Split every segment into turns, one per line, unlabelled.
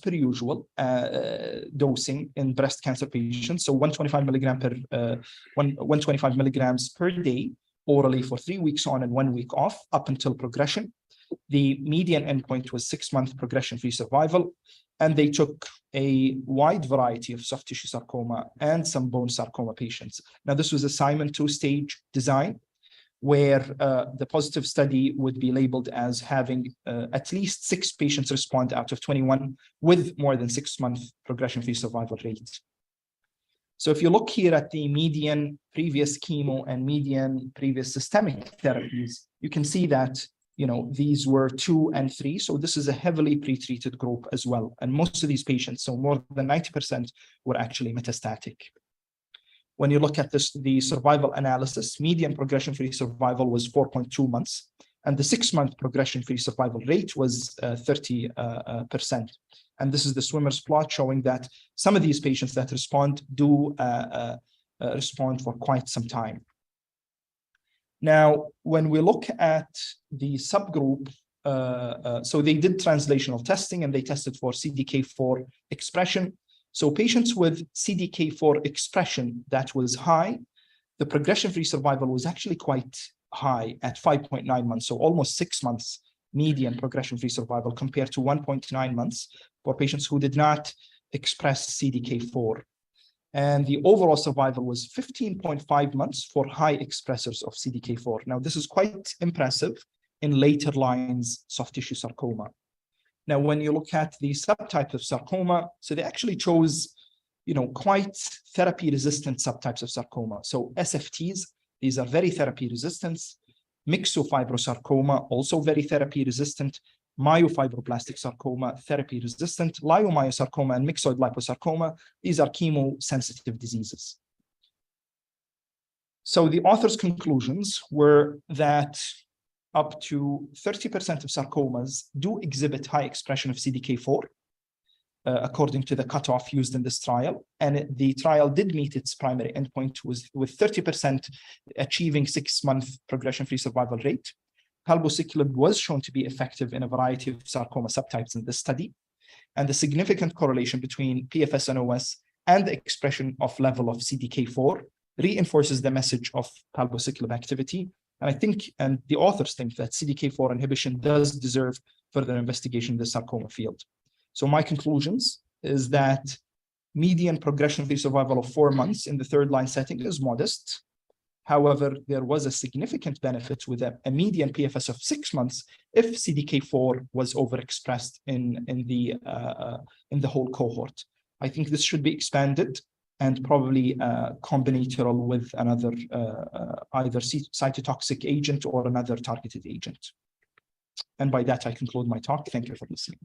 per usual dosing in breast cancer patients. So 125 milligrams per day orally for 3 weeks on and 1 week off up until progression. The median endpoint was 6-month progression-free survival, and they took a wide variety of soft tissue sarcoma and some bone sarcoma patients. Now, this was a Simon 2-stage design, where the positive study would be labeled as having at least 6 patients respond out of 21 with more than 6-month progression-free survival rate. So if you look here at the median previous chemo and median previous systemic therapies, you can see that these were 2 and 3. So this is a heavily pretreated group as well. And most of these patients, so more than 90%, were actually metastatic. When you look at the survival analysis, median progression-free survival was 4.2 months, and the 6-month progression-free survival rate was 30%. And this is the swimmer's plot showing that some of these patients that respond do respond for quite some time. Now, when we look at the subgroup, so they did translational testing and they tested for CDK4 expression. So patients with CDK4 expression that was high, the progression-free survival was actually quite high at 5.9 months, so almost 6 months median progression-free survival compared to 1.9 months for patients who did not express CDK4. And the overall survival was 15.5 months for high expressors of CDK4. Now, this is quite impressive in later lines soft tissue sarcoma. Now, when you look at the subtype of sarcoma, so they actually chose, quite therapy-resistant subtypes of sarcoma. So SFTs, these are very therapy-resistant. Myxofibrosarcoma, also very therapy-resistant. Myofibroblastic sarcoma, therapy-resistant. Leiomyosarcoma and myxoid liposarcoma, these are chemo-sensitive diseases. So the author's conclusions were that up to 30% of sarcomas do exhibit high expression of CDK4, according to the cutoff used in this trial. And the trial did meet its primary endpoint with 30% achieving 6-month progression-free survival rate. Palbociclib was shown to be effective in a variety of sarcoma subtypes in this study. And the significant correlation between PFS and OS and the expression of level of CDK4 reinforces the message of palbociclib activity. And I think, and the authors think, that CDK4 inhibition does deserve further investigation in the sarcoma field. So my conclusions is that median progression-free survival of 4 months in the third-line setting is modest. However, there was a significant benefit with a median PFS of 6 months if CDK4 was overexpressed in the whole cohort. I think this should be expanded and probably combinatorial with another either cytotoxic agent or another targeted agent. And by that, I conclude my talk. Thank you for listening.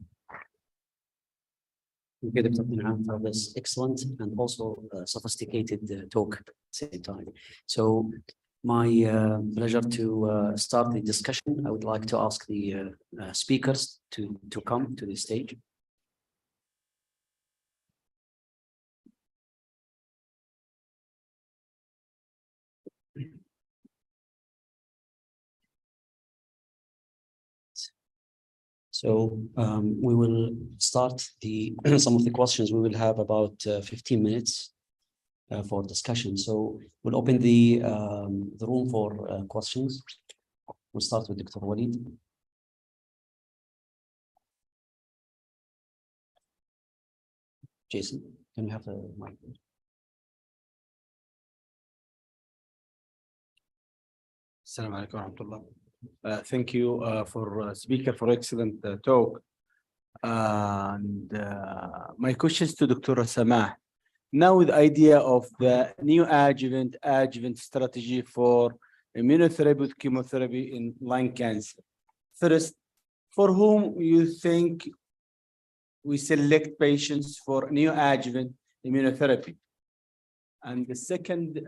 Thank you, Dr. Naham, for this excellent and also sophisticated talk at the same time. So my pleasure to start the discussion. I would like to ask the speakers to come to the stage. So we will start some of the questions. We will have about 15 minutes for discussion. So we'll open the room for questions. We'll start with Dr. Walid. Jason, can we have the mic?
Assalamu alaikum wa rahmatullah. Thank you for speaker for excellent talk. And my questions to Dr. Samah. Now, with the idea of the neoadjuvant strategy for immunotherapy with chemotherapy in lung cancer. First, for whom you think we select patients for neoadjuvant immunotherapy? And the second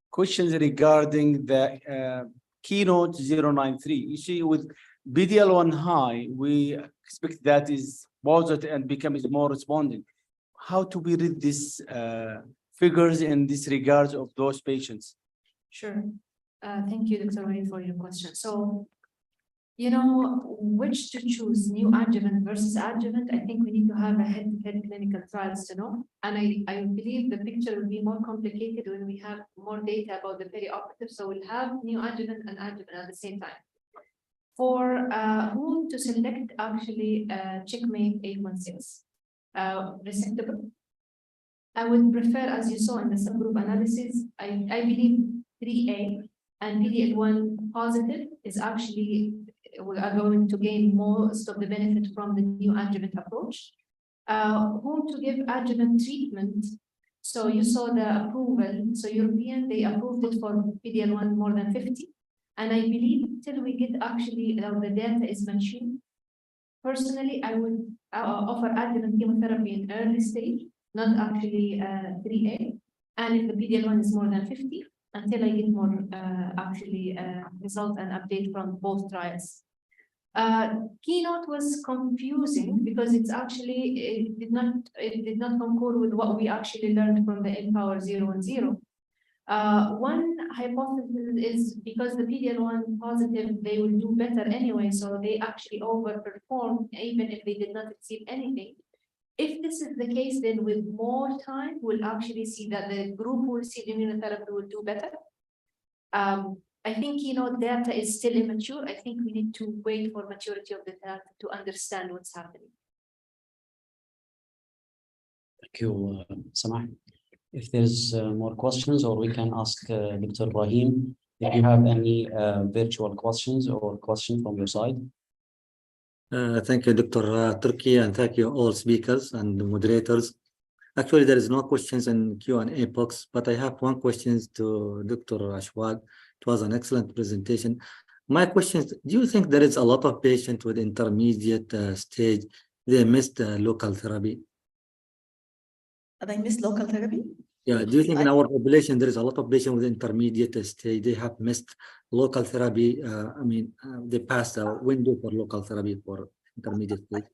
questions regarding the Keynote-093. You see, with PD-L1 high, we expect that is positive and becomes more responding. How to be read these figures in this regard of those patients?
Sure. Thank you, Dr. Walid, for your question. So You know, which to choose, new adjuvant versus adjuvant, I think we need to have a head-to-head clinical trials to know. And I believe the picture will be more complicated when we have more data about the perioperative. So we'll have new adjuvant and adjuvant at the same time. For whom to select, actually, checkmate 816, resectable. I would prefer, as you saw in the subgroup analysis, I believe 3A and PD-L1 positive is actually, we are going to gain most of the benefit from the new adjuvant approach. Whom to give adjuvant treatment. So you saw the approval. So European, they approved it for PD-L1 more than 50. And I believe till we get actually, the data is mature. Personally, I would offer adjuvant chemotherapy in early stage, not actually 3A. And if the PD-L1 is more than 50, until I get more result and update from both trials. Keynote was confusing because it's actually, it did not concord with what we actually learned from the N-power 0 and 0. One hypothesis is because the PD-L1 positive, they will do better anyway, so they actually overperform even if they did not receive anything. If this is the case, then with more time, we'll actually see that the group who received immunotherapy will do better. I think, data is still immature. I think we need to wait for maturity of the data to understand what's happening.
Thank you, Samah. If there's more questions, or we can ask Dr. Ibrahim, if you have any virtual questions or question from your side.
Thank you, Dr. Turki, and thank you all speakers and the moderators. Actually, there is no questions in Q&A box, but I have one question to Dr. Ashwag. It was an excellent presentation. My question is, do you think there is a lot of patients with intermediate stage, they missed local therapy?
They missed local therapy?
Yeah, do you think in our population there is a lot of patients with intermediate stage, they have missed local therapy? They passed a window for local therapy for intermediate stage.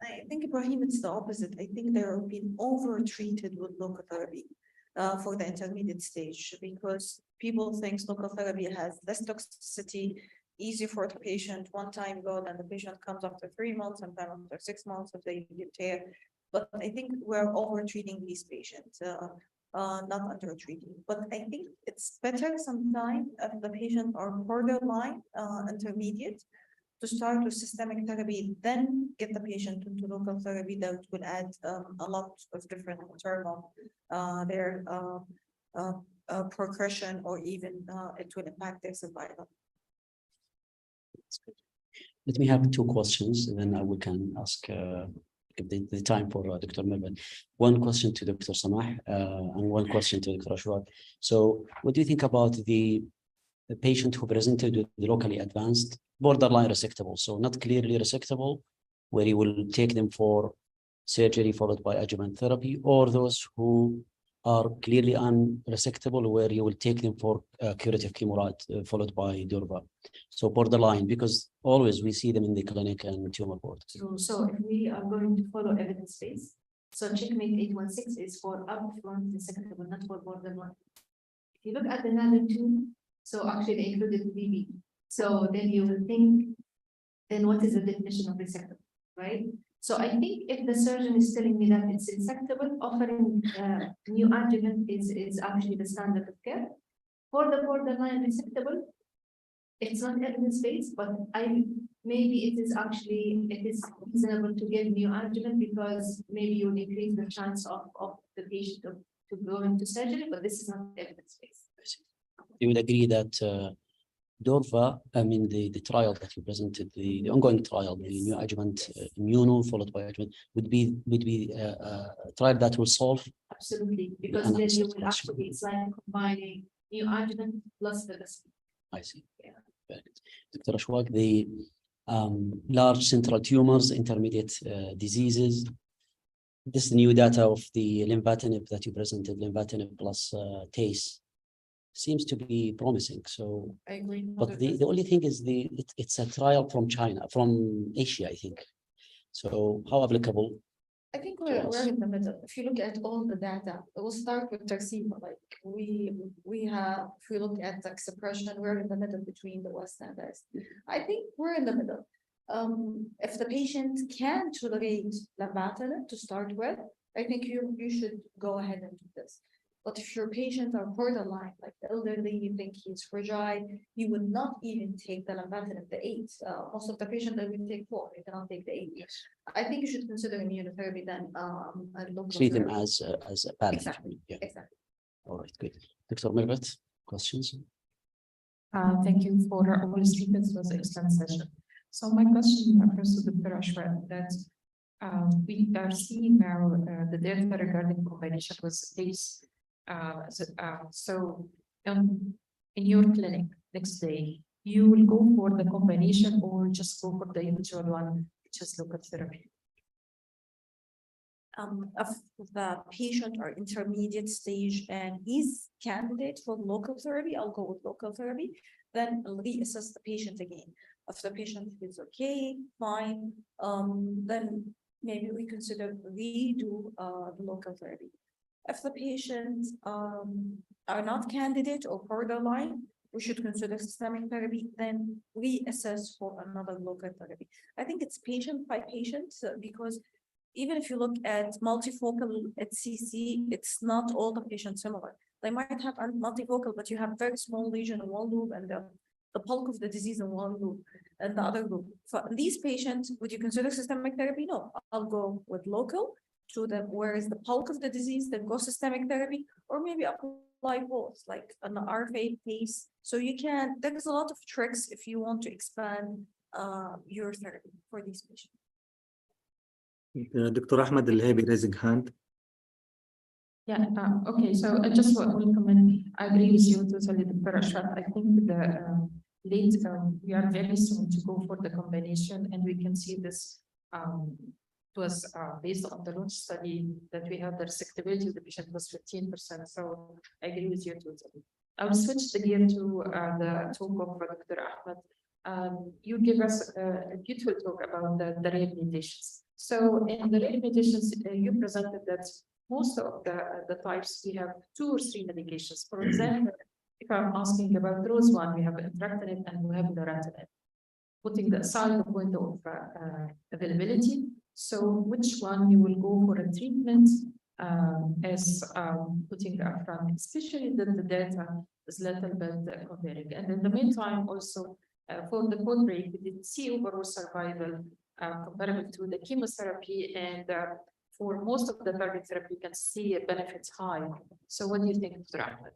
I think, Ibrahim, it's the opposite. I think they're being over-treated with local therapy for the intermediate stage, because people think local therapy has less toxicity, easy for the patient, one-time go, and the patient comes after 3 months, sometimes after 6 months if they get tear. But I think we're over-treating these patients, not under-treating. But I think it's better sometimes if the patients are borderline, intermediate, to start with systemic therapy, then get the patient into local therapy. That will add a lot of different term of their progression, or even it will impact their survival.
Let me have 2 questions, and then we can ask the time for Dr. Melvin. One question to Dr. Samah and one question to Dr. Ashwag. So what do you think about the patient who presented with the locally advanced borderline resectable, so not clearly resectable, where you will take them for surgery followed by adjuvant therapy, or those who are clearly unresectable, where you will take them for curative chemorad followed by Durva? So borderline, because always we see them in the clinic and tumor board.
True. So if we are going to follow evidence-based, so checkmate 816 is for upfront resectable, not for borderline. If you look at the NADR2, so actually they included BB. So then you will think, then what is the definition of resectable, right? So I think if the surgeon is telling me that it's resectable, offering new adjuvant is actually the standard of care. For the borderline resectable, it's not evidence-based, but maybe it is reasonable to give new adjuvant, because maybe you will increase the chance of the patient to go into surgery, but this is not evidence-based.
You would agree that Durva, the trial that you presented, the ongoing trial, the new adjuvant immuno followed by adjuvant, would be a trial that will solve?
Absolutely, because then you will actually, it's like combining new adjuvant plus the best.
I see. Yeah. Dr. Ashwag, the large central tumors, intermediate diseases, this new data of the lenvatinib that you presented, lenvatinib plus TACE, seems to be promising. So
I agree.
But the only thing is it's a trial from China, from Asia, I think. So how applicable
I think we're in the middle. If you look at all the data, we'll start with Tarcima. Like we have, if we look at the suppression, we're in the middle between the West and the East. I think we're in the middle. If the patient can tolerate lenvatinib to start with, I think you should go ahead and do this. But if your patients are borderline, like the elderly, you think he's fragile, you would not even take the lenvatinib, the 8. Most of the patients that we take 4, they cannot take the 8.
Yes.
I think you should consider immunotherapy then, a local
Treat him
therapy.
as a balance.
Exactly.
Yeah.
Exactly.
All right, good. Dr. Mirvat, questions?
Thank you for all the speakers. It was an excellent session. So my question refers to Dr. Ashwat that we are seeing now the data regarding combination with these. In your clinic next day, you will go for the combination or just go for the individual one, which is local therapy?
If the patient are intermediate stage and he's candidate for local therapy, I'll go with local therapy. Then I'll reassess the patient again. If the patient is okay, fine, then maybe we consider redo the local therapy. If the patients are not candidate or borderline, we should consider systemic therapy, then reassess for another local therapy. I think it's patient by patient because even if you look at multifocal HCC, it's not all the patients similar. They might have multifocal, but you have very small lesion in one loop and the bulk of the disease in one loop and the other loop. For these patients, would you consider systemic therapy? No, I'll go with local to them, where is the bulk of the disease, then go systemic therapy, or maybe apply both, like an RFA pace. So you can, there's a lot of tricks if you want to expand your therapy for these patients.
Dr. Ahmed Al-Haybi raising hand.
Yeah, okay, so I just want to comment. I agree with you totally, Dr. Ashwat. I think the late, we are very soon to go for the combination, and we can see this. It was based on the launch study that we had the resectability of the patient was 15%. So I agree with you totally. I'll switch the gear to the talk of Dr. Ahmed. You give us a beautiful talk about the rare mutations. So in the rare mutations, you presented that most of the types, we have 2 or 3 medications. For example, if I'm asking about ROS1, we have entrectinib and we have lorlatinib. Putting aside the point of availability, so which one you will go for a treatment as putting upfront, especially that the data is little bit comparing. And in the meantime, also for the code break, we did see overall survival comparable to the chemotherapy, and for most of the target therapy, you can see benefits high. So what do you think, Dr. Ahmed?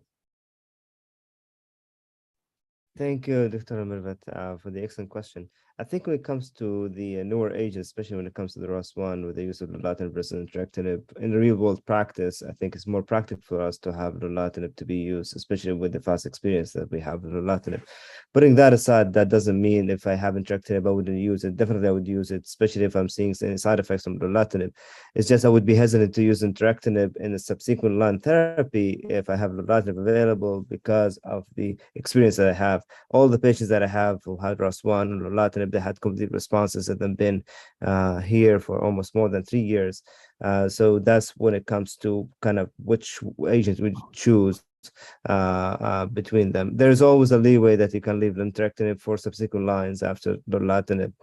Thank you, Dr. Mirvat, for the excellent question. I think when it comes to the newer agents, especially when it comes to the ROS1 with the use of lorlatinib versus entrectinib, in the real world practice, I think it's more practical for us to have lorlatinib to be used, especially with the fast experience that we have with lorlatinib. Putting that aside, that doesn't mean if I have entrectinib, I wouldn't use it. Definitely, I would use it, especially if I'm seeing any side effects from lorlatinib. It's just I would be hesitant to use entrectinib in the subsequent line therapy if I have lorlatinib available because of the experience that I have. All the patients that I have who had ROS1 and lorlatinib, they had complete responses and then been here for almost more than 3 years. So that's when it comes to kind of which agents we choose between them. There's always a leeway that you can leave entrectinib for subsequent lines after lorlatinib.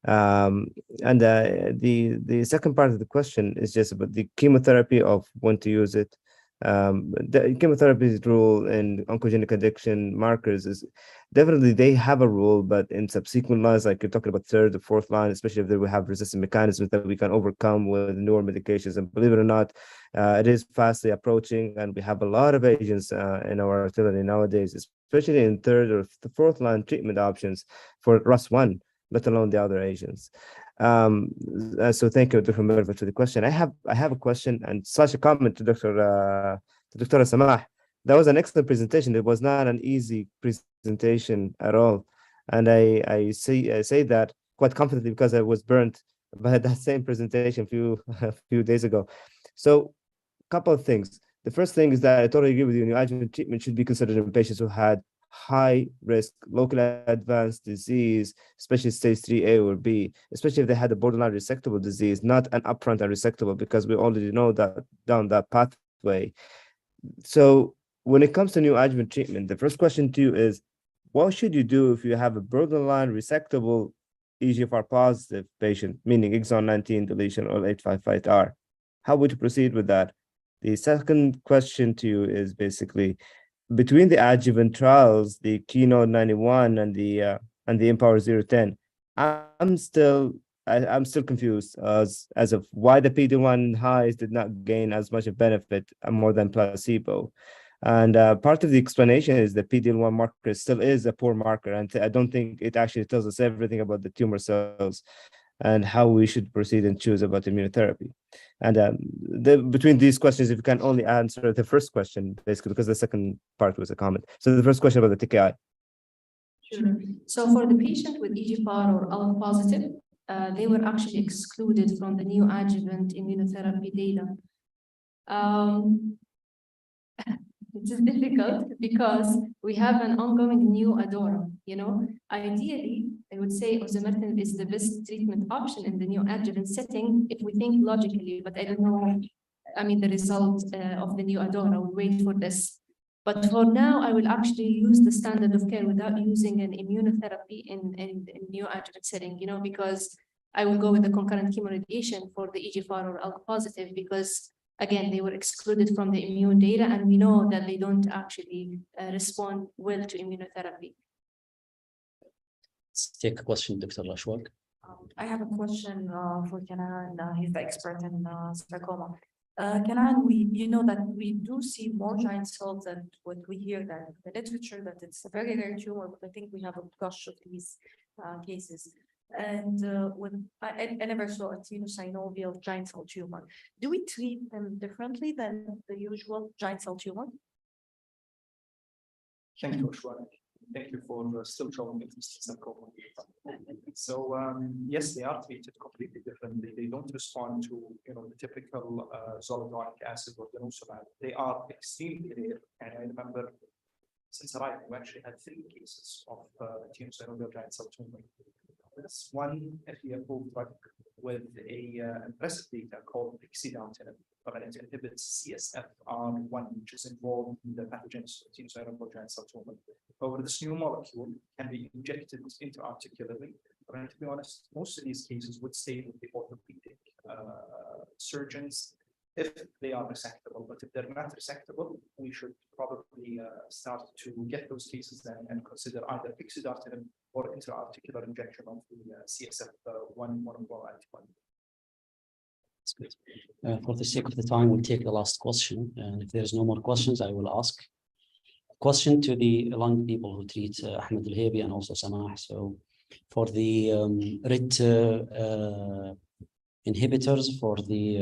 And the second part of the question is just about the chemotherapy of when to use it. The chemotherapy's role in oncogenic addiction markers is definitely they have a role, but in subsequent lines, like you're talking about 3rd or 4th line, especially if we have resistant mechanisms that we can overcome with newer medications. And believe it or not, it is fastly approaching, and we have a lot of agents in our artillery nowadays, especially in 3rd or 4th line treatment options for ROS1, let alone the other agents. So thank you, Dr. Mirvat, for the question. I have a question and such a comment to Dr. Samah. That was an excellent presentation. It was not an easy presentation at all, and I say that quite confidently because I was burnt by that same presentation a few days ago. So, a couple of things. The first thing is that I totally agree with you. Neoadjuvant treatment should be considered in patients who had high risk, locally advanced disease, especially stage 3A or B, especially if they had a borderline resectable disease, not an upfront unresectable, because we already know that down that pathway. So when it comes to neoadjuvant treatment, the first question to you is, what should you do if you have a borderline resectable EGFR positive patient, meaning exon 19 deletion or 855R? How would you proceed with that? The second question to you is basically, between the adjuvant trials, the Keynote 91 and the Empower 010, I'm still confused as of why the PD-1 highs did not gain as much of benefit more than placebo. And part of the explanation is the PD-L1 marker still is a poor marker, and I don't think it actually tells us everything about the tumor cells and how we should proceed and choose about immunotherapy. And between these questions, if you can only answer the first question, basically, because the second part was a comment. So the first question about the TKI.
Sure. So for the patient with EGFR or ALK positive, they were actually excluded from the neoadjuvant immunotherapy data. It is difficult because we have an ongoing new ADORA, Ideally, I would say osimertinib is the best treatment option in the neoadjuvant setting if we think logically, but I don't know, the result of the new ADORA. We'll wait for this. But for now, I will actually use the standard of care without using an immunotherapy in neoadjuvant setting, because I will go with the concurrent chemoradiation for the EGFR or ALK positive, because again, they were excluded from the immune data, and we know that they don't actually respond well to immunotherapy.
Let's take a question, Dr. Ashwag.
I have a question for Kenan. He's the expert in sarcoma. Kenan, you know that we do see more giant cells than what we hear that the literature that it's a very rare tumor, but I think we have a gush of these cases. And I never saw a tenosynovial giant cell tumor. Do we treat them differently than the usual giant cell tumor?
Thank you, Ashwag. Thank you for still showing interest in sarcoma. So yes, they are treated completely differently. They don't respond to the typical zoledronic acid or denosumab. They are extremely rare, and I remember since arriving, we actually had 3 cases of tenosynovial giant cell tumor. This one FDA-approved drug with a impressive data called pixidartinib, but it inhibits CSF1, which is involved in the pathogenesis of tenosynovial giant cell tumor. However, this new molecule can be injected intra-articularly. But to be honest, most of these cases would stay with the orthopedic surgeons if they are resectable. But if they're not resectable, we should probably start to get those cases then and consider either pixidartinib or intra-articular injection of the CSF1 monoclonal antibody.
That's good. For the sake of the time, we'll take the last question. And if there's no more questions, I will ask a question to the lung people who treat Ahmed Al-Haybi and also Samah. So for the RIT inhibitors, for the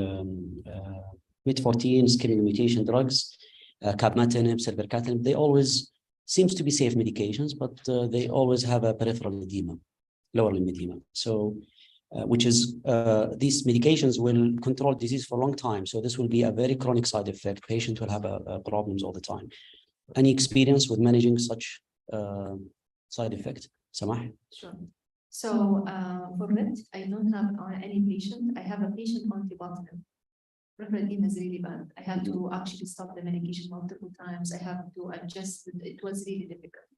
MIT14 skipping mutation drugs, capmatinib, silvercatinib, they always seems to be safe medications, but they always have a peripheral edema, lower limb edema. So, which is these medications will control disease for a long time. So this will be a very chronic side effect. Patient will have problems all the time. Any experience with managing such side effect, Samah?
Sure. So for RIT, I don't have any patient. I have a patient on tibotinib. Peripheral edema is really bad. I had to actually stop the medication multiple times. I have to adjust. It was really difficult.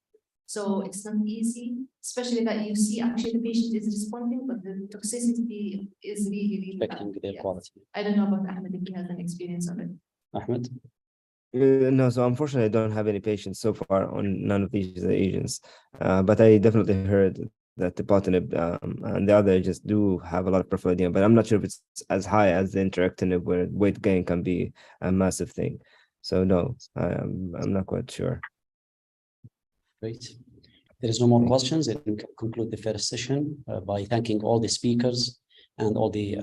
So it's not easy, especially that you see actually the patient is responding, but the toxicity is really, really
Affecting
bad.
their quality.
I don't know about Ahmed if he has an experience on it.
Ahmed?
No, so unfortunately, I don't have any patients so far on none of these agents, but I definitely heard that the tibotinib and the other agents do have a lot of peripheral edema, but I'm not sure if it's as high as the interactinib, where weight gain can be a massive thing. So no, I'm not quite sure.
Great. If there is no more questions, then we can conclude the first session by thanking all the speakers and all the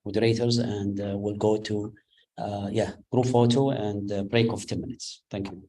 moderators, and we'll go to group photo and break of 10 minutes. Thank you.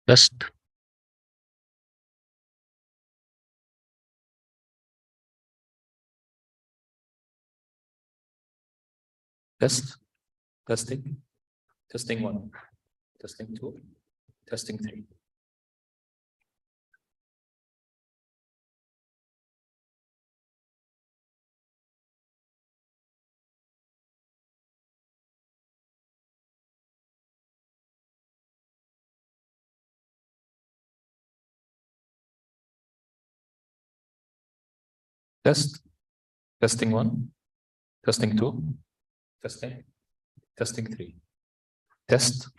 Test. Test. Testing. Testing 1. Testing 2. Testing 3. Test. Testing 1. Testing 2. Testing. Testing 3. Test.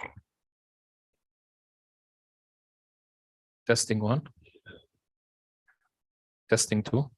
Testing 1. Testing 2.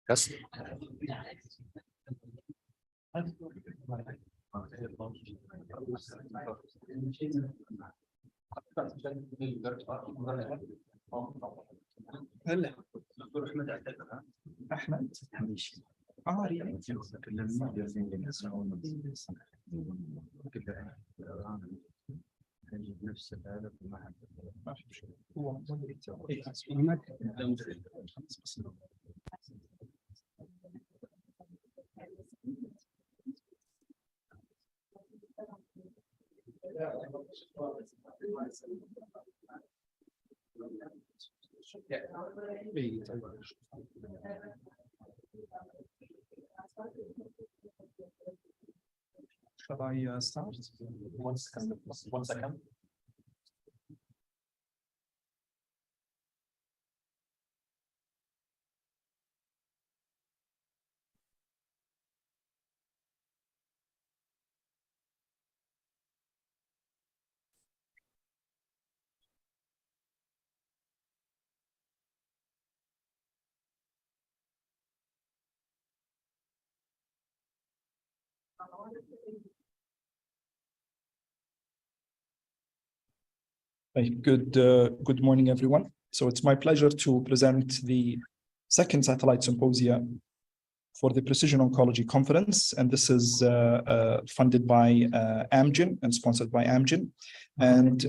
Test.
هلا دكتور احمد يعني Shall I start?
1 second. 1 second.
Good morning, everyone. So it's my pleasure to present the second satellite symposium for the Precision Oncology Conference, and this is funded by Amgen and sponsored by Amgen. And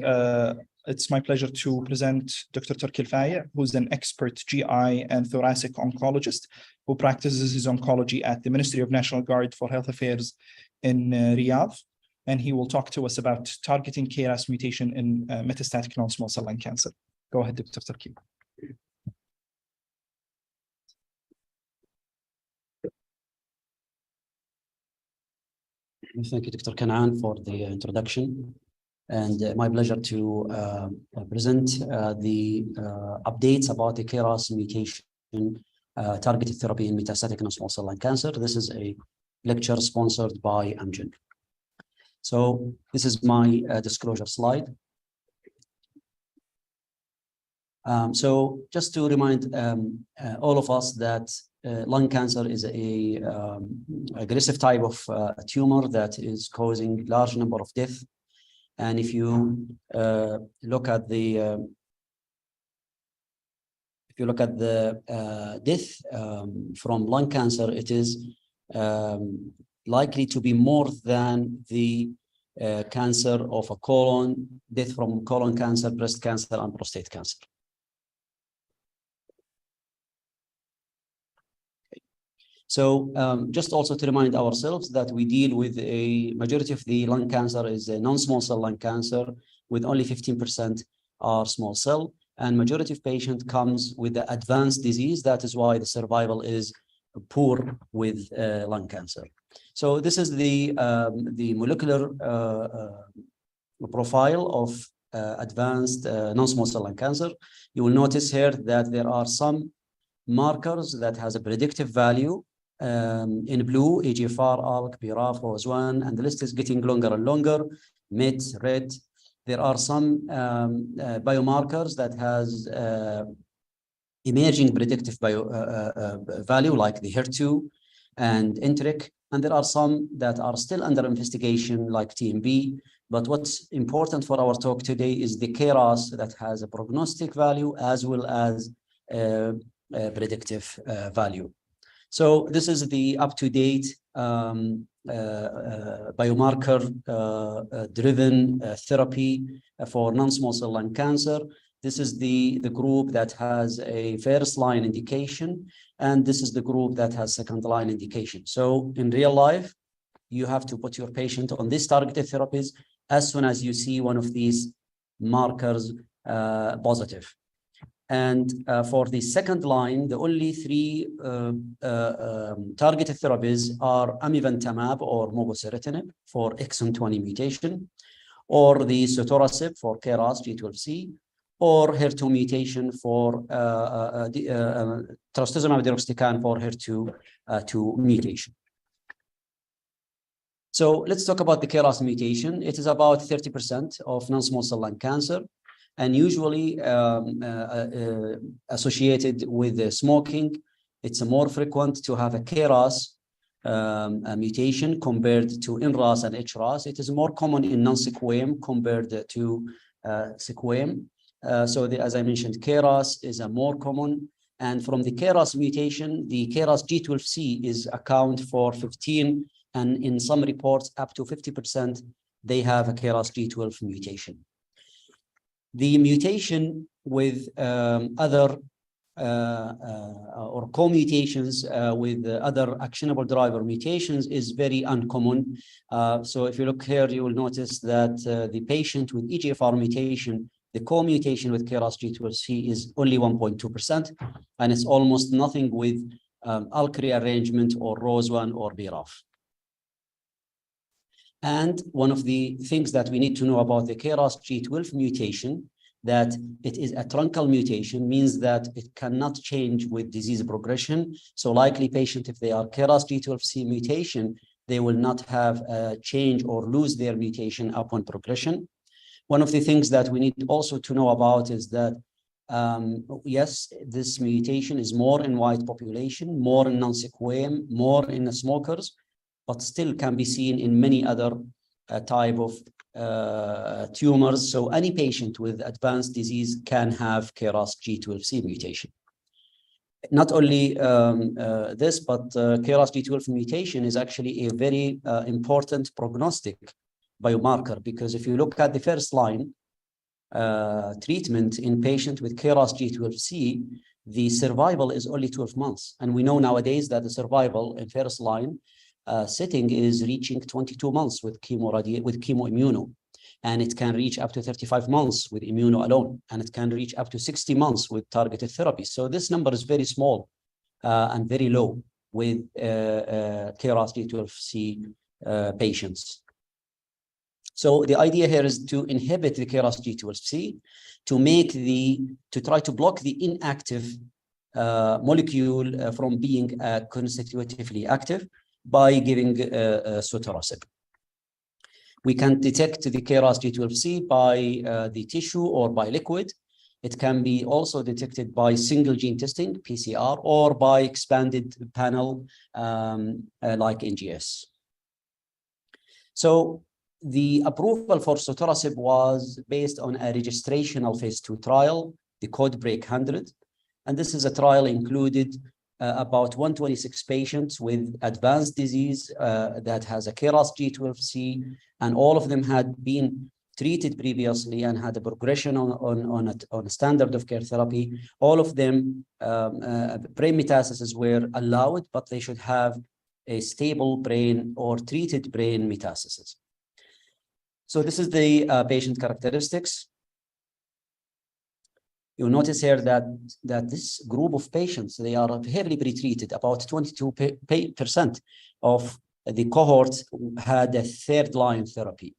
it's my pleasure to present Dr. Turki Al-Faya, who's an expert GI and thoracic oncologist who practices his oncology at the Ministry of National Guard for Health Affairs in Riyadh. And he will talk to us about targeting KRAS mutation in metastatic non-small cell lung cancer. Go ahead, Dr. Turki.
Thank you, Dr. Kanaan, for the introduction. And my pleasure to present the updates about the KRAS mutation targeted therapy in metastatic non-small cell lung cancer. This is a lecture sponsored by Amgen. So this is my disclosure slide. So just to remind all of us that lung cancer is a aggressive type of tumor that is causing large number of deaths. And if you look at the death from lung cancer, it is likely to be more than the cancer of a colon, death from colon cancer, breast cancer, and prostate cancer. So just also to remind ourselves that we deal with a majority of the lung cancer is a non-small cell lung cancer, with only 15% are small cell, and majority of patients comes with the advanced disease. That is why the survival is poor with lung cancer. So this is the molecular profile of advanced non-small cell lung cancer. You will notice here that there are some markers that has a predictive value. In blue, EGFR, ALK, BRAF, ROS1, and the list is getting longer and longer. MET, red. There are some biomarkers that has emerging predictive value, like the HER2 and NTRK, and there are some that are still under investigation, like TMB. But what's important for our talk today is the KRAS that has a prognostic value as well as predictive value. So this is the up-to-date biomarker-driven therapy for non-small cell lung cancer. This is the group that has a first-line indication, and this is the group that has second-line indication. So in real life, you have to put your patient on these targeted therapies as soon as you see one of these markers positive. And for the second line, the only three targeted therapies are amivantamab or mobocertinib for exon 20 mutation, or the sotorasib for KRAS G12C, or HER2 mutation for trastuzumab deruxtecan for HER2 mutation. So let's talk about the KRAS mutation. It is about 30% of non-small cell lung cancer, and usually associated with smoking. It's more frequent to have a KRAS mutation compared to NRAS and HRAS. It is more common in non-sequem compared to sequem. As I mentioned, KRAS is a more common. And from the KRAS mutation, the KRAS G12C is account for 15, and in some reports up to 50%, they have a KRAS G12 mutation. The mutation with other or co-mutations with other actionable driver mutations is very uncommon. So if you look here, you will notice that the patient with EGFR mutation, the co-mutation with KRAS G12C is only 1.2%, and it's almost nothing with ALK rearrangement or ROS1 or BRAF. And one of the things that we need to know about the KRAS G12 mutation, that it is a truncal mutation, means that it cannot change with disease progression. So likely patient, if they are KRAS G12C mutation, they will not have a change or lose their mutation upon progression. One of the things that we need also to know about is that, yes, this mutation is more in white population, more in non-sequem, more in smokers, but still can be seen in many other type of tumors. So any patient with advanced disease can have KRAS G12C mutation. Not only this, but KRAS G12 mutation is actually a very important prognostic biomarker, because if you look at the first line treatment in patient with KRAS G12C, the survival is only 12 months. And we know nowadays that the survival in first line setting is reaching 22 months with chemoimmuno, and it can reach up to 35 months with immuno alone, and it can reach up to 60 months with targeted therapy. So this number is very small and very low with KRAS G12C patients. So the idea here is to inhibit the KRAS G12C to try to block the inactive molecule from being constitutively active by giving sotorasib. We can detect the KRAS G12C by the tissue or by liquid. It can be also detected by single gene testing, PCR, or by expanded panel like NGS. So the approval for sotorasib was based on a registrational phase 2 trial, the CodeBreak 100. And this is a trial included about 126 patients with advanced disease that has a KRAS G12C, and all of them had been treated previously and had a progression on a standard of care therapy. All of them, brain metastases were allowed, but they should have a stable brain or treated brain metastases. So this is the patient characteristics. You'll notice here that this group of patients, they are heavily pretreated. About 22% of the cohort had a third-line therapy,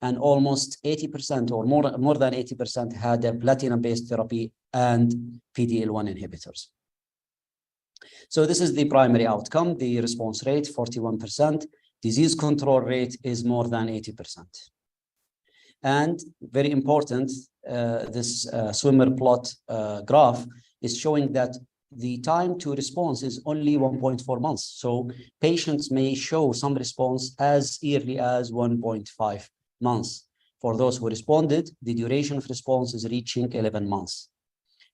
and almost 80% or more than 80% had a platinum-based therapy and PD-L1 inhibitors. So this is the primary outcome, the response rate, 41%. Disease control rate is more than 80%. And very important, this swimmer plot graph is showing that the time to response is only 1.4 months. So patients may show some response as early as 1.5 months. For those who responded, the duration of response is reaching 11 months.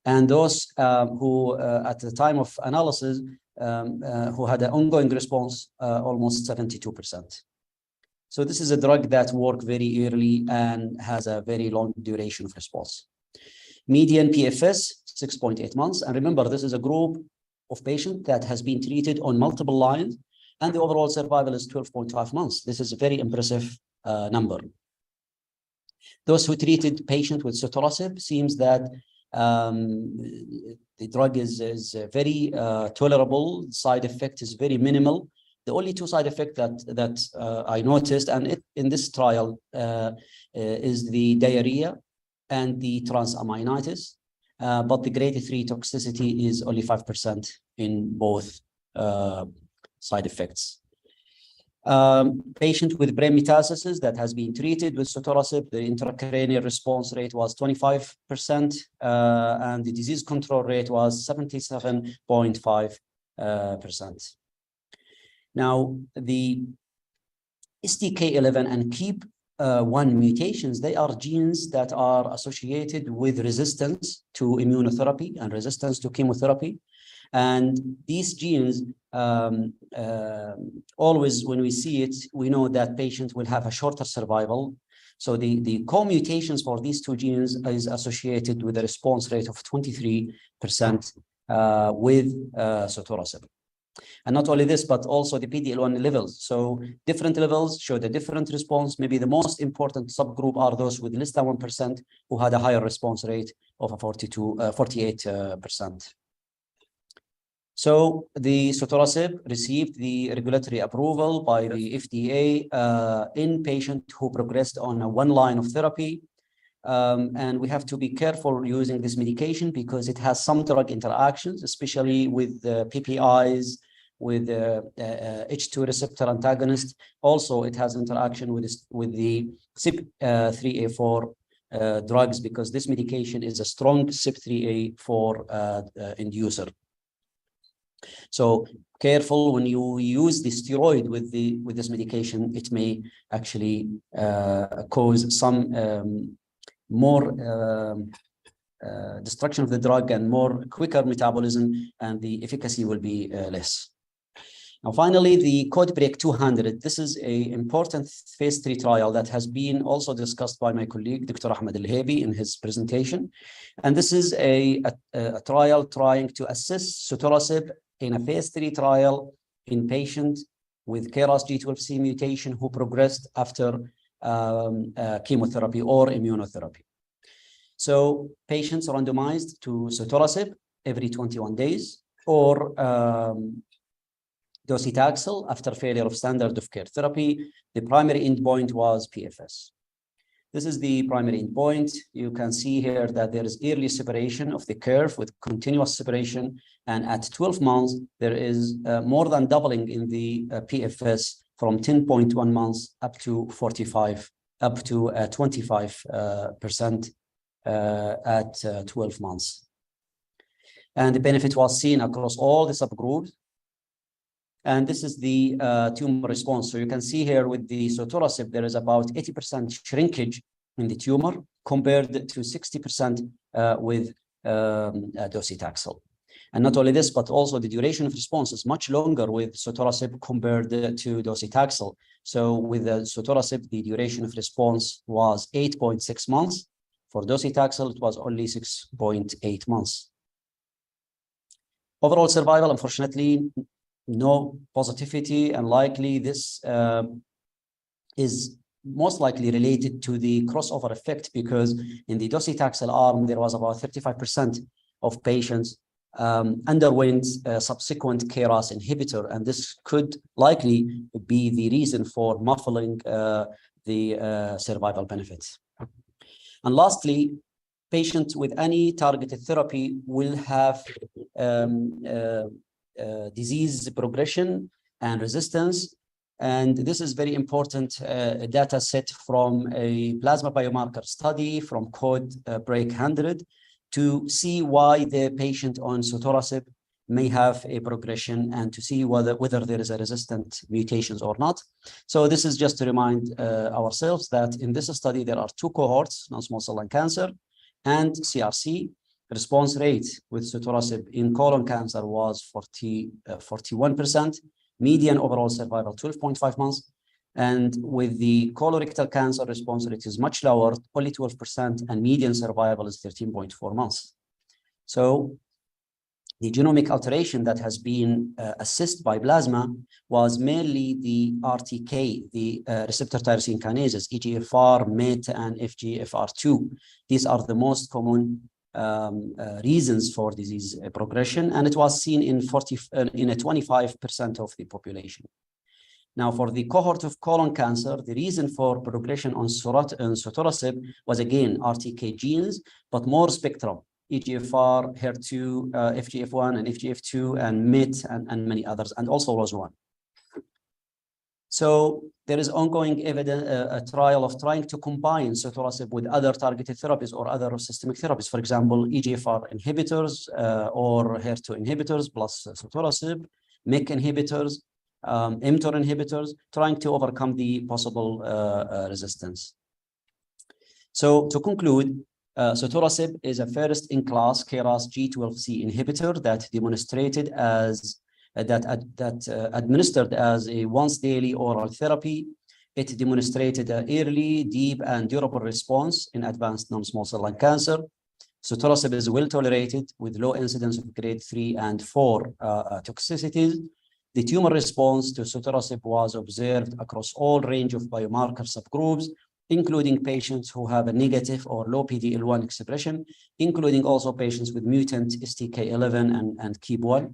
And those who at the time of analysis who had an ongoing response, almost 72%. So this is a drug that works very early and has a very long duration of response. Median PFS, 6.8 months. And remember, this is a group of patients that has been treated on multiple lines, and the overall survival is 12.5 months. This is a very impressive number. Those who treated patient with sotorasib, seems that the drug is very tolerable. Side effect is very minimal. The only two side effects that I noticed, and in this trial, is the diarrhea and the transaminitis, but the grade 3 toxicity is only 5% in both side effects. Patient with brain metastasis that has been treated with sotorasib, the intracranial response rate was 25%, and the disease control rate was 77.5%. Now, the STK11 and KEAP1 mutations, they are genes that are associated with resistance to immunotherapy and resistance to chemotherapy. And these genes, always when we see it, we know that patients will have a shorter survival. So the co-mutations for these two genes is associated with a response rate of 23% with sotorasib. And not only this, but also the PD-L1 levels. So different levels showed a different response. Maybe the most important subgroup are those with less than 1% who had a higher response rate of a 48%. So the sotorasib received the regulatory approval by the FDA in patients who progressed on one line of therapy. And we have to be careful using this medication because it has some drug interactions, especially with PPIs, with H2 receptor antagonist. Also, it has interaction with the CYP3A4 drugs because this medication is a strong CYP3A4 inducer. So careful when you use the steroid with this medication, it may actually cause some more destruction of the drug and more quicker metabolism, and the efficacy will be less. Now, finally, the CodeBreak 200. This is an important phase 3 trial that has been also discussed by my colleague, Dr. Ahmed Al-Haybi, in his presentation. And this is a trial trying to assess sotorasib in a phase 3 trial in patients with KRAS G12C mutation who progressed after chemotherapy or immunotherapy. So patients are randomized to sotorasib every 21 days or docetaxel after failure of standard of care therapy. The primary endpoint was PFS. This is the primary endpoint. You can see here that there is early separation of the curve with continuous separation. And at 12 months, there is more than doubling in the PFS from 10.1 months up to 25% at 12 months. And the benefit was seen across all the subgroups. And this is the tumor response. So you can see here with the sotorasib, there is about 80% shrinkage in the tumor compared to 60% with docetaxel. And not only this, but also the duration of response is much longer with sotorasib compared to docetaxel. So with the sotorasib, the duration of response was 8.6 months. For docetaxel, it was only 6.8 months. Overall survival, unfortunately, no positivity, and likely this is most likely related to the crossover effect because in the docetaxel arm, there was about 35% of patients underwent subsequent KRAS inhibitor, and this could likely be the reason for muffling the survival benefits. And lastly, patients with any targeted therapy will have disease progression and resistance. And this is very important data set from a plasma biomarker study from CodeBreak 100 to see why the patient on sotorasib may have a progression and to see whether there is a resistant mutations or not. So this is just to remind ourselves that in this study, there are two cohorts, non-small cell lung cancer and CRC. Response rate with sotorasib in colon cancer was 41%, median overall survival 12.5 months, and with the colorectal cancer response rate is much lower, only 12%, and median survival is 13.4 months. So the genomic alteration that has been assessed by plasma was mainly the RTK, the receptor tyrosine kinases, EGFR, MET, and FGFR2. These are the most common reasons for disease progression, and it was seen in 25% of the population. Now, for the cohort of colon cancer, the reason for progression on sotorasib was again RTK genes, but more spectrum: EGFR, HER2, FGF1, and FGF2, and MET, and many others, and also ROS1. So there is ongoing evidence, a trial of trying to combine sotorasib with other targeted therapies or other systemic therapies. For example, EGFR inhibitors or HER2 inhibitors plus sotorasib, MEK inhibitors, mTOR inhibitors, trying to overcome the possible resistance. So to conclude, sotorasib is a first-in-class KRAS G12C inhibitor that demonstrated as administered as a once-daily oral therapy It demonstrated an early, deep, and durable response in advanced non-small cell lung cancer. Sotorasib is well tolerated with low incidence of grade 3 and 4 toxicities. The tumor response to sotorasib was observed across all range of biomarker subgroups, including patients who have a negative or low PD-L1 expression, including also patients with mutant STK11 and KEAP1.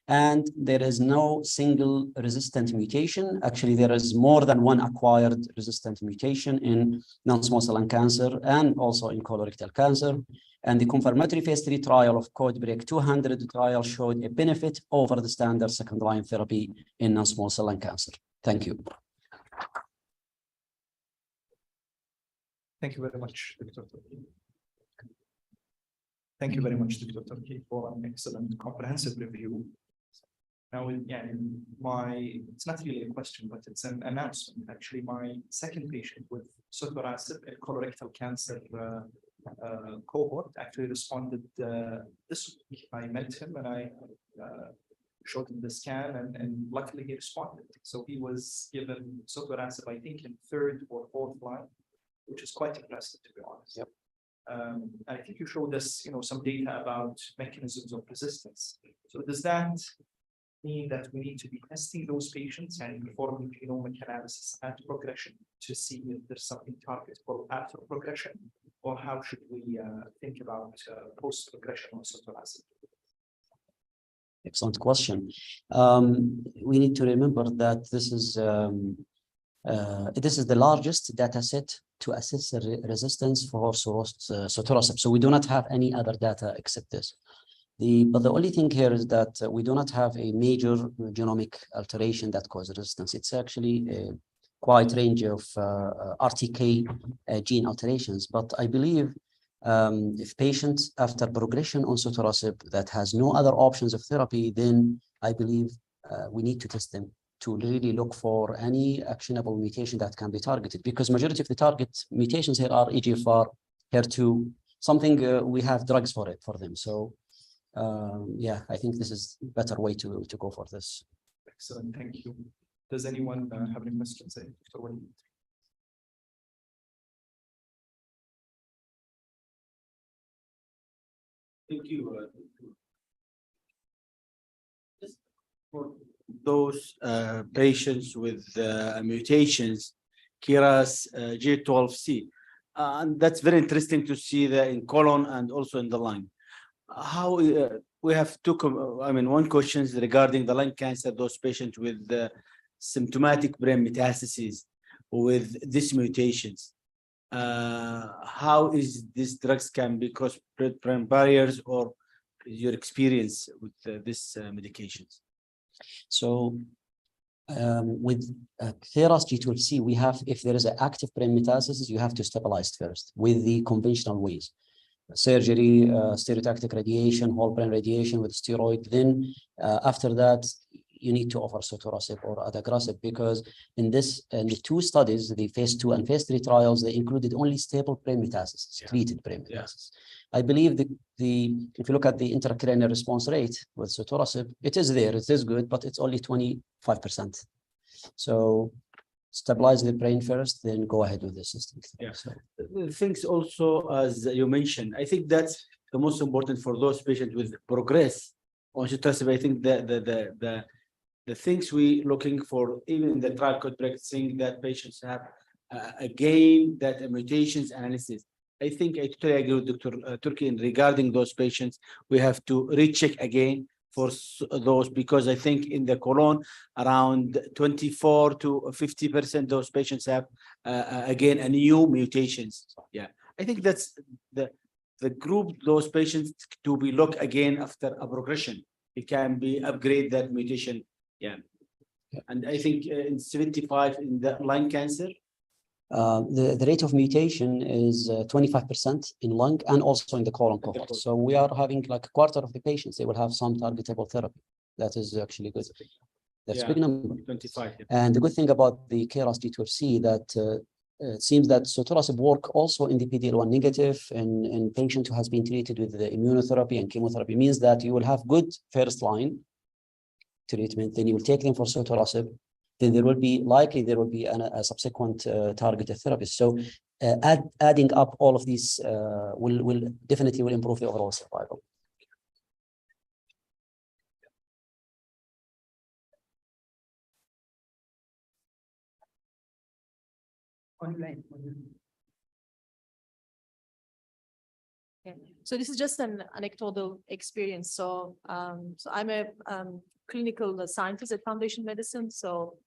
And there is no single resistant mutation. Actually, there is more than one acquired resistant mutation in non-small cell lung cancer and also in colorectal cancer. And the confirmatory phase 3 trial of CodeBreak 200 trial showed a benefit over the standard second-line therapy in non-small cell lung cancer. Thank you.
Thank you very much, Dr. Turki. Thank you very much, Dr. Turki, for an excellent comprehensive review. Now, yeah, it's not really a question, but it's an announcement. Actually, my second patient with sotorasib and colorectal cancer cohort actually responded this week. I met him and I showed him the scan, and luckily he responded. So he was given sotorasib, I think, in 3rd or 4th line, which is quite impressive, to be honest.
Yep.
I think you showed us, some data about mechanisms of resistance. So does that mean that we need to be testing those patients and performing genomic analysis at progression to see if there's something targetable after progression, or how should we think about post-progression on sotorasib?
Excellent question. We need to remember that this is the largest data set to assess resistance for sotorasib. So we do not have any other data except this. But the only thing here is that we do not have a major genomic alteration that causes resistance. It's actually a quite range of RTK gene alterations. But I believe if patients after progression on sotorasib that has no other options of therapy, then I believe we need to test them to really look for any actionable mutation that can be targeted, because majority of the target mutations here are EGFR, HER2, something we have drugs for them. So yeah, I think this is a better way to go for this.
Excellent, thank you. Does anyone have any questions? Dr. Walid?
Thank you. Just for those patients with mutations, KRAS G12C, and that's very interesting to see that in colon and also in the lung. How we have one question is regarding the lung cancer, those patients with symptomatic brain metastases with these mutations. How is these drugs can be cross-brain barriers, or your experience with these medications?
So with KRAS G12C, we have, if there is an active brain metastasis, you have to stabilize first with the conventional ways. Surgery, stereotactic radiation, whole brain radiation with steroid. Then after that, you need to offer sotorasib or adagrasib, because in the 2 studies, the phase 2 and phase 3 trials, they included only stable brain metastasis, treated brain metastasis. I believe if you look at the intracranial response rate with sotorasib, it is there, it is good, but it's only 25%. So stabilize the brain first, then go ahead with the system.
Yeah.
So
the things also, as you mentioned, I think that's the most important for those patients with progress on sotorasib. I think the things we looking for, even in the trial CodeBreak, saying that patients have again that mutations analysis. I think I totally agree with Dr. Turki in regarding those patients. We have to recheck again for those, because I think in the colon around 24 to 50% those patients have again a new mutations. Yeah, I think that's the group, those patients to be looked again after a progression. It can be upgrade that mutation. Yeah. And I think in 75 in the lung cancer,
the rate of mutation is 25% in lung and also in the colon cohort. So we are having like a quarter of the patients, they will have some targetable therapy. That is actually good. That's a big number.
25. Yeah.
And the good thing about the KRAS G12C that it seems that sotorasib work also in the PD-L1 negative and patient who has been treated with the immunotherapy and chemotherapy, means that you will have good first line treatment, then you will take them for sotorasib, then there will be a subsequent targeted therapy. So adding up all of these will definitely improve the overall survival.
Okay. So this is just an anecdotal experience. So, so I'm a clinical scientist at Foundation Medicine. So,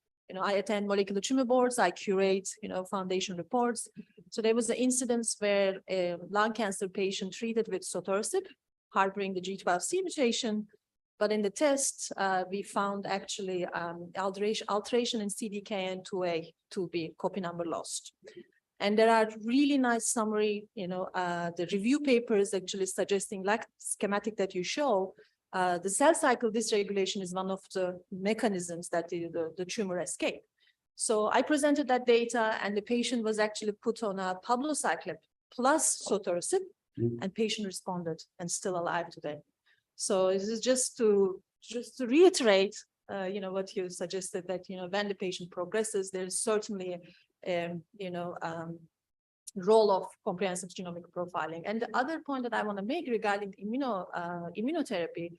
I attend molecular tumor boards. I curate, foundation reports. So there was an incidence where a lung cancer patient treated with sotorasib, harboring the G12C mutation. But in the test, we found actually alteration in CDKN2A, 2B, copy number lost. And there are really nice summary, the review papers actually suggesting, like schematic that you show, the cell cycle dysregulation is one of the mechanisms that the tumor escape. So I presented that data, and the patient was actually put on a palbociclib plus sotorasib, and patient responded and still alive today. So this is just to reiterate, what you suggested, that when the patient progresses, there's certainly role of comprehensive genomic profiling. And the other point that I want to make regarding immunotherapy,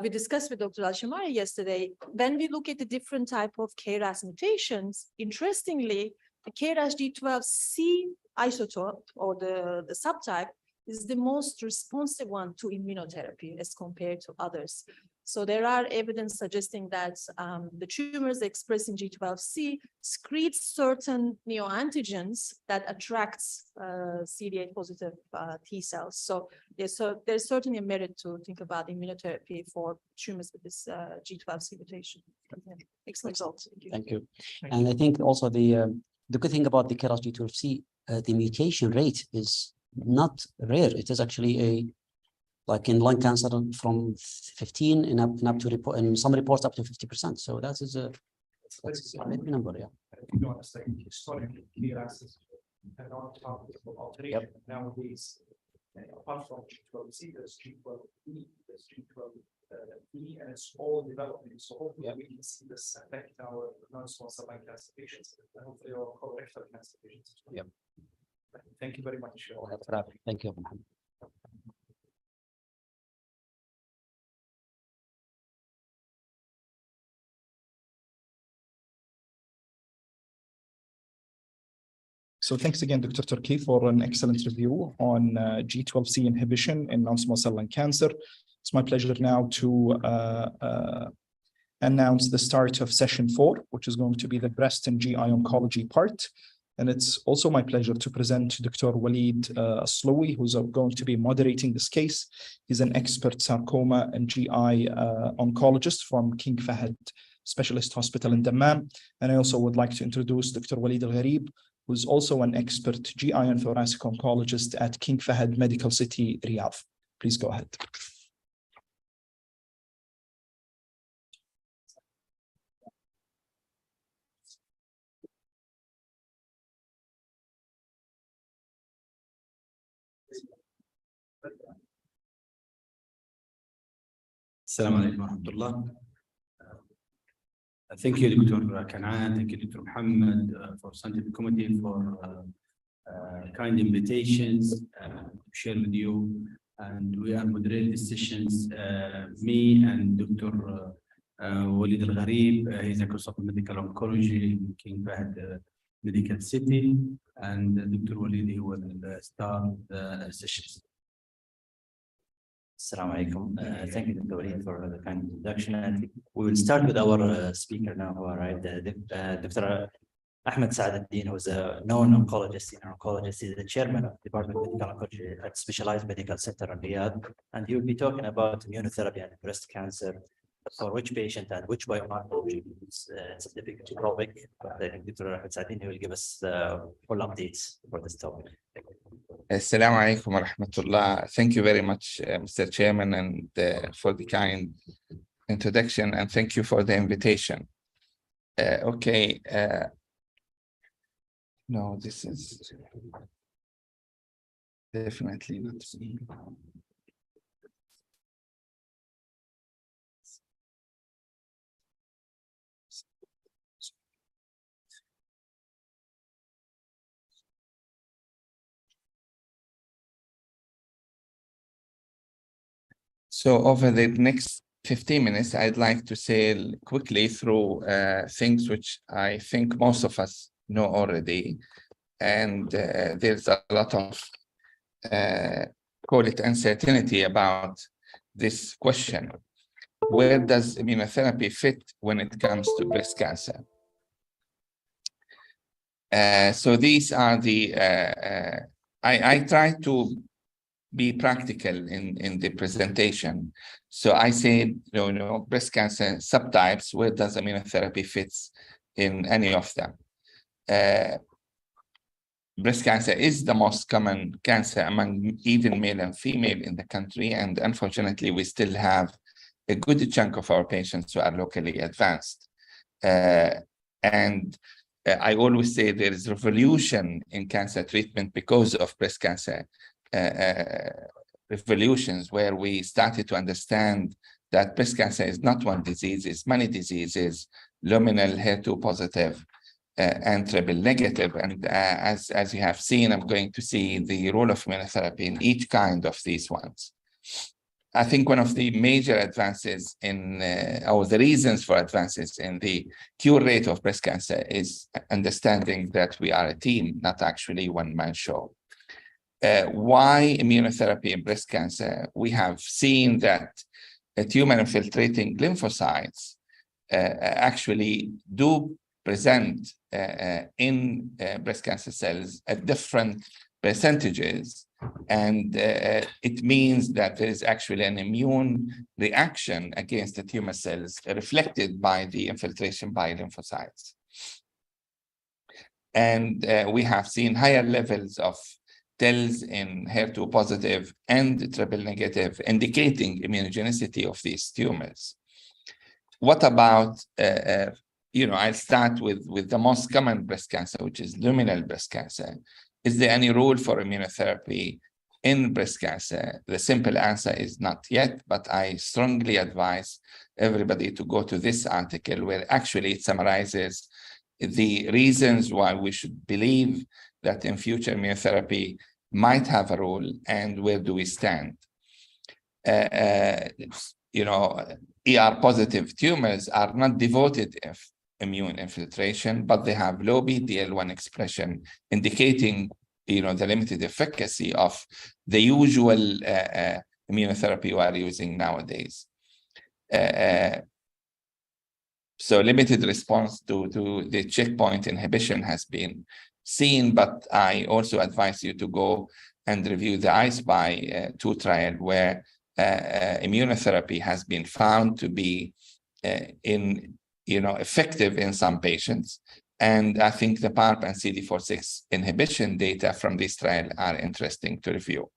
we discussed with Dr. Al-Shamari yesterday. When we look at the different type of KRAS mutations, interestingly, the KRAS G12C isotope, or the subtype, is the most responsive one to immunotherapy as compared to others. So there are evidence suggesting that the tumors expressing G12C secrete certain neoantigens that attracts CD8 positive T cells. So there's certainly a merit to think about immunotherapy for tumors with this G12C mutation. Yeah. Excellent results.
Thank you. And I think also the good thing about the KRAS G12C, the mutation rate is not rare. It is actually like in lung cancer from 15 and up to report, in some reports up to 50%. So that's a big number, yeah.
You want to say historically, KRAS is an on-top alteration. Nowadays, apart from G12C, there's G12E, there's G12E, and it's all developing. So hopefully we can see this affect our non-small cell lung cancer patients, and hopefully our colorectal cancer patients as well.
Yep.
Thank you very much.
Thank you, Mohammed.
So thanks again, Dr. Turki, for an excellent review on G12C inhibition in non-small cell lung cancer. It's my pleasure now to announce the start of session 4, which is going to be the breast and GI oncology part. And it's also my pleasure to present Dr. Walid Asloui, who's going to be moderating this case. He's an expert sarcoma and GI oncologist from King Fahd Specialist Hospital in Dammam. And I also would like to introduce Dr. Walid Al-Gharib, who's also an expert GI and thoracic oncologist at King Fahd Medical City, Riyadh. Please go ahead.
Assalamu alaikum wa rahmatullah. Thank you, Dr. Kanaan. Thank you, Dr. Muhammad, for scientific committee for kind invitations to share with you. And we are moderating these sessions. Me and Dr. Walid Al-Gharib, he's a consultant medical oncology in King Fahd Medical City, and Dr. Walid, he will start the sessions.
Assalamu alaikum. Thank you, Dr. Walid, for the kind introduction. I think we will start with our speaker now, all right? Dr. Ahmed Saaduddin, who is a known oncologist, senior oncologist. He's the chairman of the Department of Medical Oncology at Specialized Medical Center in Riyadh. And he will be talking about immunotherapy and breast cancer, for which patient and which biomarker. It's a difficult topic, but I think Dr. Ahmed Saaduddin will give us full updates for this topic.
Assalamu alaikum wa rahmatullah. Thank you very much, Mr. Chairman, and for the kind introduction, and thank you for the invitation. Okay. No, this is definitely not me. So over the next 15 minutes, I'd like to sail quickly through things which I think most of us know already. And there's a lot of, call it uncertainty about this question. Where does immunotherapy fit when it comes to breast cancer? So these are the, I try to be practical in the presentation. So I said, breast cancer subtypes, where does immunotherapy fits in any of them? Breast cancer is the most common cancer among even male and female in the country. And unfortunately, we still have a good chunk of our patients who are locally advanced. I always say there is revolution in cancer treatment because of breast cancer revolutions, where we started to understand that breast cancer is not one disease, it's many diseases, luminal, HER2 positive, and triple negative. And as you have seen, I'm going to see the role of immunotherapy in each kind of these ones. I think one of the major advances in, or the reasons for advances in the cure rate of breast cancer is understanding that we are a team, not actually one-man show. Why immunotherapy in breast cancer? We have seen that tumor-infiltrating lymphocytes actually do present in breast cancer cells at different percentages. And it means that there is actually an immune reaction against the tumor cells reflected by the infiltration by lymphocytes. And we have seen higher levels of TILs in HER2 positive and triple negative, indicating immunogenicity of these tumors. What about, I'll start with the most common breast cancer, which is luminal breast cancer. Is there any role for immunotherapy in breast cancer? The simple answer is not yet, but I strongly advise everybody to go to this article, where actually it summarizes the reasons why we should believe that in future immunotherapy might have a role, and where do we stand. ER positive tumors are not devoted of immune infiltration, but they have low PD-L1 expression, indicating the limited efficacy of the usual immunotherapy we are using nowadays. So limited response to the checkpoint inhibition has been seen, but I also advise you to go and review the I-SPY 2 trial, where immunotherapy has been found to be effective in some patients. And I think the PARP and CD46 inhibition data from this trial are interesting to review.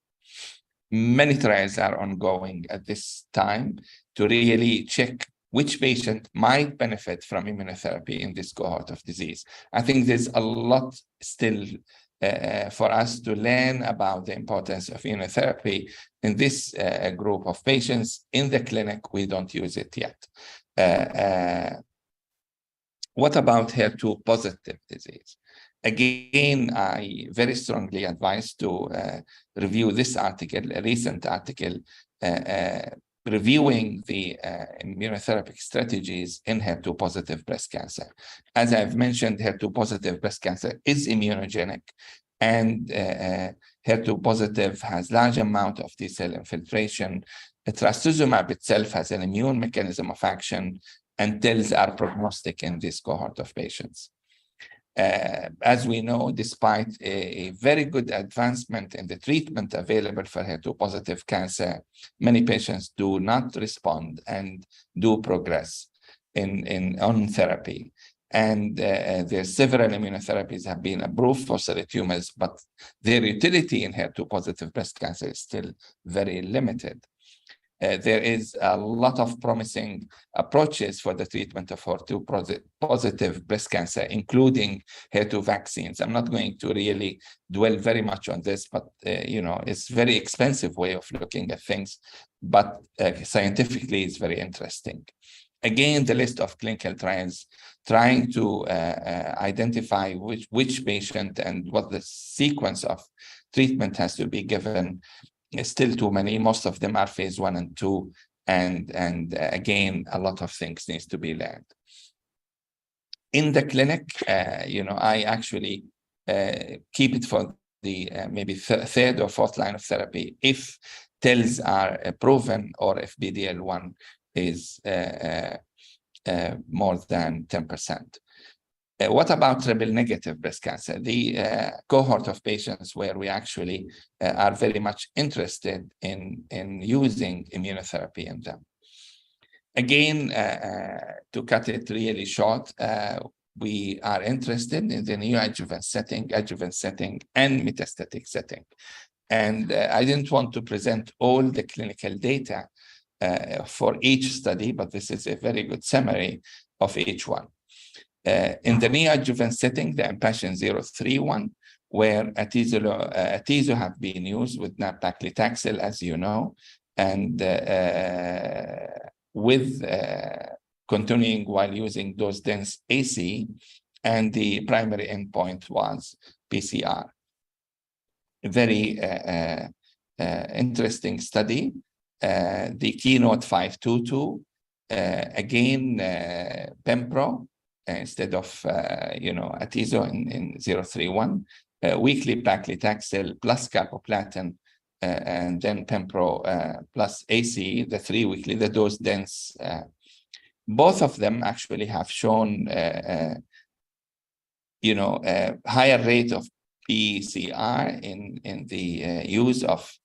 Many trials are ongoing at this time to really check which patient might benefit from immunotherapy in this cohort of disease. I think there's a lot still for us to learn about the importance of immunotherapy in this group of patients. In the clinic, we don't use it yet. What about HER2 positive disease? Again, I very strongly advise to review this article, a recent article, reviewing the immunotherapy strategies in HER2 positive breast cancer. As I've mentioned, HER2 positive breast cancer is immunogenic, and HER2 positive has large amount of T-cell infiltration. Trastuzumab itself has an immune mechanism of action, and TILs are prognostic in this cohort of patients. As we know, despite a very good advancement in the treatment available for HER2 positive cancer, many patients do not respond and do progress on therapy. And there are several immunotherapies have been approved for solid tumors, but their utility in HER2 positive breast cancer is still very limited. There is a lot of promising approaches for the treatment of HER2 positive breast cancer, including HER2 vaccines. I'm not going to really dwell very much on this, but it's a very expensive way of looking at things, but scientifically it's very interesting. Again, the list of clinical trials trying to identify which patient and what the sequence of treatment has to be given still too many. Most of them are phase 1 and 2, and again, a lot of things needs to be learned. In the clinic, I actually keep it for the maybe third or fourth line of therapy if TILs are proven, or if PD-L1 is more than 10%. What about triple negative breast cancer? The cohort of patients where we actually are very much interested in using immunotherapy in them. Again, to cut it really short, we are interested in the neoadjuvant setting, adjuvant setting, and metastatic setting. And I didn't want to present all the clinical data for each study, but this is a very good summary of each one. In the neoadjuvant setting, the IMpassion031, where atezo have been used with nab-paclitaxel, as you know, and with continuing while using dose-dense AC, and the primary endpoint was PCR. A very interesting study. The Keynote 522, again, Pembro, instead of atezo in 031, weekly paclitaxel plus carboplatin, and then Pembro plus AC, the 3 weekly, the dose dense. Both of them actually have shown higher rate of PCR in the use of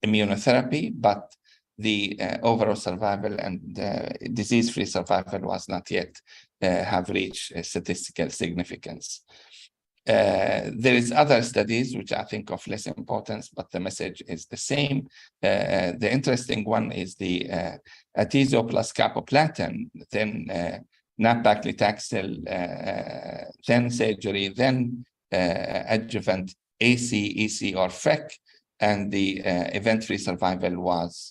immunotherapy, but the overall survival and disease-free survival was not yet have reached statistical significance. There is other studies which I think of less importance, but the message is the same. The interesting one is the atezo plus carboplatin, then nab-paclitaxel, then surgery, then adjuvant AC, EC, or FEC, and the event-free survival was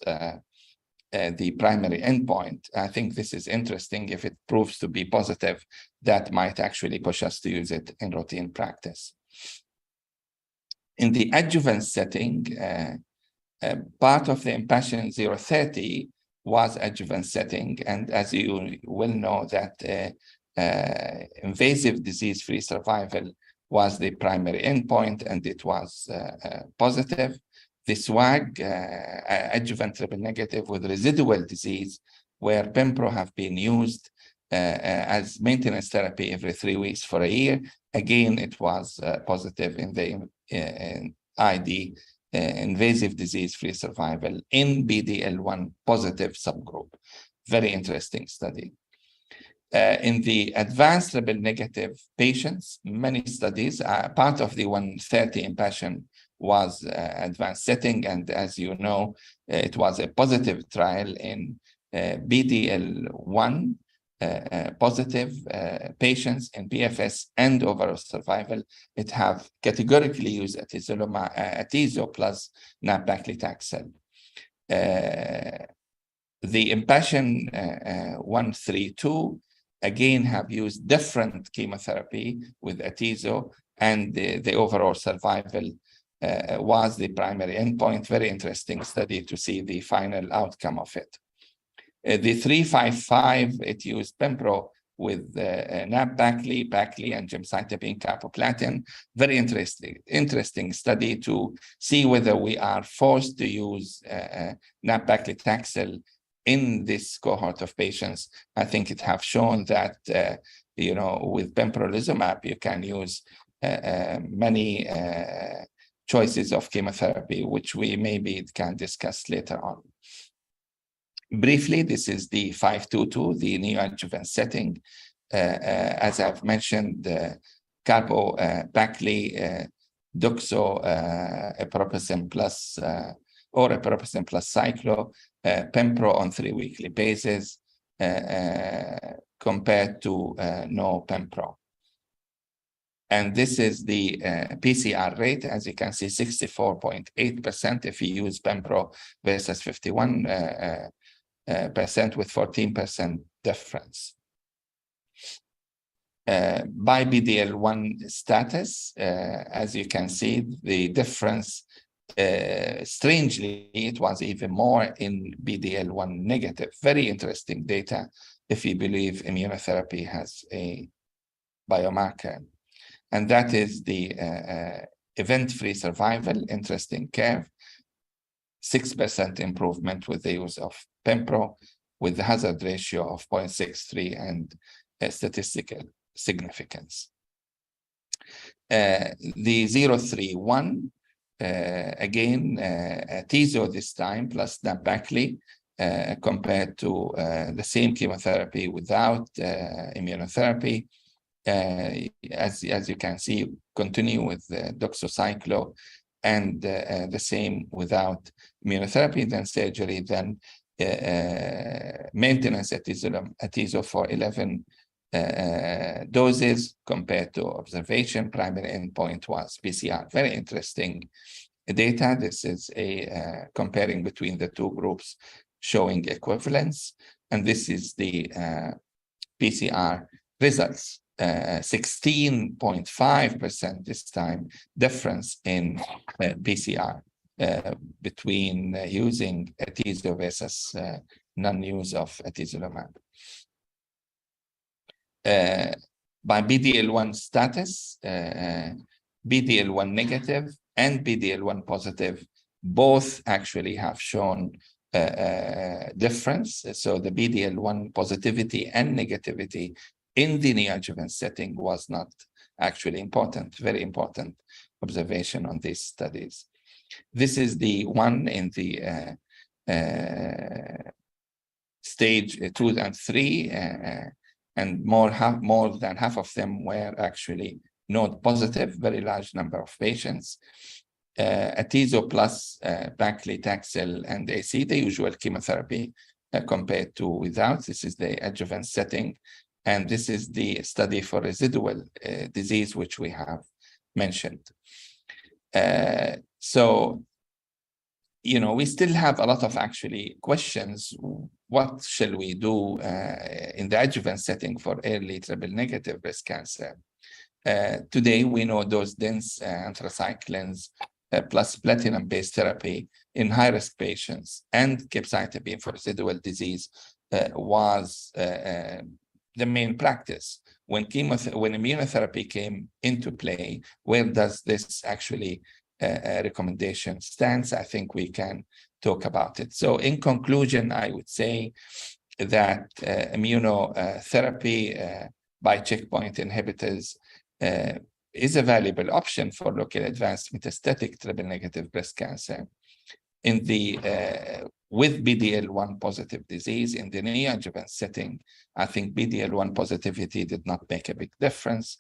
the primary endpoint. I think this is interesting. If it proves to be positive, that might actually push us to use it in routine practice. In the adjuvant setting, part of the IMpassion030 was adjuvant setting, and as you will know that invasive disease-free survival was the primary endpoint, and it was positive. The SWAG, adjuvant triple negative with residual disease, where Pembro have been used as maintenance therapy every 3 weeks for a year. Again, it was positive in the ID, invasive disease-free survival in PD-L1 positive subgroup. Very interesting study. In the advanced triple negative patients, many studies, part of the 130 IMpassion was advanced setting, and as you know, it was a positive trial in PD-L1 positive patients in PFS and overall survival. It have categorically used atezo plus nab-paclitaxel. The IMpassion 132 again have used different chemotherapy with atezo, and the overall survival was the primary endpoint. Very interesting study to see the final outcome of it. The 355, it used Pembro with nab-pacli, pacli, and gemcitabine carboplatin. Very interesting study to see whether we are forced to use nab-paclitaxel in this cohort of patients. I think it have shown that, with pembrolizumab, you can use many choices of chemotherapy, which we maybe can discuss later on. Briefly, this is the 522, the neoadjuvant setting. As I've mentioned, carbo-pacli, doxo, epoprosten plus, or epoprosten plus cyclo, Pembro on 3 weekly basis, compared to no Pembro. And this is the PCR rate. As you can see, 64.8% if you use Pembro versus 51% with 14% difference. By PD-L1 status, as you can see, the difference Strangely, it was even more in BDL1 negative. Very interesting data if you believe immunotherapy has a biomarker. And that is the event-free survival, interesting curve. 6% improvement with the use of Pembro, with the hazard ratio of 0.63 and statistical significance. The 031, again, Atezo this time plus Nab-Paclitaxel compared to the same chemotherapy without immunotherapy. As you can see, continue with doxycycline and the same without immunotherapy, then surgery, then maintenance atezo for 11 doses compared to observation. Primary endpoint was PCR. Very interesting data. This is a comparing between the two groups showing equivalence. And this is the PCR results. 16.5% this time difference in PCR between using atezo versus non-use of atezolizumab. By BDL1 status, BDL1 negative and BDL1 positive both actually have shown difference. So the BDL1 positivity and negativity in the neoadjuvant setting was not actually important. Very important observation on these studies. This is the one in the stage 2 and 3, and more than half of them were actually node positive, very large number of patients. Atezo plus paclitaxel and AC, the usual chemotherapy compared to without. This is the adjuvant setting. And this is the study for residual disease, which we have mentioned. So, you know, we still have a lot of actually questions. What shall we do in the adjuvant setting for early triple-negative breast cancer? Today, we know those dense anthracyclines plus platinum-based therapy in high-risk patients and capecitabine for residual disease was the main practice. When immunotherapy came into play, where does this actually recommendation stands? I think we can talk about it. So in conclusion, I would say that immunotherapy by checkpoint inhibitors is a valuable option for locally advanced metastatic triple-negative breast cancer. In the with BDL1 positive disease in the neoadjuvant setting, I think BDL1 positivity did not make a big difference.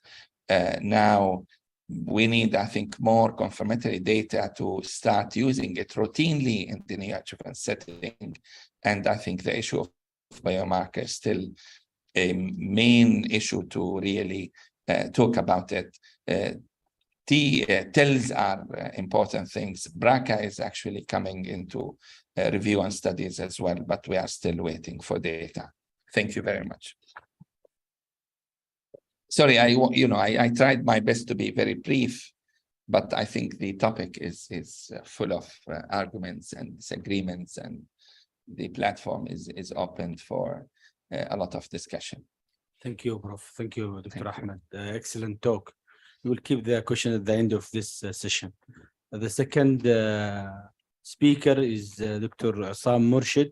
Now we need, I think, more confirmatory data to start using it routinely in the neoadjuvant setting. And I think the issue of biomarker is still a main issue to really talk about it. TILs are important things. BRCA is actually coming into review and studies as well, but we are still waiting for data. Thank you very much. Sorry, I tried my best to be very brief, but I think the topic is full of arguments and disagreements, and the platform is open for a lot of discussion.
Thank you, Prof. Thank you, Dr. Ahmed. Excellent talk. We will keep the question at the end of this session. The second speaker is Dr. Assam Murshid.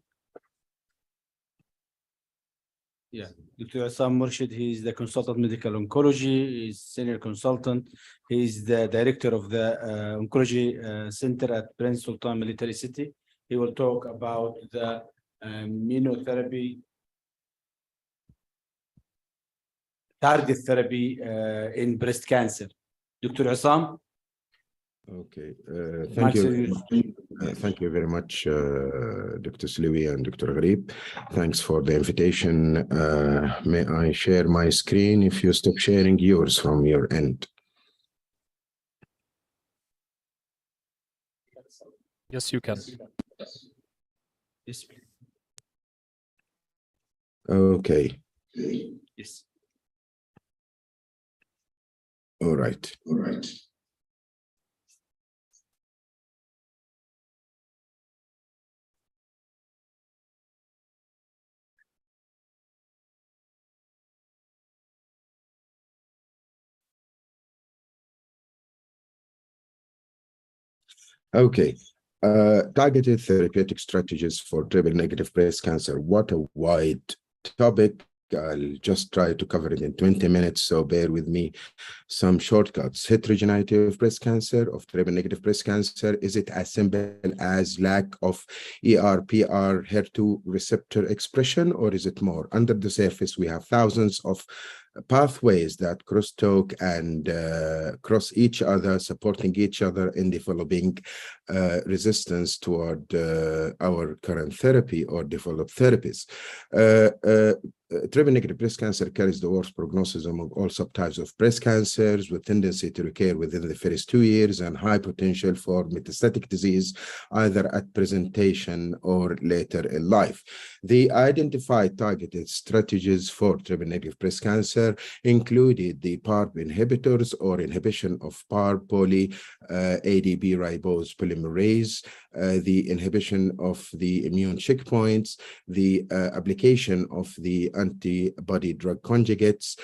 Yeah, Dr. Assam Murshid, he is the consultant medical oncology, he is senior consultant. He is the director of the oncology center at Prince Sultan Military City. He will talk about the immunotherapy, target therapy in breast cancer. Dr. Assam.
Okay, thank you. Thank you very much, Dr. Slewy and Dr. Gharib. Thanks for the invitation. May I share my screen if you stop sharing yours from your end?
Yes, you can.
Yes.
Okay.
Yes.
All right. Okay. Targeted therapeutic strategies for triple negative breast cancer. What a wide topic. I'll just try to cover it in 20 minutes, so bear with me. Some shortcuts. Heterogeneity of breast cancer, of triple negative breast cancer. Is it as simple as lack of ER/PR HER2 receptor expression, or is it more? Under the surface, we have thousands of pathways that crosstalk and cross each other, supporting each other in developing resistance toward our current therapy or developed therapies. Triple negative breast cancer carries the worst prognosis among all subtypes of breast cancers, with tendency to recur within the first 2 years and high potential for metastatic disease, either at presentation or later in life. The identified targeted strategies for triple negative breast cancer included the PARP inhibitors or inhibition of PARP poly ADP ribose polymerase, the inhibition of the immune checkpoints, the application of the antibody drug conjugates,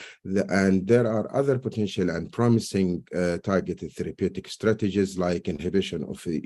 and there are other potential and promising targeted therapeutic strategies like inhibition of the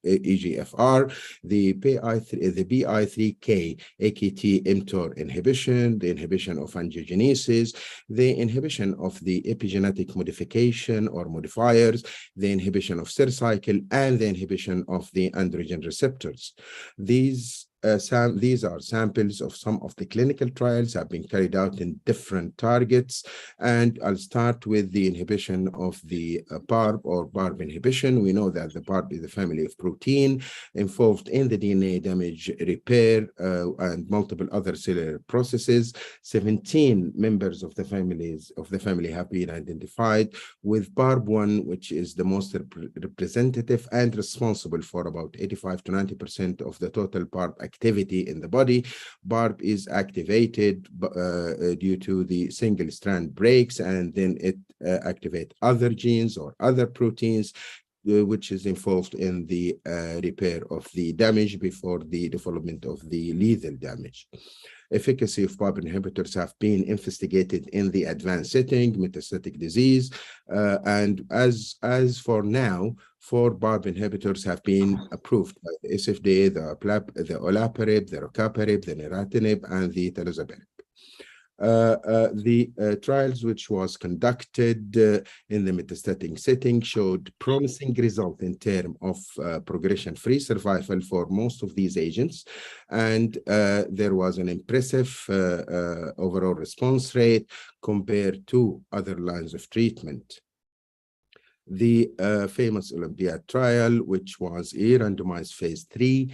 EGFR, the PI3K AKT mTOR inhibition, the inhibition of angiogenesis, the inhibition of the epigenetic modification or modifiers, the inhibition of cell cycle, and the inhibition of the androgen receptors. These are samples of some of the clinical trials have been carried out in different targets, and I'll start with the inhibition of the PARP or PARP inhibition. We know that the PARP is a family of protein involved in the DNA damage repair and multiple other cellular processes. 17 members of the family have been identified, with PARP1, which is the most representative and responsible for about 85 to 90% of the total PARP activity in the body. PARP is activated due to the single strand breaks, and then it activates other genes or other proteins which is involved in the repair of the damage before the development of the lethal damage. Efficacy of PARP inhibitors have been investigated in the advanced setting, metastatic disease, and as for now, 4 PARP inhibitors have been approved by the SFDA, the olaparib, the rucaparib, the neratinib, and the talozabine. The trials which was conducted in the metastatic setting showed promising result in terms of progression-free survival for most of these agents, and there was an impressive overall response rate compared to other lines of treatment. The famous Olympiad trial, which was a randomized phase 3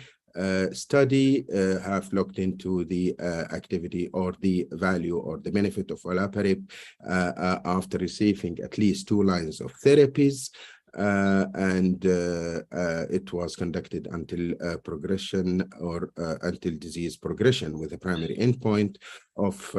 study, have looked into the activity or the value or the benefit of olaparib after receiving at least 2 lines of therapies. And it was conducted until progression or until disease progression, with a primary endpoint of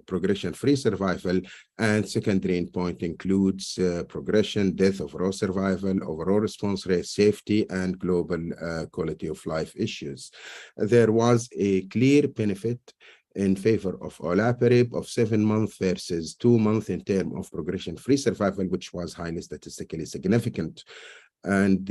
progression-free survival, and secondary endpoint includes progression, death, overall survival, overall response rate, safety, and global quality of life issues. There was a clear benefit in favor of olaparib of 7 months versus 2 months in terms of progression-free survival, which was highly statistically significant. And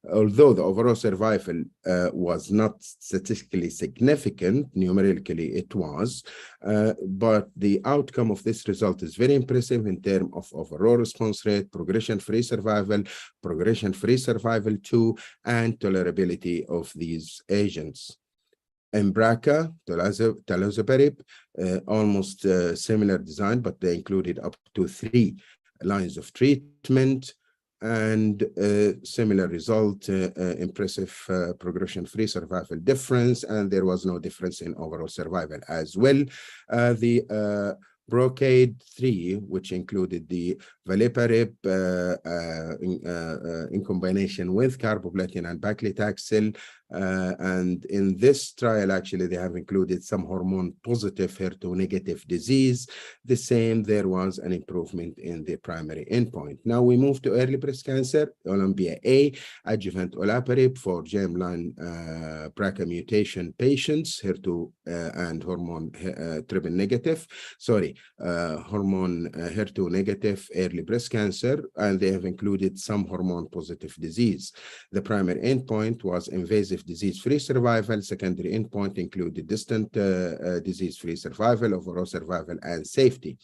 although the overall survival was not statistically significant, numerically it was, but the outcome of this result is very impressive in terms of overall response rate, progression-free survival 2, and tolerability of these agents. Embraca, talozabine, almost similar design, but they included up to 3 lines of treatment, and similar result, impressive progression-free survival difference, and there was no difference in overall survival as well. The Brocade 3, which included the veliparib in combination with carboplatin and paclitaxel, And in this trial, actually, they have included some hormone positive, HER2 negative disease. The same, there was an improvement in the primary endpoint. Now we move to early breast cancer, Olympia A, adjuvant olaparib for germline BRCA mutation patients, HER2 and hormone triple negative, hormone HER2 negative early breast cancer, and they have included some hormone positive disease. The primary endpoint was invasive disease-free survival. Secondary endpoint included distant disease-free survival, overall survival, and safety.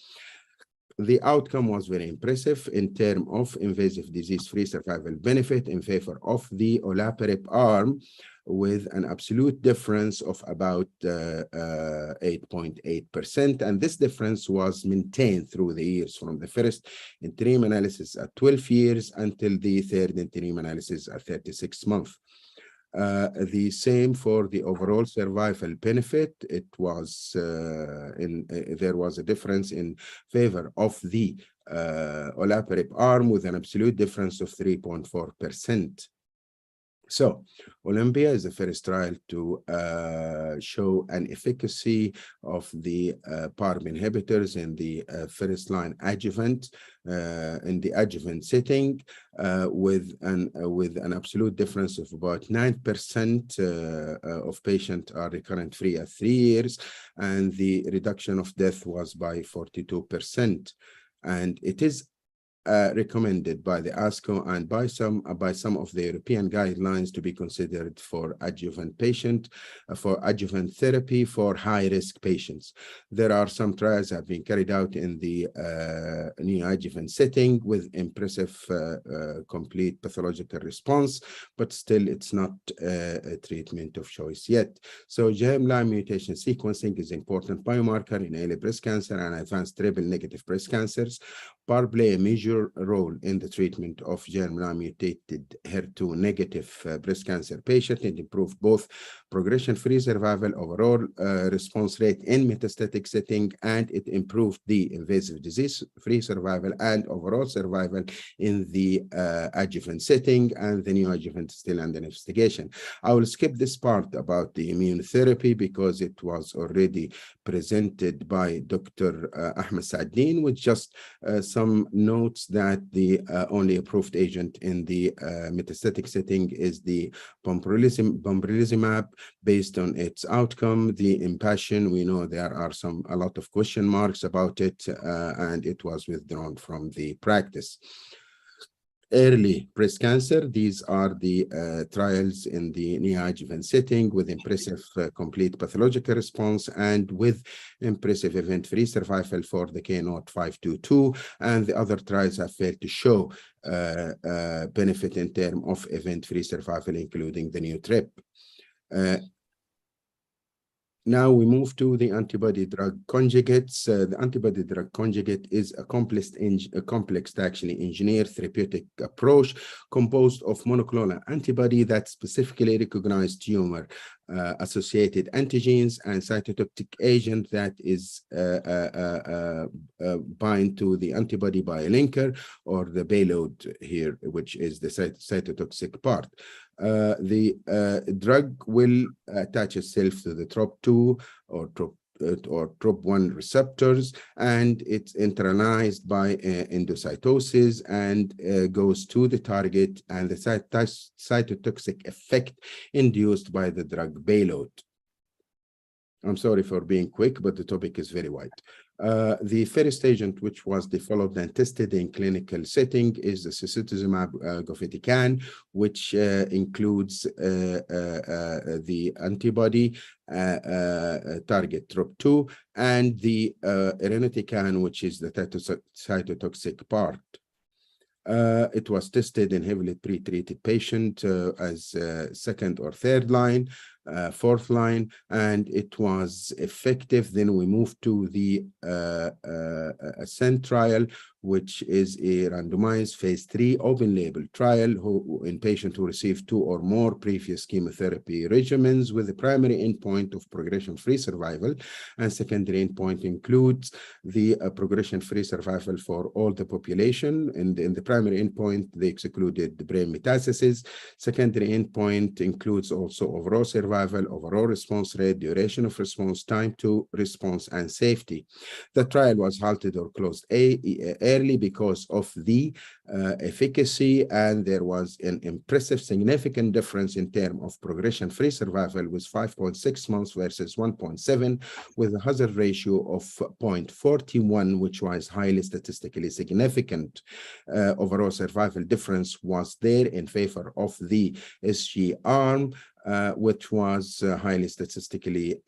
The outcome was very impressive in terms of invasive disease-free survival benefit in favor of the olaparib arm, with an absolute difference of about 8.8%. And this difference was maintained through the years, from the first interim analysis at 12 years until the third interim analysis at 36 months. The same for the overall survival benefit. It was there was a difference in favor of the olaparib arm with an absolute difference of 3.4%. So Olympia is the first trial to show an efficacy of the PARP inhibitors in the first line adjuvant, in the adjuvant setting, with an absolute difference of about 9% of patients are recurrent free at 3 years, and the reduction of death was by 42%. And it is recommended by the ASCO and by some of the European guidelines to be considered for adjuvant therapy for high-risk patients. There are some trials that have been carried out in the neoadjuvant setting with impressive complete pathological response, but still it's not a treatment of choice yet. So germline mutation sequencing is important biomarker in early breast cancer and advanced triple negative breast cancers. PARP play a major role in the treatment of germline mutated HER2 negative breast cancer patients. It improved both progression-free survival, overall response rate in metastatic setting, and it improved the invasive disease-free survival and overall survival in the adjuvant setting, and the neoadjuvant is still under investigation. I will skip this part about the immunotherapy because it was already presented by Dr. Ahmed Saaddin, with just some notes that the only approved agent in the metastatic setting is the pembrolizumab. Based on its outcome, the IMpassion, we know there are a lot of question marks about it, and it was withdrawn from the practice. Early breast cancer, these are the trials in the neoadjuvant setting with impressive complete pathological response and with impressive event-free survival for the KEYNOTE-522, and the other trials have failed to show benefit in terms of event-free survival, including the new TRIP. Now we move to the antibody-drug conjugates. The antibody-drug conjugate is a complex actually engineered therapeutic approach composed of monoclonal antibody that specifically recognize tumor associated antigens and cytotoxic agent that is bind to the antibody by a linker or the payload here, which is the cytotoxic part. The drug will attach itself to the TROP2 or TROP1 receptors, and it's internalized by endocytosis and goes to the target, and the cytotoxic effect induced by the drug payload. I'm sorry for being quick, but the topic is very wide. The first agent which was developed and tested in clinical setting is the sacituzumab govitecan, which includes the antibody target TROP2 and the irinotecan, which is the cytotoxic part. It was tested in heavily pre-treated patients as second or third line, fourth line, and it was effective. Then we moved to the ASCENT trial, which is a randomized phase 3 open label trial in patients who received 2 or more previous chemotherapy regimens, with the primary endpoint of progression-free survival, and secondary endpoint includes the progression-free survival for all the population. And in the primary endpoint, they excluded the brain metastasis. Secondary endpoint includes also overall survival, overall response rate, duration of response, time to response, and safety. The trial was halted or closed early because of the efficacy, and there was an impressive significant difference in terms of progression-free survival with 5.6 months versus 1.7, with a hazard ratio of 0.41, which was highly statistically significant. Overall survival difference was there in favor of the SG arm, which was highly statistically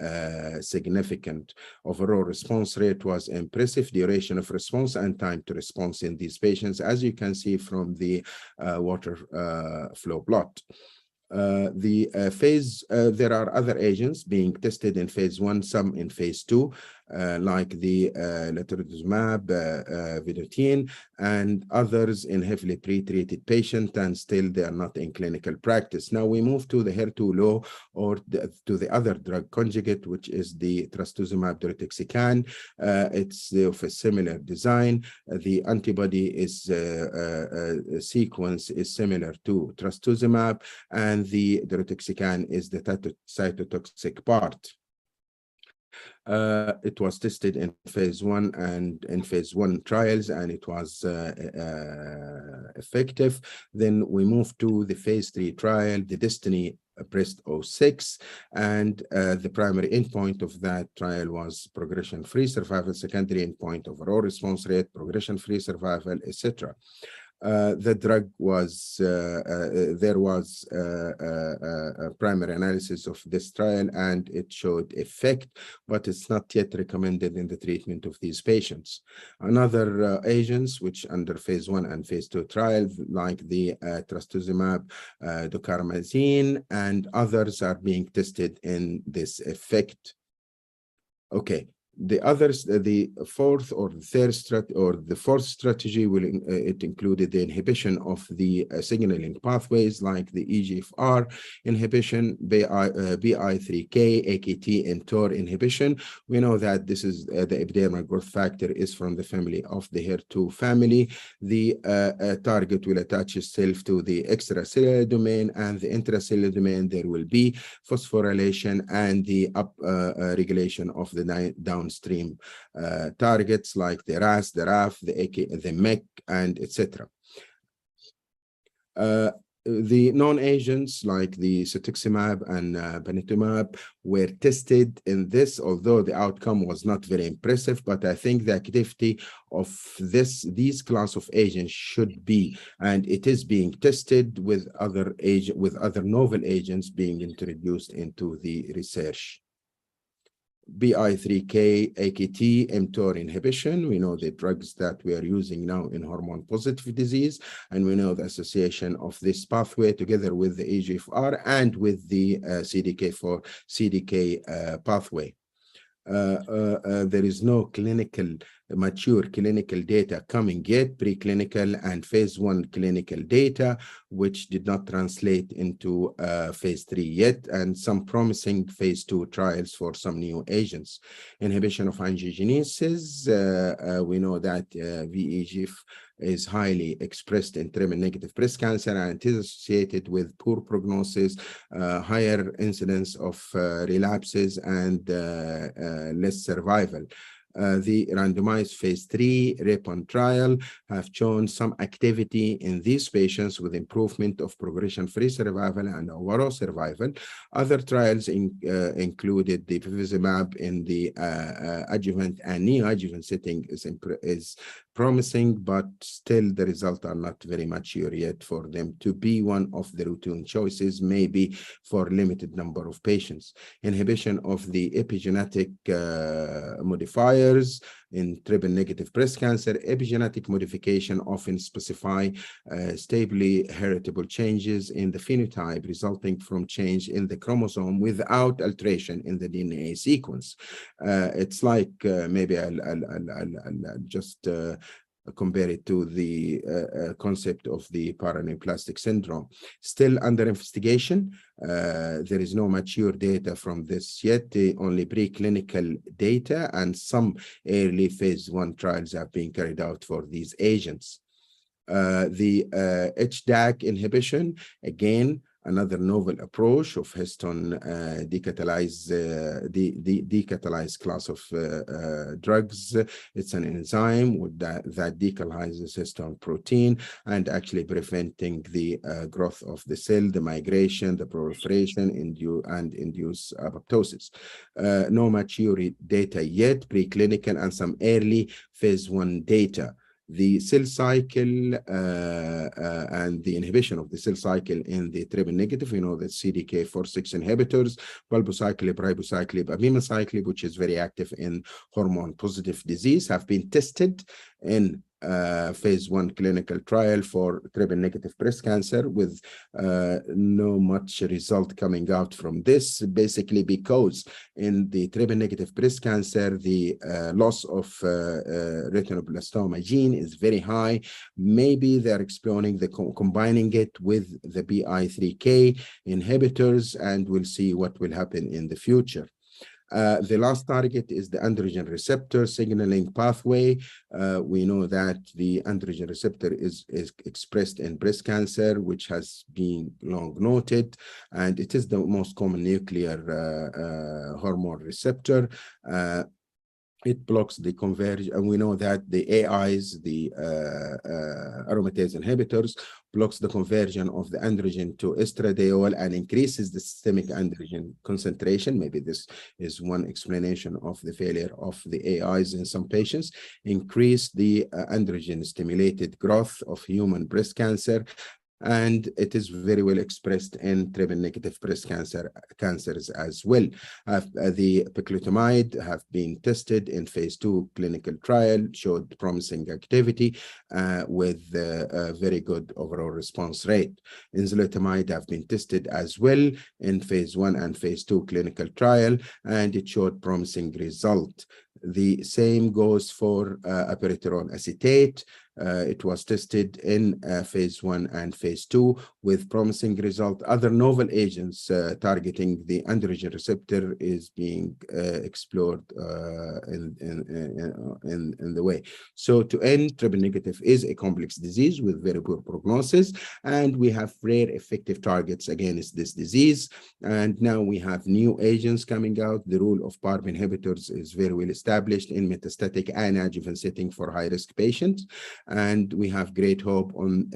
significant. Overall response rate was impressive, duration of response and time to response in these patients, as you can see from the water flow plot. There are other agents being tested in phase 1, some in phase 2, like the letrozumab, vedotin, and others in heavily pre-treated patients, and still they are not in clinical practice. Now we move to the HER2-low or to the other drug conjugate, which is the trastuzumab deruxtecan. It's of a similar design. The antibody is sequence is similar to trastuzumab, and the deruxtecan is the cytotoxic part. It was tested in phase 1 and in phase 1 trials, and it was effective. Then we moved to the phase 3 trial, the Destiny Breast 06, and the primary endpoint of that trial was progression-free survival, secondary endpoint overall response rate, progression-free survival, etc. The drug was, there was a primary analysis of this trial, and it showed effect, but it's not yet recommended in the treatment of these patients. Another agents, which under phase 1 and phase 2 trials, like the trastuzumab, docarbazine, and others are being tested in this effect. Okay. The others, the fourth or the fourth strategy will it included the inhibition of the signaling pathways like the EGFR inhibition, BI3K, AKT, and TOR inhibition. We know that this is the epidermal growth factor is from the family of the HER2 family. The target will attach itself to the extracellular domain, and the intracellular domain there will be phosphorylation and the up regulation of the downstream targets like the RAS, the RAF, the AK, the MEK, and etc. The non-agents like the cetuximab and panitumab were tested in this, although the outcome was not very impressive, but I think the activity of these class of agents should be, and it is being tested with other novel agents being introduced into the research. BI3K, AKT, mTOR inhibition. We know the drugs that we are using now in hormone-positive disease, and we know the association of this pathway together with the EGFR and with the CDK pathway. There is no mature clinical data coming yet, preclinical and phase 1 clinical data, which did not translate into phase 3 yet, and some promising phase 2 trials for some new agents. Inhibition of angiogenesis, we know that VEGF is highly expressed in triple-negative breast cancer, and it is associated with poor prognosis, higher incidence of relapses, and less survival. The randomized phase 3 REPON trial have shown some activity in these patients with improvement of progression-free survival and overall survival. Other trials included the pembrolizumab in the adjuvant and neoadjuvant setting is promising, but still the results are not very mature yet for them to be one of the routine choices, maybe for limited number of patients. Inhibition of the epigenetic modifiers in triple-negative breast cancer. Epigenetic modification often specify stably heritable changes in the phenotype resulting from change in the chromosome without alteration in the DNA sequence. It's like maybe I'll just compared to the concept of the paraneoplastic syndrome. Still under investigation. There is no mature data from this yet, only preclinical data, and some early phase 1 trials have been carried out for these agents. The HDAC inhibition, again, another novel approach of histone decatalyzed class of drugs. It's an enzyme with that decatalyzes histone protein and actually preventing the growth of the cell, the migration, the proliferation, induce apoptosis. No mature data yet, preclinical, and some early phase 1 data. The cell cycle and the inhibition of the cell cycle in the triple negative, you know, the CDK4/6 inhibitors, palbociclib, ribociclib, abemaciclib, which is very active in hormone positive disease, have been tested in phase 1 clinical trial for triple negative breast cancer with no much result coming out from this, basically because in the triple negative breast cancer, the loss of retinoblastoma gene is very high. Maybe they're exploring combining it with the PI3K inhibitors, and we'll see what will happen in the future. The last target is the androgen receptor signaling pathway. We know that the androgen receptor is expressed in breast cancer, which has been long noted, and it is the most common nuclear hormone receptor. It blocks the conversion, and we know that the AIs, the aromatase inhibitors, blocks the conversion of the androgen to estradiol and increases the systemic androgen concentration. Maybe this is one explanation of the failure of the AIs in some patients. Increase the androgen stimulated growth of human breast cancer, and it is very well expressed in triple negative breast cancers as well. The peclutamide have been tested in phase 2 clinical trial, showed promising activity with a very good overall response rate. Enzalutamide have been tested as well in phase 1 and phase 2 clinical trial, and it showed promising result. The same goes for abiraterone acetate. It was tested in phase 1 and phase 2 with promising result. Other novel agents targeting the androgen receptor is being explored in the way. So to end, triple negative is a complex disease with very poor prognosis, and we have rare effective targets against this disease. And now we have new agents coming out. The role of PARP inhibitors is very well established in metastatic and adjuvant setting for high-risk patients. And we have great hope on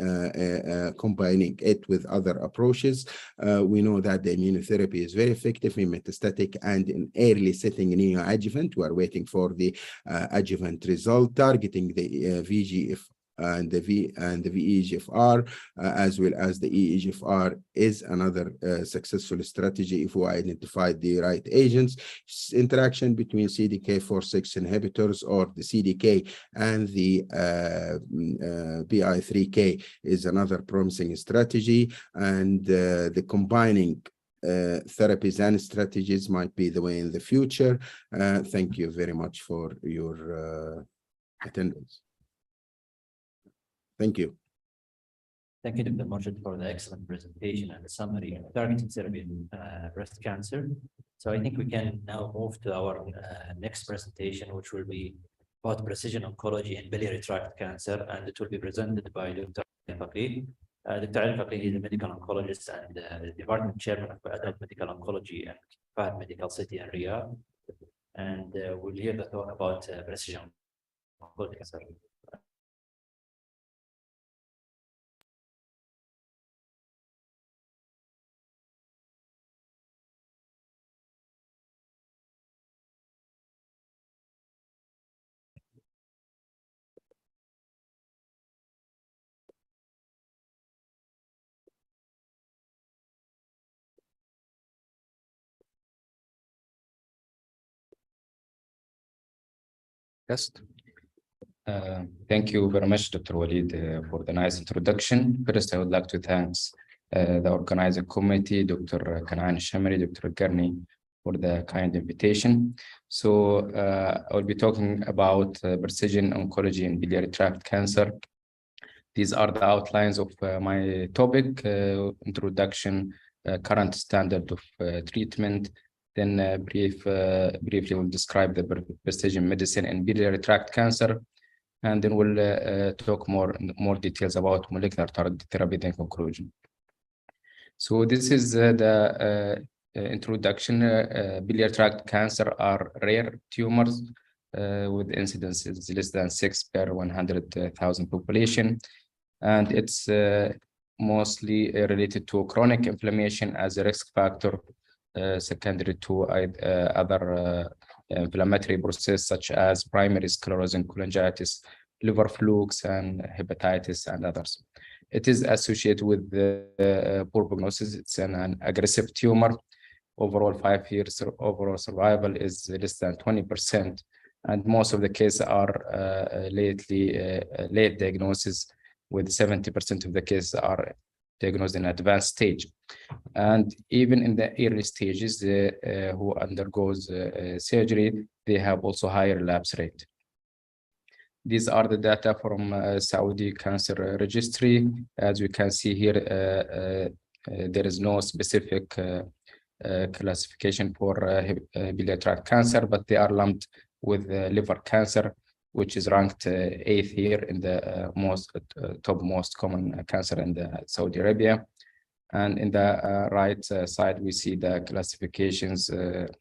combining it with other approaches. We know that the immunotherapy is very effective in metastatic and in early setting neoadjuvant. We are waiting for the adjuvant result, targeting the VEGF and the VEGFR, as well as the EGFR, is another successful strategy if we identify the right agents. Interaction between CDK4/6 inhibitors or the CDK and the PI3K is another promising strategy, and the combining therapies and strategies might be the way in the future. Thank you very much for your attendance. Thank you.
Thank you, Dr. Morshid, for the excellent presentation and the summary of targeted therapy in breast cancer. So I think we can now move to our next presentation, which will be about precision oncology in biliary tract cancer, and it will be presented by Dr. Faqih. Dr. Faqih is a medical oncologist and the department chairman of adult medical oncology at Fahd Medical City in Riyadh. And we'll hear the talk about precision oncology cancer.
Thank you very much, Dr. Walid, for the nice introduction. First, I would like to thank the organizing committee, Dr. Kanaan Shamari, Dr. Garni, for the kind invitation. So I will be talking about precision oncology and biliary tract cancer. These are the outlines of my topic, introduction, current standard of treatment, then briefly will describe the precision medicine and biliary tract cancer, and then we'll talk more details about molecular targeted therapy, then conclusion. So this is the introduction. Biliary tract cancer are rare tumors with incidences less than 6 per 100,000 population. And it's mostly related to chronic inflammation as a risk factor, secondary to other inflammatory processes such as primary sclerosing cholangitis, liver flukes, and hepatitis, and others. It is associated with poor prognosis. It's an aggressive tumor. Overall 5 years overall survival is less than 20%. And most of the cases are late diagnosis, with 70% of the cases are diagnosed in advanced stage. And even in the early stages, who undergoes surgery, they have also higher relapse rate. These are the data from Saudi Cancer Registry. As we can see here, there is no specific classification for biliary tract cancer, but they are lumped with liver cancer, which is ranked 8th here in the top most common cancer in Saudi Arabia. And in the right side, we see the classifications,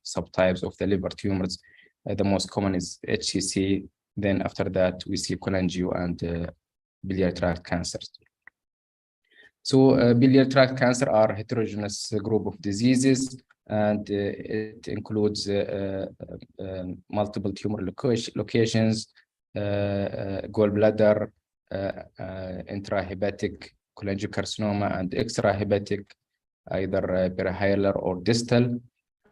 subtypes of the liver tumors. The most common is HCC. Then after that, we see cholangio and biliary tract cancers. So biliary tract cancer are heterogeneous group of diseases, and it includes multiple tumor locations, gallbladder, intrahepatic cholangiocarcinoma, and extrahepatic, either perihilar or distal.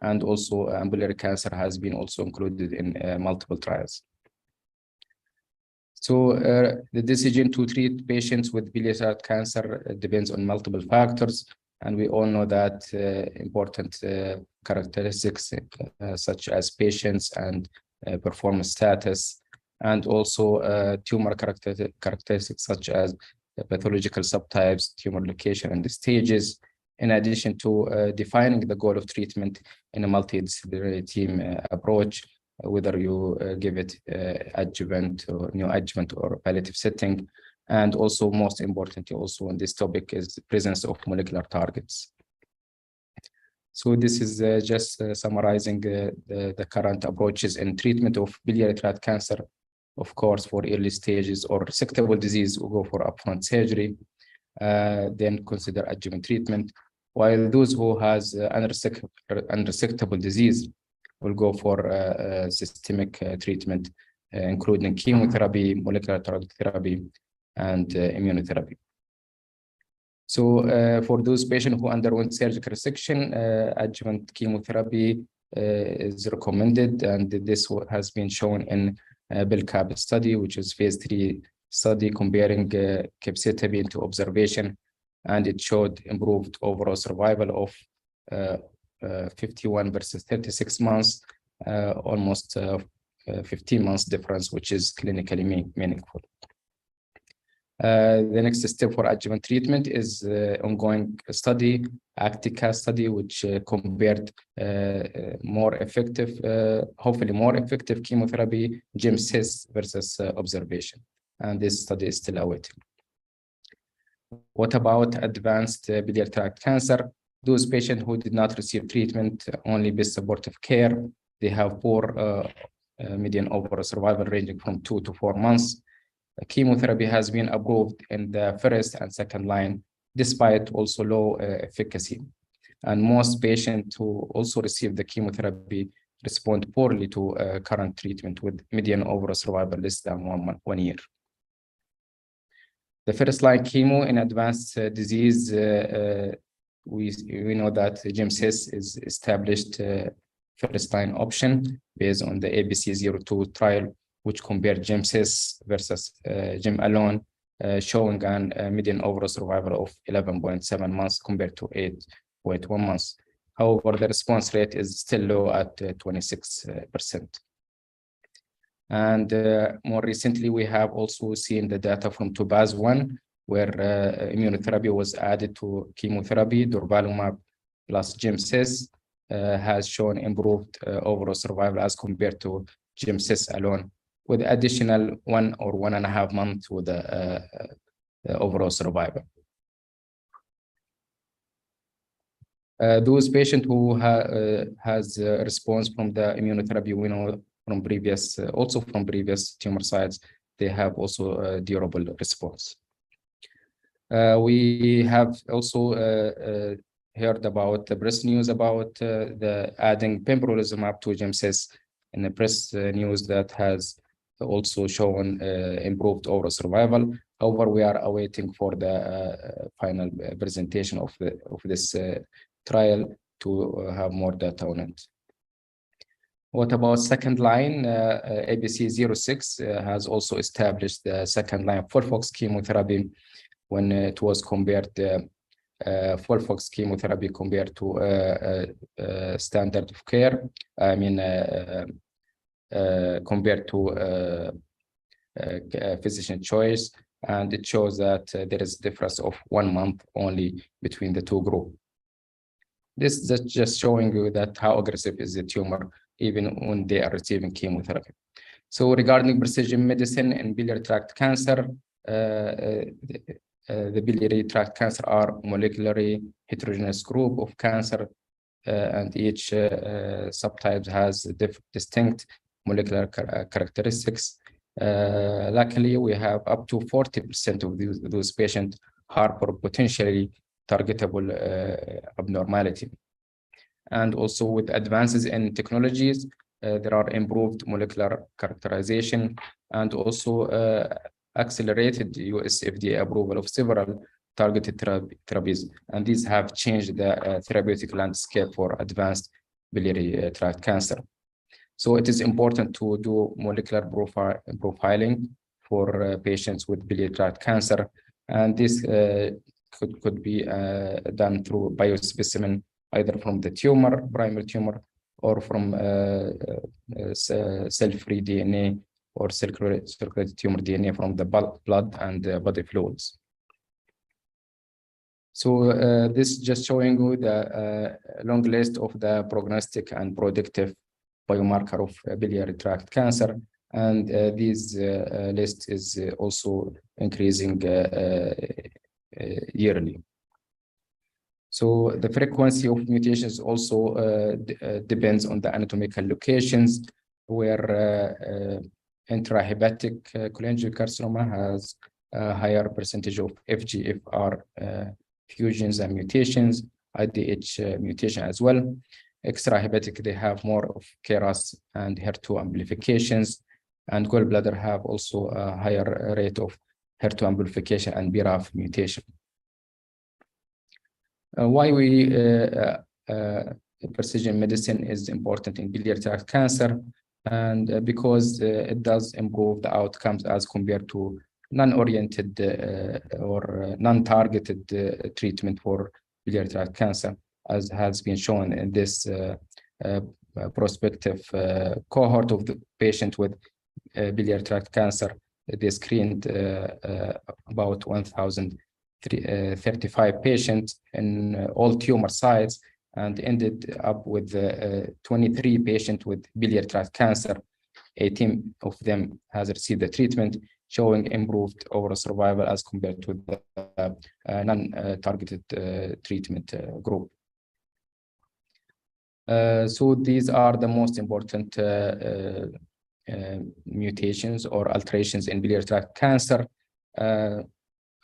And also biliary cancer has been also included in multiple trials. So the decision to treat patients with biliary tract cancer depends on multiple factors. And we all know that important characteristics such as patients and performance status, and also tumor characteristics such as pathological subtypes, tumor location, and the stages, in addition to defining the goal of treatment in a multidisciplinary team approach, whether you give it adjuvant or neoadjuvant or palliative setting. And also, most importantly, also on this topic is the presence of molecular targets. So this is just summarizing the current approaches in treatment of biliary tract cancer. Of course, for early stages or resectable disease, we go for upfront surgery, then consider adjuvant treatment. While those who has unresectable disease will go for systemic treatment, including chemotherapy, molecular targeted therapy, and immunotherapy. So for those patients who underwent surgical resection, adjuvant chemotherapy is recommended, and this has been shown in BELCAP study, which is phase 3 study comparing capecitabine to observation, and it showed improved overall survival of 51 versus 36 months, almost 15 months difference, which is clinically meaningful. The next step for adjuvant treatment is ongoing study, ACTICA study, which compared more effective, hopefully more effective chemotherapy, GEM-CIS versus observation. And this study is still awaiting. What about advanced biliary tract cancer? Those patients who did not receive treatment, only best supportive care, they have poor median overall survival ranging from 2 to 4 months. Chemotherapy has been approved in the first and second line, despite also low efficacy. And most patients who also receive the chemotherapy respond poorly to current treatment, with median overall survival less than 1 year. The first line chemo in advanced disease, we know that GEM-CIS is established first line option based on the ABC02 trial, which compared GEM-CIS versus GEM alone, showing a median overall survival of 11.7 months compared to 8.1 months. However, the response rate is still low at 26%. And more recently, we have also seen the data from TOPAZ-1, where immunotherapy was added to chemotherapy. Durvalumab plus GemCis has shown improved overall survival as compared to GemCis alone, with additional 1 or 1.5 months with the overall survival. Those patients who has a response from the immunotherapy, we know from previous, also from previous tumor sites, they have also a durable response. We have also heard about the press news about the adding pembrolizumab to GemCis in the press news that has also shown improved overall survival. However, we are awaiting for the final presentation of this trial to have more data on it. What about second line? ABC06 has also established the second line FOLFOX chemotherapy when it was compared FOLFOX chemotherapy compared to standard of care. I mean, compared to physician choice, and it shows that there is a difference of 1 month only between the two groups. This is just showing you that how aggressive is the tumor even when they are receiving chemotherapy. So regarding precision medicine and biliary tract cancer, the biliary tract cancer are molecularly heterogeneous group of cancer, and each subtype has distinct molecular characteristics. Luckily, we have up to 40% of those patients harbor potentially targetable abnormality. And also with advances in technologies, there are improved molecular characterization and also accelerated US FDA approval of several targeted therapies. And these have changed the therapeutic landscape for advanced biliary tract cancer. So it is important to do molecular profiling for patients with biliary tract cancer. And this could be done through biospecimen, either from the tumor, primary tumor, or from cell-free DNA or circulated tumor DNA from the blood and body fluids. So this is just showing you the long list of the prognostic and predictive biomarker of biliary tract cancer, and this list is also increasing yearly. So the frequency of mutations also depends on the anatomical locations, where intrahepatic cholangiocarcinoma has a higher percentage of FGFR fusions and mutations, IDH mutation as well. Extrahepatic, they have more of KRAS and HER2 amplifications, and gallbladder have also a higher rate of HER2 amplification and BRAF mutation. Why precision medicine is important in biliary tract cancer, and because it does improve the outcomes as compared to non-oriented or non-targeted treatment for biliary tract cancer, as has been shown in this prospective cohort of the patient with biliary tract cancer. They screened about 1,035 patients in all tumor sites and ended up with 23 patients with biliary tract cancer. 18 of them has received the treatment, showing improved overall survival as compared to the non-targeted treatment group. So these are the most important mutations or alterations in biliary tract cancer. I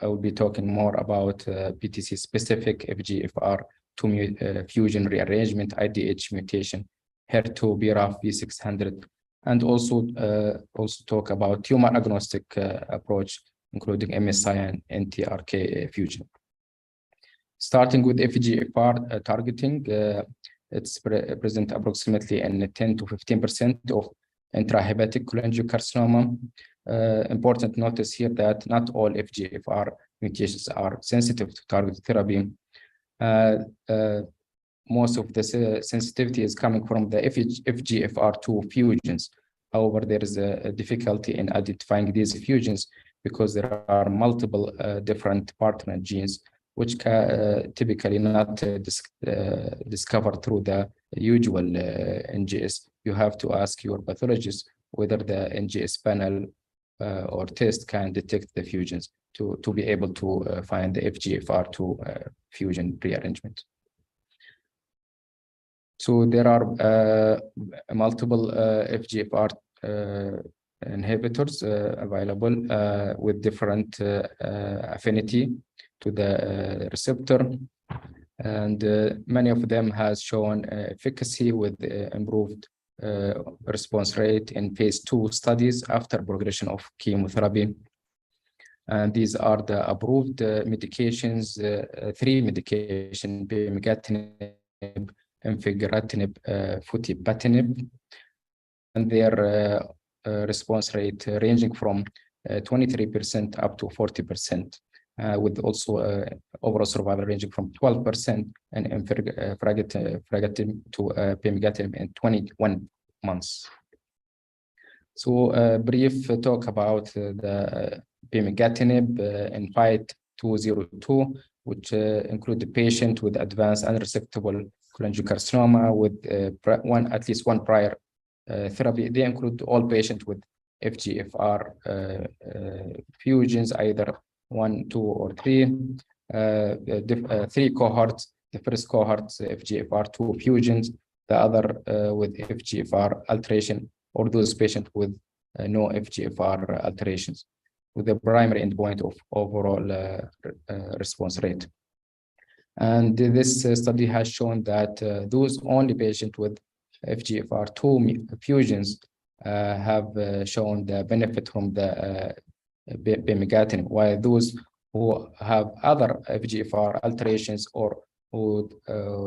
will be talking more about PTC specific FGFR2 fusion rearrangement, IDH mutation, HER2, BRAF V600, and also talk about tumor agnostic approach, including MSI and NTRK fusion. Starting with FGFR targeting, it's present approximately in 10 to 15% of intrahepatic cholangiocarcinoma. Important notice here that not all FGFR mutations are sensitive to targeted therapy. most of the sensitivity is coming from the FGFR2 fusions. However, there is a difficulty in identifying these fusions because there are multiple different partner genes which typically not discovered through the usual NGS. You have to ask your pathologist whether the NGS panel or test can detect the fusions to be able to find the FGFR2 fusion rearrangement. So there are multiple FGFR inhibitors available with different affinity to the receptor, and many of them has shown efficacy with improved response rate in phase 2 studies after progression of chemotherapy. And these are the approved medications, 3 medications: pemigatinib, infigratinib, futibatinib, and their response rate ranging from 23% up to 40%, with also overall survival ranging from 12% and infigratinib to pemigatinib in 21 months. So a brief talk about the pemigatinib in FIGHT 202, which include the patient with advanced unresectable cholangiocarcinoma with at least one prior therapy. They include all patients with FGFR fusions, either 1, 2, or 3. 3 cohorts. The first cohort FGFR2 fusions, the other with FGFR alteration, or those patients with no FGFR alterations, with the primary endpoint of overall response rate. And this study has shown that those only patients with FGFR2 fusions have shown the benefit from the pemigatinib, while those who have other FGFR alterations or who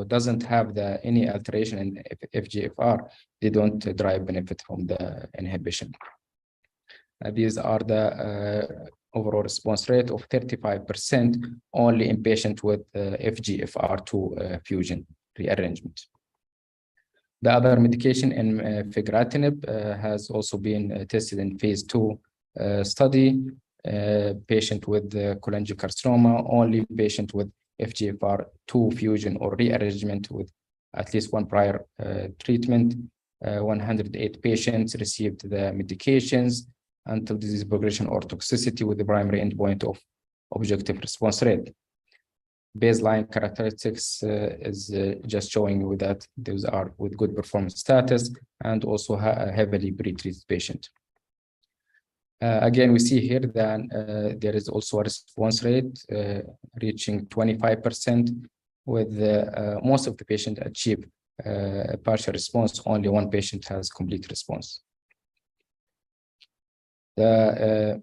doesn't have any alteration in FGFR, they don't derive benefit from the inhibition. These are the overall response rate of 35% only in patients with FGFR2 fusion rearrangement. The other medication, infigratinib, has also been tested in phase 2 study. Patient with cholangiocarcinoma, only patient with FGFR2 fusion or rearrangement with at least one prior treatment. 108 patients received the medications until disease progression or toxicity, with the primary endpoint of objective response rate. Baseline characteristics is just showing you that those are with good performance status and also a heavily pretreated patient. Again, we see here that there is also a response rate reaching 25%, with most of the patients achieve a partial response. Only one patient has complete response. The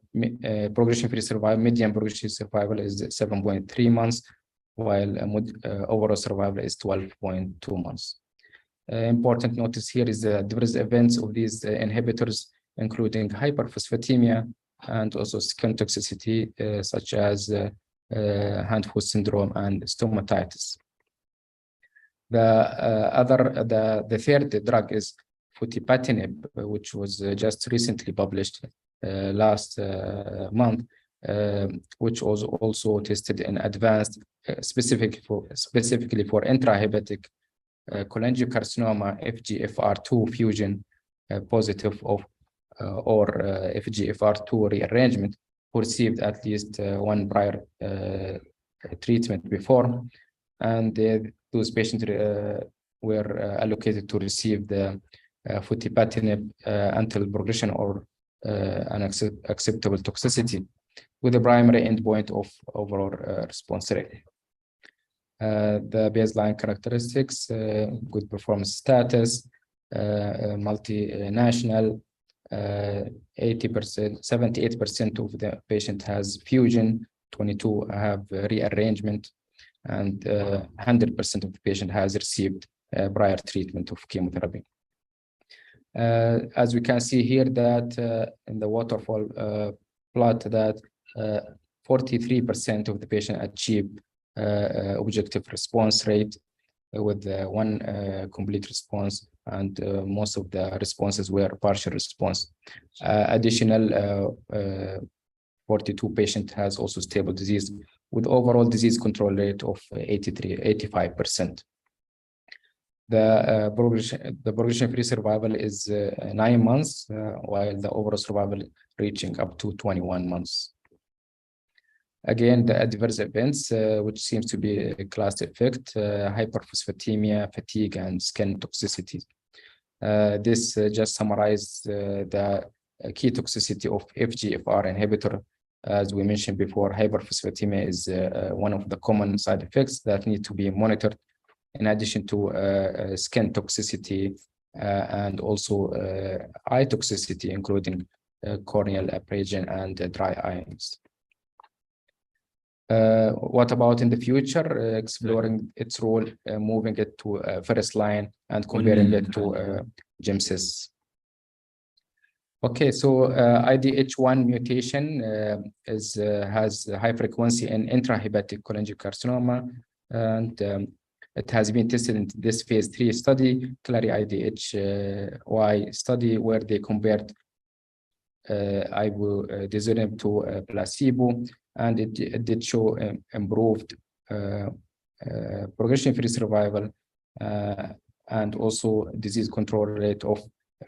progression-free survival, median progression-free survival is 7.3 months, while overall survival is 12.2 months. Important notice here is the adverse events of these inhibitors, including hyperphosphatemia and also skin toxicity, such as hand-foot syndrome and stomatitis. The third drug is futibatinib, which was just recently published last month, which was also tested in advanced, specifically for intrahepatic cholangiocarcinoma, FGFR2 fusion positive of or FGFR2 rearrangement, who received at least one prior treatment before, and those patients were allocated to receive the futibatinib until progression or an acceptable toxicity, with the primary endpoint of overall response rate. The baseline characteristics: good performance status, multinational, 80%, 78% of the patient has fusion, 22 have rearrangement, and 100% of the patient has received prior treatment of chemotherapy. As we can see here, that in the waterfall plot, that 43% of the patient achieve objective response rate, with one complete response, and most of the responses were partial response. Additional 42 patient has also stable disease with overall disease control rate of 85%. The progression-free survival is 9 months, while the overall survival reaching up to 21 months. Again, the adverse events, which seems to be a class effect, hyperphosphatemia, fatigue, and skin toxicity. This just summarizes the key toxicity of FGFR inhibitor. As we mentioned before, hyperphosphatemia is one of the common side effects that need to be monitored, in addition to skin toxicity and also eye toxicity, including corneal abrasion and dry eyes. What about in the future, exploring its role, moving it to first line and comparing it to GEMSIS? Okay, so IDH1 mutation has high frequency in intrahepatic cholangiocarcinoma, and it has been tested in this phase 3 study, Clary IDH-Y study, where they compared ibudilsonib to placebo, and it did show improved progression-free survival and also disease control rate of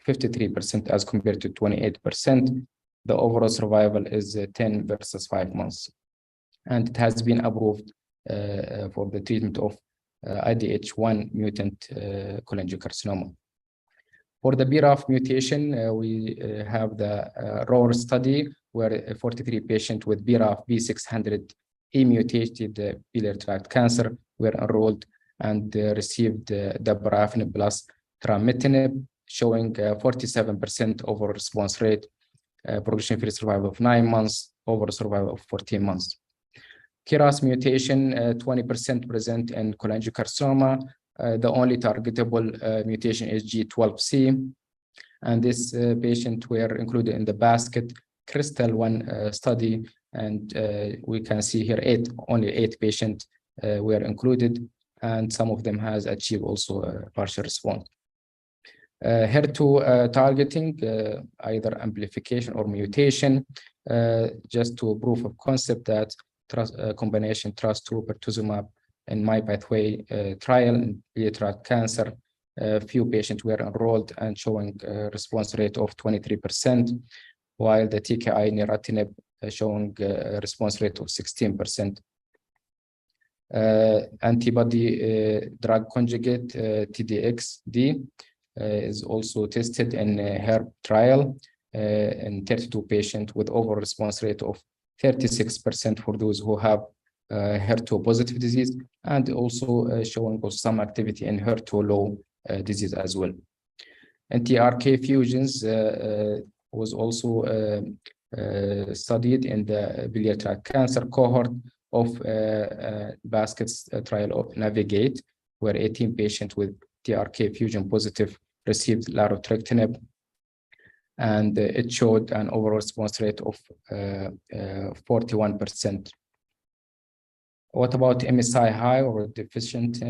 53% as compared to 28%. The overall survival is 10 versus 5 months. And it has been approved for the treatment of IDH1 mutant cholangiocarcinoma. For the BRAF mutation, we have the ROR study where 43 patients with BRAF V600E mutated biliary tract cancer were enrolled and received dabrafenib plus trametinib, showing 47% overall response rate, progression-free survival of 9 months, overall survival of 14 months. KRAS mutation, 20% present in cholangiocarcinoma. The only targetable mutation is G12C, and this patient were included in the basket Crystal-1 study, and we can see here only 8 patients were included, and some of them has achieved also a partial response. HER2 targeting, either amplification or mutation, just to proof of concept that combination TRUST2 pertuzumab in my pathway trial in biliary tract cancer, few patients were enrolled and showing a response rate of 23%, while the TKI neratinib showing a response rate of 16%. Antibody drug conjugate TDXD is also tested in a HERB trial in 32 patients with overall response rate of 36% for those who have HER2 positive disease, and also showing some activity in HER2 low disease as well. NTRK fusions was also studied in the biliary tract cancer cohort of baskets trial of Navigate, where 18 patients with TRK fusion positive received larotrectinib, and it showed an overall response rate of 41%. What about MSI high or deficient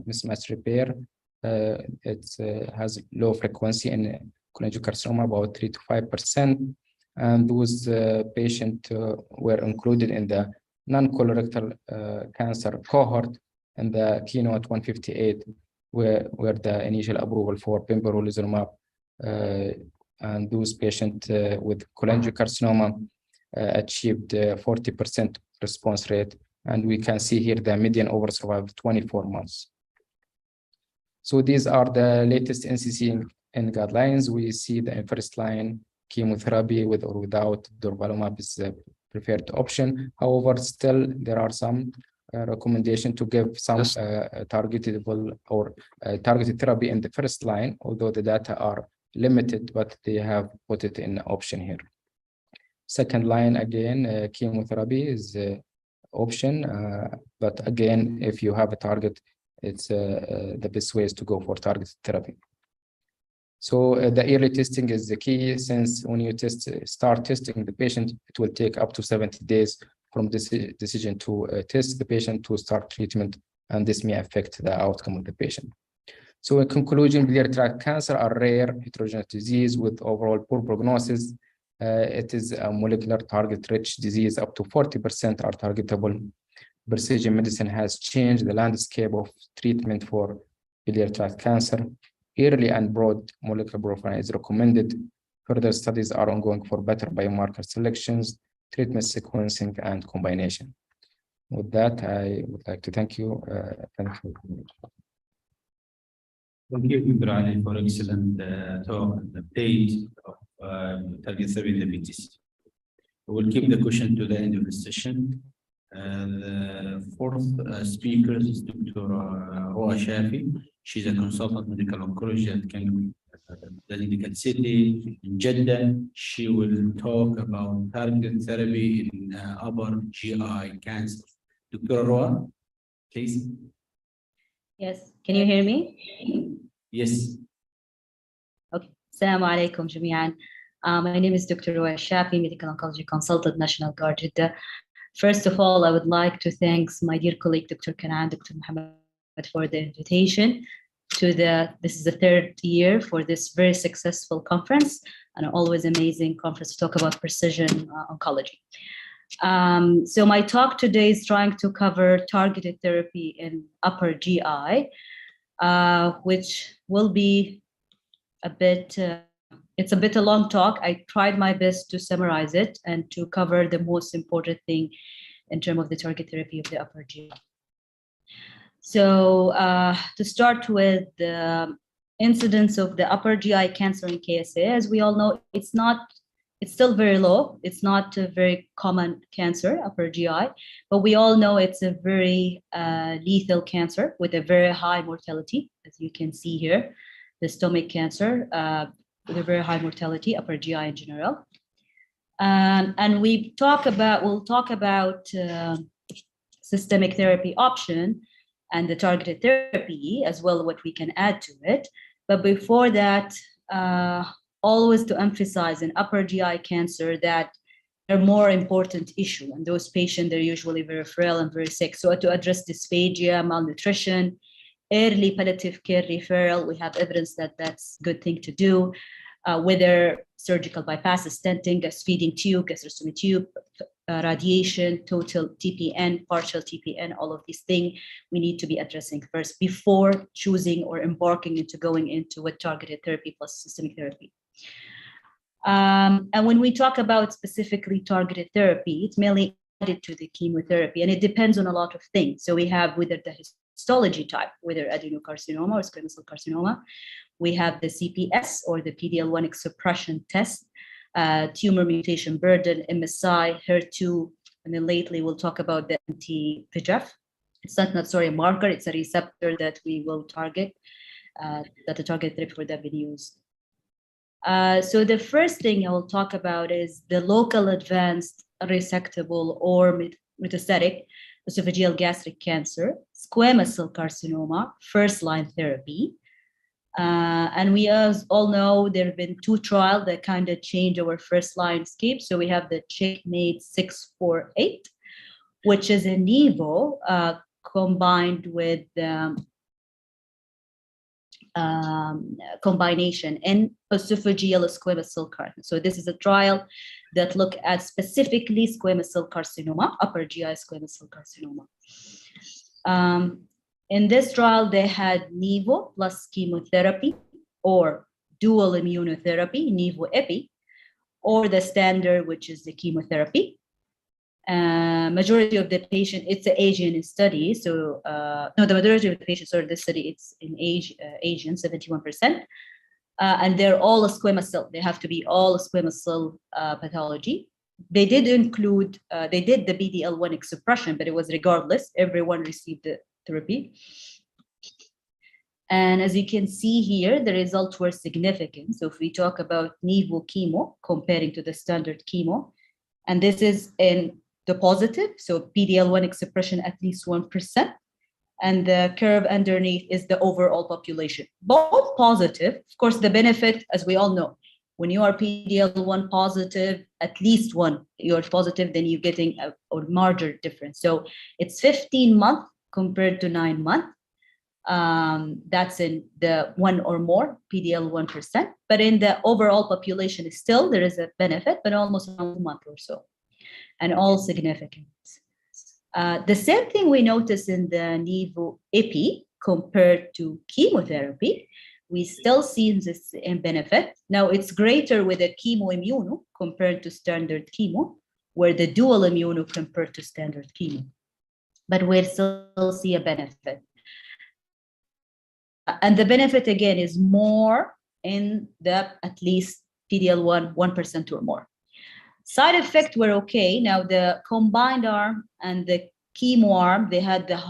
mismatch repair? It has low frequency in cholangiocarcinoma, about 3 to 5%, and those patients were included in the non-colorectal cancer cohort in the Keynote 158, where the initial approval for pembrolizumab, and those patients with cholangiocarcinoma achieved 40% response rate, and we can see here the median overall survival of 24 months. So these are the latest NCCN guidelines. We see the first line chemotherapy with or without durvalumab is the preferred option. However, still there are some recommendation to give some targeted therapy in the first line, although the data are limited, but they have put it in option here. Second line, again, chemotherapy is option, but again, if you have a target, it's the best way is to go for targeted therapy. So the early testing is the key, since when you start testing the patient, it will take up to 70 days from this decision to test the patient to start treatment and this may affect the outcome of the patient. So in conclusion, biliary tract cancer are rare heterogeneous disease with overall poor prognosis. It is a molecular target-rich disease. Up to 40% are targetable. Precision medicine has changed the landscape of treatment for biliary tract cancer. Early and broad molecular profiling is recommended. Further studies are ongoing for better biomarker selections, treatment sequencing, and combination. With that, I would like to thank you. Thank you.
Thank you, Dr. Ali, for excellent talk and update of target therapy diabetes. We will keep the question to the end of the session. The fourth speaker is Dr. Roa Shafi. She's a consultant medical oncologist at the Medical City in Jeddah. She will talk about targeted therapy in upper GI cancer. Dr. Roa, please.
Yes, can you hear me?
Yes.
Okay. Assalamu alaikum جميعا. My name is Dr. Roa Shafi, medical oncology consultant, National Guard Jeddah. First of all, I would like to thank my dear colleague, Dr. Kanan, Dr. Muhammad, for the invitation to this is the third year for this very successful conference, and always amazing conference to talk about precision oncology. So my talk today is trying to cover targeted therapy in upper GI, which will be a bit, it's a bit a long talk. I tried my best to summarize it and to cover the most important thing in terms of the target therapy of the upper GI. So to start with the incidence of the upper GI cancer in KSA, as we all know, it's still very low. It's not a very common cancer, upper GI, but we all know it's a very lethal cancer with a very high mortality, as you can see here, the stomach cancer with a very high mortality, upper GI in general. And we'll talk about systemic therapy option and the targeted therapy as well, what we can add to it. But before that, always to emphasize in upper GI cancer that they're more important issue, and those patients, they're usually very frail and very sick. So to address dysphagia, malnutrition, early palliative care referral, we have evidence that that's a good thing to do, whether surgical bypass, stenting, gas feeding tube, gastrostomy tube, radiation, total TPN, partial TPN, all of these things we need to be addressing first before choosing or embarking into going into with targeted therapy plus systemic therapy. And when we talk about specifically targeted therapy, it's mainly added to the chemotherapy, and it depends on a lot of things. So we have whether the histology type, whether adenocarcinoma or squamous cell carcinoma. We have the CPS or the PD-L1 expression test, tumor mutation burden, MSI, HER2, and then lately we'll talk about the anti-VEGF. It's not a marker, it's a receptor that we will target, that the target therapy for that been used. So the first thing I will talk about is the local advanced resectable or metastatic esophageal gastric cancer, squamous cell carcinoma, first-line therapy. And we all know there have been two trials that kind of change our first-line scape. So we have the Checkmate 648, which is a Nivo combined with combination in esophageal squamous cell carcinoma. So this is a trial that look at specifically squamous cell carcinoma, upper GI squamous cell carcinoma. In this trial, they had Nivo plus chemotherapy or dual immunotherapy, Nivo-Epi, or the standard, which is the chemotherapy. Majority of the patient, it's an Asian study. So no, the majority of the patients are this study, it's in Asian, 71%. And they're all a squamous cell. They have to be all a squamous cell pathology. They did include, they did the PD-L1 expression, but it was regardless. Everyone received the therapy. And as you can see here, the results were significant. So if we talk about Nivo chemo comparing to the standard chemo, and this is in the positive, so PD-L1 expression at least 1%, and the curve underneath is the overall population. Both positive, of course, the benefit, as we all know, when you are PD-L1 positive, at least one, you're positive, then you're getting a larger difference. So it's 15-month compared to 9 months. That's in the 1 or more PD-L1%, but in the overall population, still there is a benefit, but almost 1 month or so, and all significant. The same thing we notice in the Nivo-Ipi compared to chemotherapy. We still see this in benefit. Now it's greater with a chemo-immuno compared to standard chemo, where the dual immuno compared to standard chemo, but we still see a benefit. And the benefit again is more in the at least PD-L1 1% or more. Side effect were okay. Now the combined arm and the chemo arm, they had the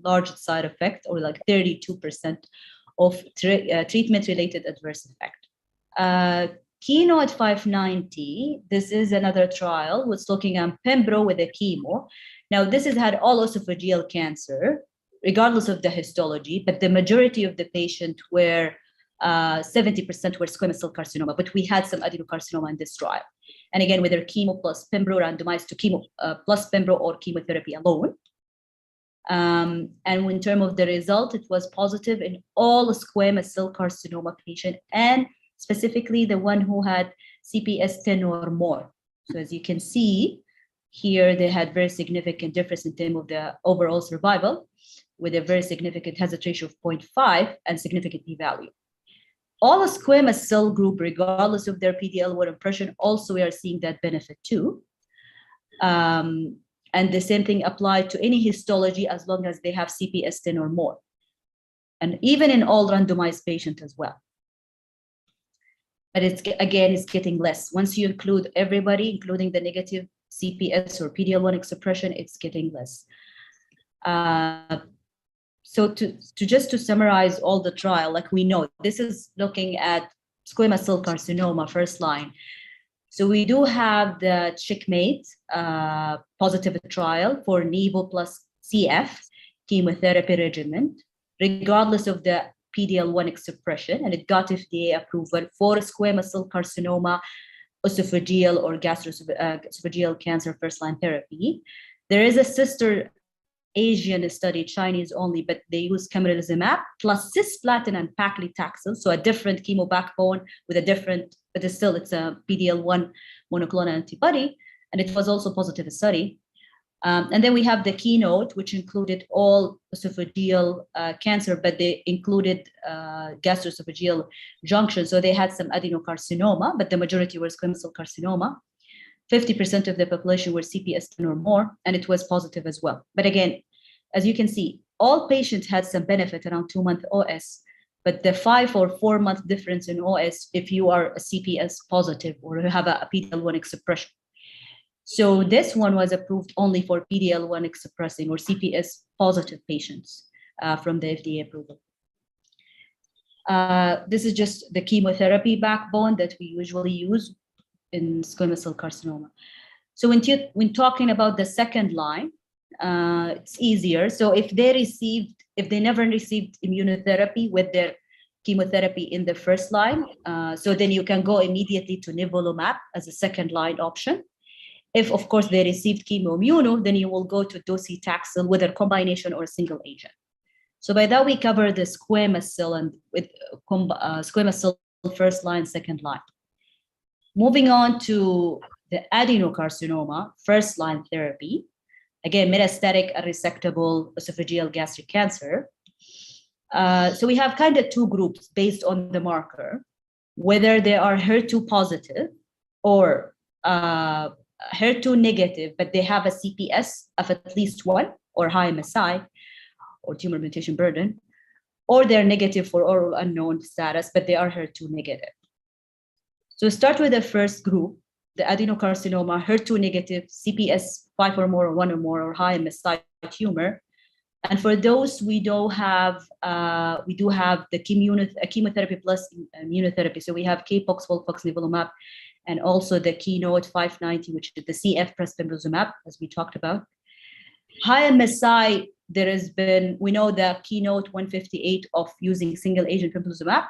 largest side effect, or like 32% of treatment-related adverse effect. Keynote 590, this is another trial, was looking at Pembro with a chemo. Now this has had all esophageal cancer, regardless of the histology, but the majority of the patient were 70% were squamous cell carcinoma, but we had some adenocarcinoma in this trial. And again, whether chemo plus Pembro, randomized to chemo plus Pembro or chemotherapy alone. And in terms of the result, it was positive in all squamous cell carcinoma patient, and specifically the one who had CPS 10 or more. So as you can see here, they had very significant difference in terms of the overall survival, with a very significant hazard ratio of 0.5 and significant p-value. All squamous cell group, regardless of their PD-L1 impression, also we are seeing that benefit too. And the same thing applied to any histology as long as they have CPS 10 or more. And even in all randomized patients as well. But it's getting less. Once you include everybody, including the negative CPS or PD-L1 expression, it's getting less. So to summarize all the trial, like we know, this is looking at squamous cell carcinoma first line. So we do have the Checkmate positive trial for Nivo plus CF chemotherapy regimen, regardless of the PD-L1 expression, and it got FDA approval for squamous cell carcinoma, esophageal or gastroesophageal cancer first-line therapy. There is a sister Asian study, Chinese only, but they use pembrolizumab plus cisplatin and paclitaxel, so a different chemo backbone with a different, but it's a PD-L1 monoclonal antibody, and it was also positive study. And then we have the Keynote, which included all esophageal cancer, but they included gastroesophageal junction, so they had some adenocarcinoma, but the majority were squamous cell carcinoma. 50% of the population were CPS 10 or more, and it was positive as well. But again, as you can see, all patients had some benefit around 2-month OS, but the 5 or 4 month difference in OS if you are a CPS positive or you have a PD-L1 expression. So this one was approved only for PD-L1 expressing or CPS positive patients from the FDA approval. This is just the chemotherapy backbone that we usually use in squamous cell carcinoma. So when talking about the second line, it's easier. So if they never received immunotherapy with their chemotherapy in the first line, so then you can go immediately to nivolumab as a second line option. If of course they received chemo-immuno, then you will go to docetaxel, whether combination or a single agent. So by that we cover the squamous cell and with squamous cell first line, second line. Moving on to the adenocarcinoma, first-line therapy. Again, metastatic unresectable esophageal gastric cancer. So we have kind of two groups based on the marker, whether they are HER2 positive or HER2 negative, but they have a CPS of at least 1 or high MSI or tumor mutation burden, or they're negative for oral unknown status, but they are HER2 negative. So start with the first group, the adenocarcinoma, HER2 negative, CPS 5 or more, or 1 or more, or high MSI tumor. And for those, we do have the chemotherapy plus immunotherapy. So we have Capox, Volpox, nivolumab, and also the Keynote 590, which is the CF plus pembrolizumab, as we talked about. High MSI, we know the Keynote 158 of using single agent pembrolizumab,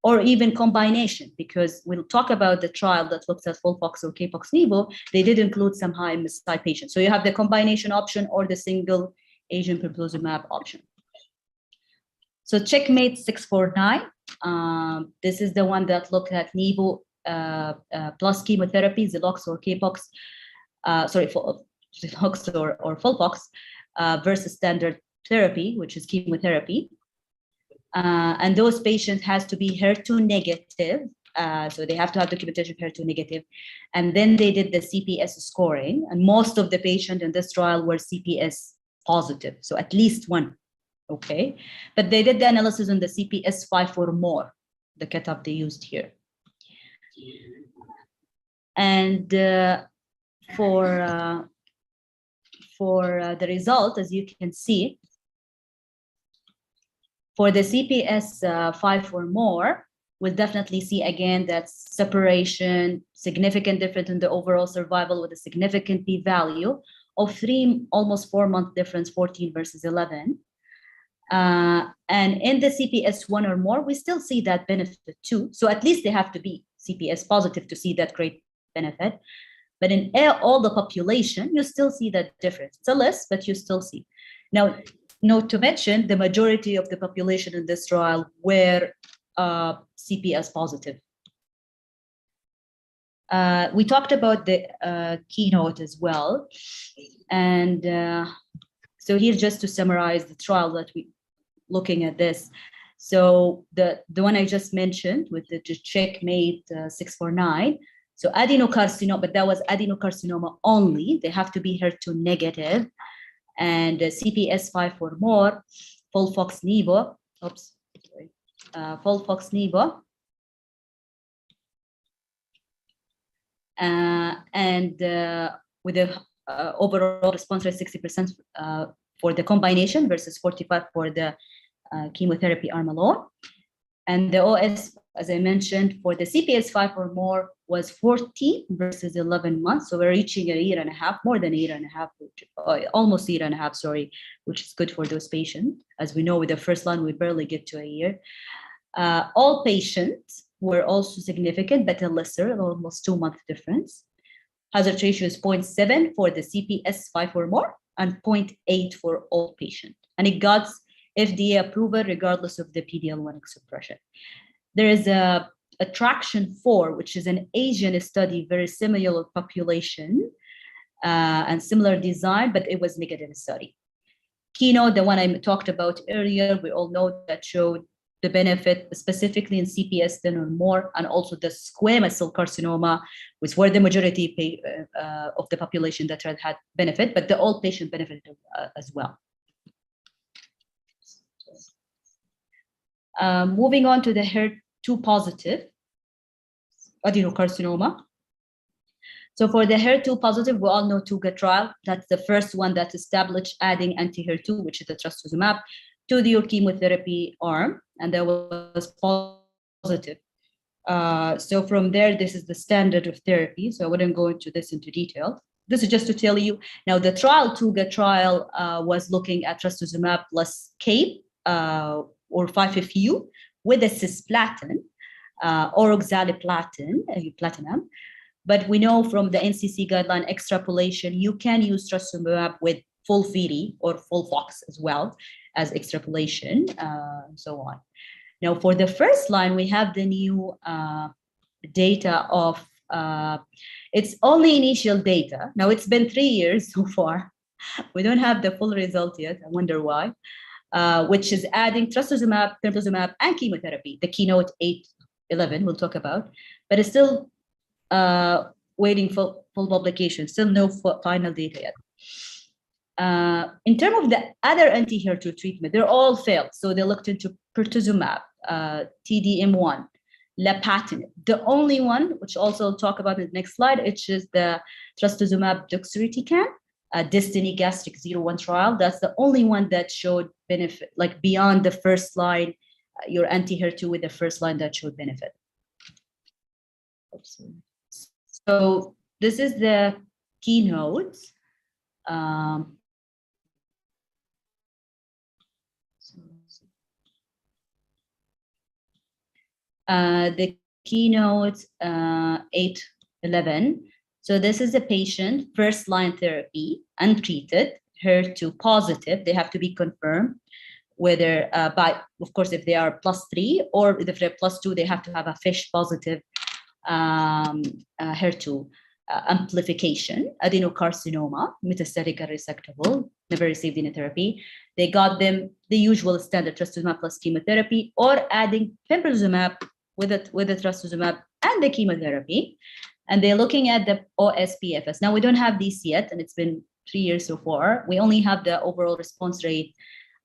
or even combination, because we'll talk about the trial that looks at Volpox or Capox Nivo, they did include some high MSI patients. So you have the combination option or the single Asian pembrolizumab option. So checkmate 649. This is the one that looked at Nivo plus chemotherapy, Zilox or Capox, Zilox or Folpox versus standard therapy, which is chemotherapy. And those patients has to be HER2 negative. So they have to have documentation of HER2 negative. And then they did the CPS scoring. And most of the patients in this trial were CPS positive. So at least one. Okay. But they did the analysis on the CPS 5 or more, the cutoff they used here. And for the result, as you can see, for the CPS 5 or more, we'll definitely see again that separation, significant difference in the overall survival with a significant p-value of 3, almost 4-month difference, 14 versus 11. And in the CPS 1 or more, we still see that benefit too. So at least they have to be CPS positive to see that great benefit. But in all the population, you still see that difference. It's a less, but you still see. Now, note to mention, the majority of the population in this trial were CPS positive. We talked about the keynote as well. And so here, just to summarize the trial that we looking at this. So the one I just mentioned with the checkmate 649. So adenocarcinoma, but that was adenocarcinoma only. They have to be HER2 negative. And CPS 5 or more, FOLFOX-NIVO, FOLFOX-NIVO. And with the overall response rate 60% for the combination versus 45% for the chemotherapy arm alone. And the OS, as I mentioned, for the CPS 5 or more was 14 versus 11 months. So we're reaching a year and a half, more than a year and a half, almost a year and a half, sorry, which is good for those patients. As we know, with the first line, we barely get to a year. All patients were also significant, but a lesser, almost 2-month difference. Hazard ratio is 0.7 for the CPS 5 or more and 0.8 for all patients. And it got FDA approval regardless of the PD-L1 expression. There is a Attraction 4, which is an Asian study, very similar population and similar design, but it was negative study. Keynote, the one I talked about earlier, we all know that showed the benefit specifically in CPS 10 or more, and also the squamous cell carcinoma, which were the majority of the population that had benefit, but the all patient benefited as well. Moving on to the HER2 positive adenocarcinoma. So for the HER2 positive, we all know TUGA trial. That's the first one that established adding anti-HER2, which is the trastuzumab, to the chemotherapy arm, and that was positive. So from there, this is the standard of therapy. So I wouldn't go into detail. This is just to tell you. Now, the TUGA trial was looking at trastuzumab plus CAPE or 5-FU with a cisplatin or oxaliplatin, But we know from the NCC guideline extrapolation, you can use trastuzumab with FOLFIRI or FOLFOX as well as extrapolation, and so on. Now, for the first line, we have the new data of, it's only initial data. Now, it's been 3 years so far. We don't have the full result yet. I wonder why. Which is adding trastuzumab, pembrolizumab, and chemotherapy, the keynote 811 we'll talk about, but it's still waiting for full publication, still no final data yet. In terms of the other anti-HER2 treatment, they're all failed. So they looked into pertuzumab, TDM1, lapatinib. The only one, which also I'll talk about in the next slide, which is the trastuzumab deruxtecan, Destiny Gastric 01 trial. That's the only one that showed benefit, like beyond the first line, your anti-HER2 with the first line that showed benefit. Oops. So this is the keynote. The keynote 811. So this is a patient, first line therapy, untreated, HER2 positive, they have to be confirmed whether by, of course, if they are +3 or if they're +2, they have to have a FISH positive HER2 amplification, adenocarcinoma, metastatic unresectable, never received any therapy. They got them the usual standard trastuzumab plus chemotherapy, or adding pembrolizumab with the trastuzumab and the chemotherapy. And they're looking at the OS/PFS. Now we don't have these yet, and it's been 3 years so far. We only have the overall response rate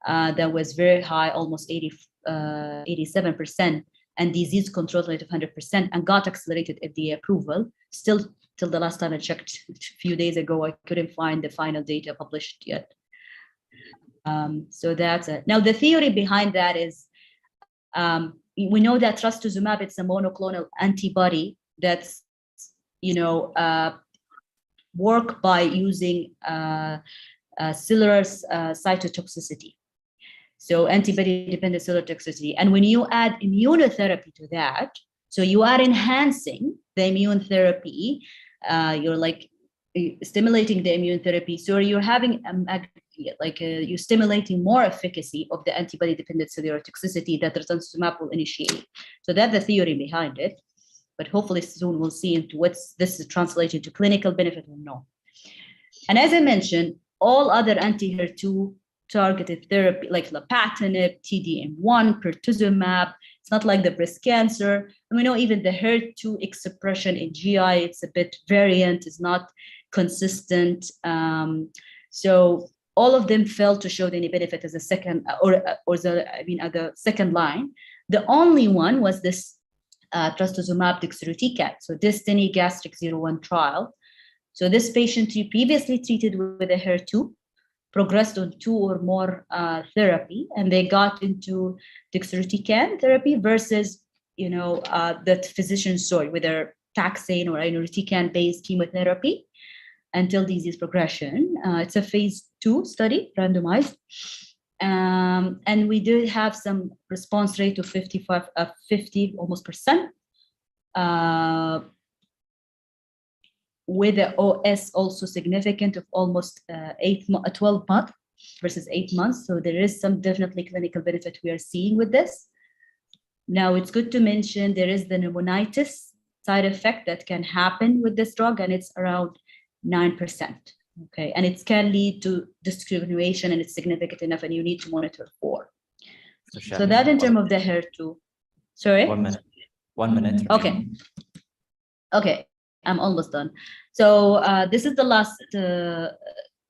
that was very high, almost 87%, and disease control rate of 100%, and got accelerated FDA approval. Still, till the last time I checked a few days ago, I couldn't find the final data published yet. So that's it. Now the theory behind that is, we know that trastuzumab, it's a monoclonal antibody that's, work by using cellular cytotoxicity. So antibody-dependent cellular toxicity. And when you add immunotherapy to that, so you are enhancing the immune therapy, you're like stimulating the immune therapy. So you're having you're stimulating more efficacy of the antibody-dependent cellular toxicity that trastuzumab will initiate. So that's the theory behind it. But hopefully soon we'll see into what's this is translated to clinical benefit or no. And as I mentioned, all other anti-HER2 targeted therapy like lapatinib, TDM1, pertuzumab, it's not like the breast cancer. And we know even the HER2 expression in GI, it's a bit variant, it's not consistent. So all of them failed to show any benefit as a second at the second line. The only one was this trastuzumab deruxtecan, so Destiny Gastric 01 trial. So this patient previously treated with a HER2 progressed on 2 or more therapy, and they got into deruxtecan therapy versus the physician's choice, whether taxane or irinotecan based chemotherapy until disease progression. It's a phase 2 study, randomized. And we did have some response rate of 50 almost %, with the OS also significant of almost 12 months versus 8 months. So there is some definitely clinical benefit we are seeing with this. Now it's good to mention there is the pneumonitis side effect that can happen with this drug, and it's around 9%. Okay, and it can lead to discrimination, and it's significant enough, and you need to monitor for. So that in terms of the HER2. Sorry?
1 minute. 1 minute.
Okay. Okay, I'm almost done. So this is the last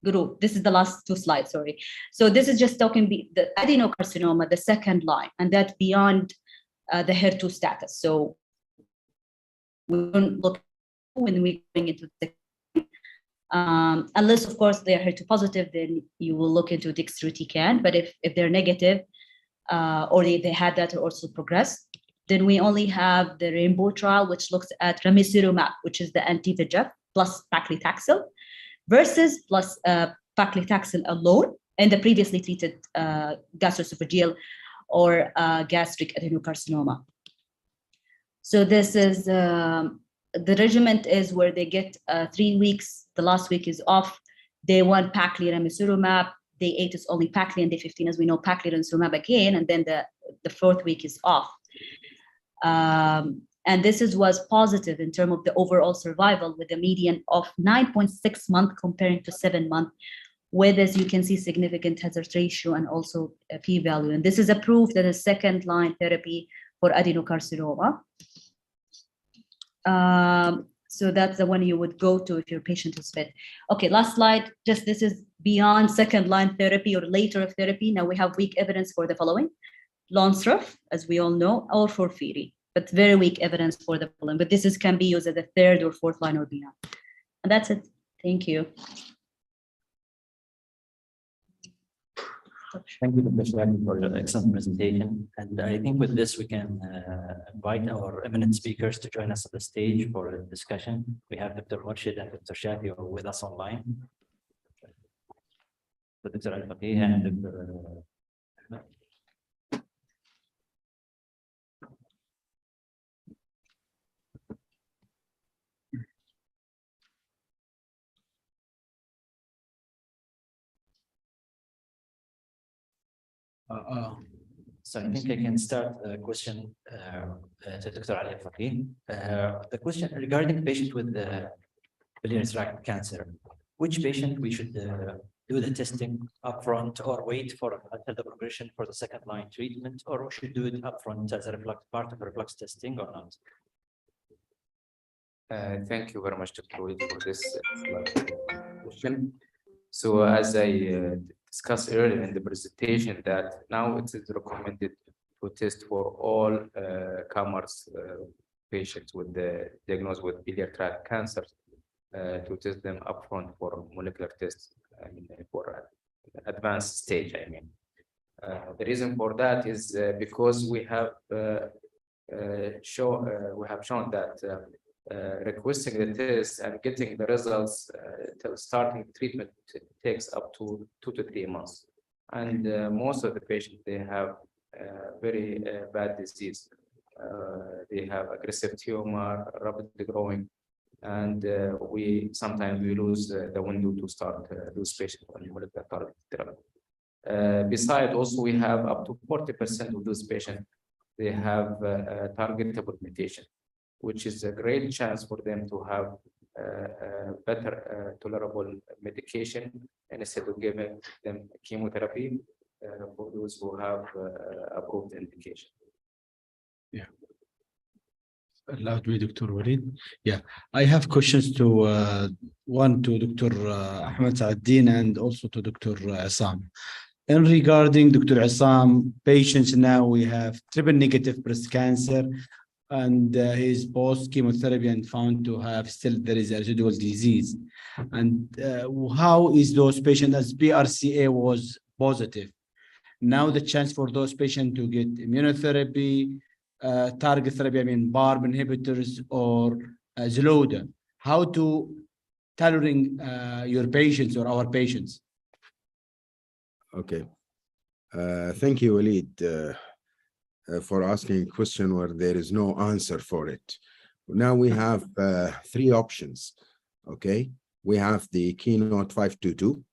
group. This is the last 2 slides, sorry. So this is just talking the adenocarcinoma, the second line, and that's beyond the HER2 status. So we don't look when we're going into the unless, of course, they are HER2 positive, then you will look into deruxtecan. But if they're negative, or they had that or also progressed, then we only have the Rainbow trial, which looks at ramucirumab, which is the anti-VEGF plus paclitaxel, versus plus paclitaxel alone in the previously treated gastroesophageal or gastric adenocarcinoma. So this is the regimen is where they get 3 weeks. The last week is off. Day 1, pacli ramucirumab. Day 8 is only pacli, and day 15, as we know, pacli ramucirumab again, and then the 4th week is off. And this was positive in terms of the overall survival, with a median of 9.6 months comparing to 7 months, with, as you can see, significant hazard ratio and also a p-value. And this is approved as a second-line therapy for adenocarcinoma. So that's the one you would go to if your patient is fit. Okay, last slide. Just this is beyond second-line therapy or later of therapy. Now we have weak evidence for the following: Lonsurf, as we all know, or FOLFIRI, but very weak evidence for the following. But this can be used as a 3rd or 4th line or beyond. And that's it. Thank you.
Thank you, Dr. Shwani, for your excellent presentation. And I think with this, we can invite our eminent speakers to join us on the stage for a discussion. We have Dr. Murshid and Dr. Shafi with us online. Dr. Al-Faqih and Dr. Ahmed. So I think I can start a question to Dr. Ali Faqih. The question regarding patient with biliary tract cancer, which patient we should do the testing upfront or wait for until the progression for the second line treatment, or we should do it upfront as a part of reflux testing or not?
Thank you very much, Dr. Walid, for this question. So as I discussed earlier in the presentation, that now it is recommended to test for all comers, patients with the diagnosed with biliary tract cancer, to test them upfront for molecular tests, I mean, for advanced stage, I mean. The reason for that is because we have shown that requesting the test and getting the results till starting treatment takes up to 2 to 3 months. And most of the patients, they have very bad disease. They have aggressive tumor, rapidly growing, and we sometimes lose the window to start those patients on molecular target therapy. Besides, also we have up to 40% of those patients, they have a targetable mutation, which is a great chance for them to have better tolerable medication, and instead of giving them chemotherapy for those who have approved indication.
Yeah. Allowed me, Dr. Walid. Yeah, I have questions to one to Dr. Ahmed Saaddin and also to Dr. Assam. And regarding Dr. Assam, patients now we have triple negative breast cancer, and he's post chemotherapy and found to have still there is a residual disease. And how is those patients as BRCA was positive? Now the chance for those patients to get immunotherapy, target therapy, I mean PARP inhibitors or Xeloda, how to tailoring your patients or our patients?
Okay. Thank you, Walid, for asking a question where there is no answer for it. Now we have 3 options. Okay. We have the Keynote 522,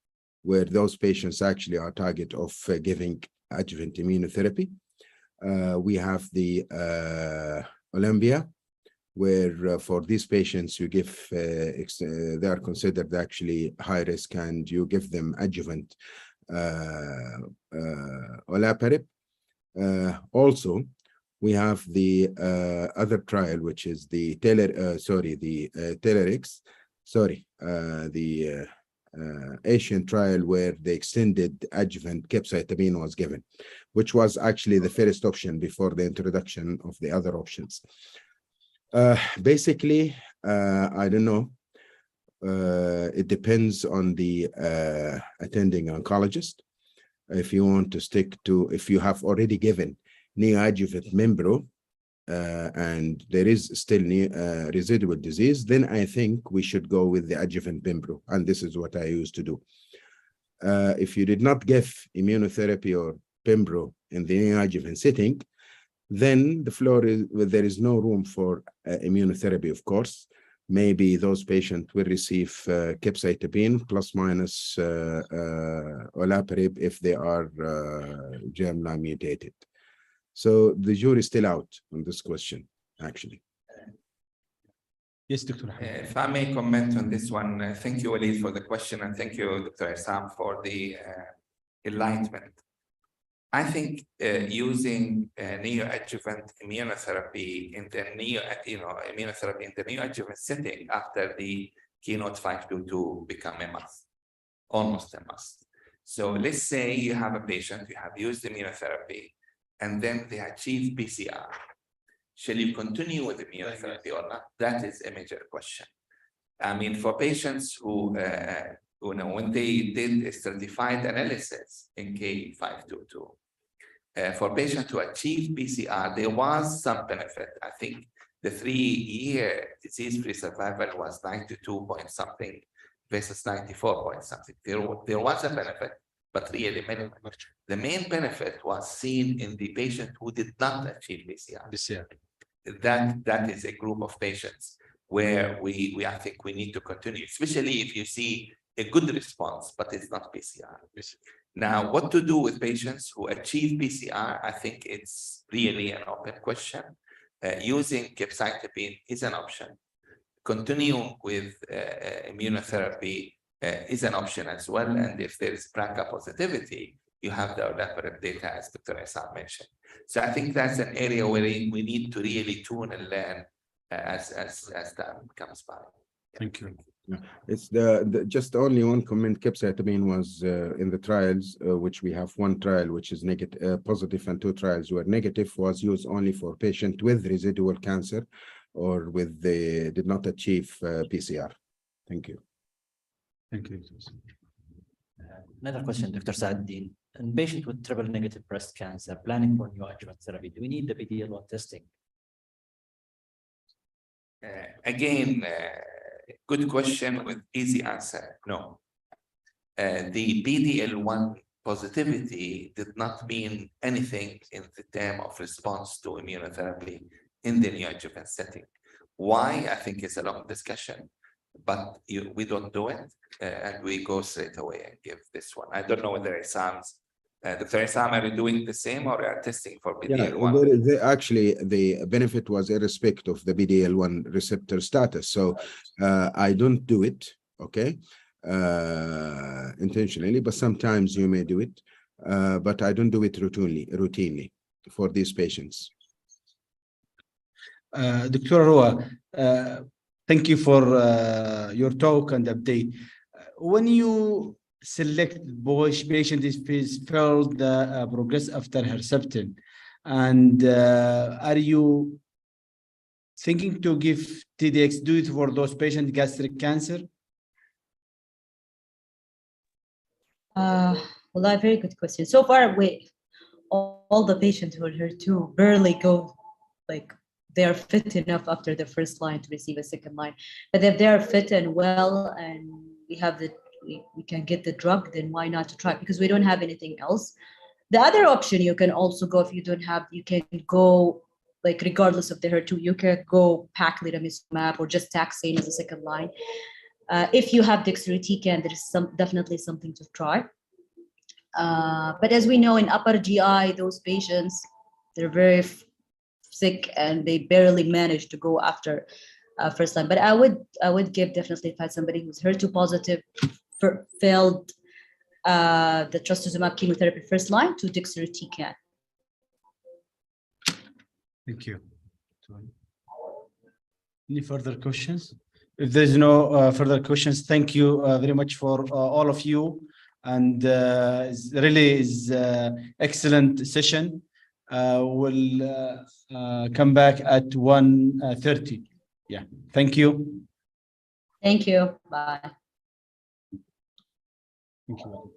where those patients actually are target of giving adjuvant immunotherapy. We have the Olympia, where for these patients you give, they are considered actually high risk, and you give them adjuvant olaparib. Also, we have the other trial, which is the Asian trial, where the extended adjuvant capecitabine was given, which was actually the first option before the introduction of the other options. Basically, I don't know. It depends on the attending oncologist. If you want to stick to, if you have already given neoadjuvant membro, and there is still residual disease, then I think we should go with the adjuvant membro, and this is what I used to do. If you did not give immunotherapy or pembro in the neoadjuvant setting, then there is no room for immunotherapy, of course. Maybe those patients will receive capecitabine plus minus olaparib if they are germline mutated. So the jury is still out on this question, actually.
Yes, Dr.
If I may comment on this one, thank you, Walid, for the question, and thank you, Dr. Assam, for the enlightenment. I think using neoadjuvant immunotherapy in the neoadjuvant setting after the Keynote 522 become a must, almost a must. So let's say you have a patient, you have used immunotherapy, and then they achieve PCR. Shall you continue with immunotherapy or not? That is a major question. I mean, for patients who, when they did a certified analysis in K522, for patients to achieve PCR, there was some benefit. I think the 3-year disease-free survival was 92 point something versus 94 point something. There was a benefit, but really the main benefit was seen in the patient who did not achieve PCR. That is a group of patients where I think we need to continue, especially if you see a good response, but it's not PCR. Now, what to do with patients who achieve PCR? I think it's really an open question. Using capecitabine is an option. Continuing with immunotherapy is an option as well. And if there is BRCA positivity, you have the olaparib data, as Dr. Isam mentioned. So I think that's an area where we need to really tune and learn as time comes by.
Thank you.
Yeah. It's just only one comment. Capecitabine was in the trials, which we have one trial which is negative, positive, and two trials were negative, was used only for patient with residual cancer or with the did not achieve PCR. Thank you.
Thank you.
Another question, Dr. Saaduddin. In patient with triple negative breast cancer planning for neoadjuvant therapy, do we need the PD-L1 testing?
Again, good question with easy answer. No. The PD-L1 positivity did not mean anything in the term of response to immunotherapy in the neoadjuvant setting. Why? I think it's a long discussion, but we don't do it, and we go straight away and give this one. I don't know whether Isam's, Dr. Isam, are you doing the same or are testing for PD-L1?
Yeah, actually, the benefit was irrespective of the PD-L1 receptor status. So I don't do it, okay, intentionally, but sometimes you may do it, but I don't do it routinely for these patients.
Dr. Arwa, thank you for your talk and update. When you select which patient is felt progress after Herceptin, and are you thinking to give TDX, do it for those patients gastric cancer?
Well, a very good question. So far, all the patients who are HER2 barely go, like, they are fit enough after the first line to receive a second line. But if they are fit and well, and we have we can get the drug, then why not to try? Because we don't have anything else. The other option you can also go, if you don't have, you can go, like, regardless of the HER2, you can go paclitaxel or just taxane as a second line. If you have deruxtecan, there is definitely something to try. But as we know, in upper GI, those patients, they're very sick and they barely manage to go after first line. But I would give definitely, if I had somebody who's HER2 positive, failed the trastuzumab chemotherapy first line, to deruxtecan.
Thank you. Any further questions? If there's no further questions, thank you very much for all of you. And it's really is excellent session. We'll come back at 1:30. Yeah, thank you.
Thank you. Bye.
Thank you.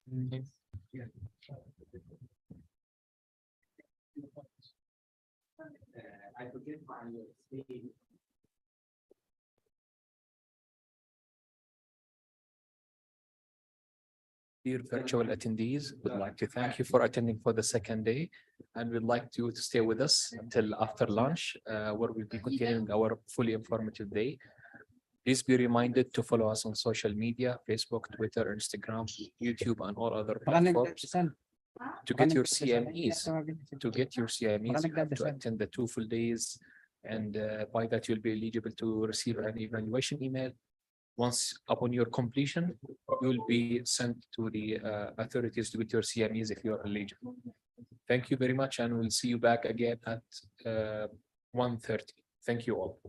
I forget my name.
Dear virtual attendees, we'd like to thank you for attending for the second day. And we'd like you to stay with us until after lunch, where we'll be continuing our fully informative day. Please be reminded to follow us on social media, Facebook, Twitter, Instagram, YouTube, and all other platforms. To get your CMEs, you have to attend the 2 full days. And by that, you'll be eligible to receive an evaluation email. Once upon your completion, you'll be sent to the authorities to get your CMEs if you're eligible. Thank you very much, and we'll see you back again at 1:30. Thank you all.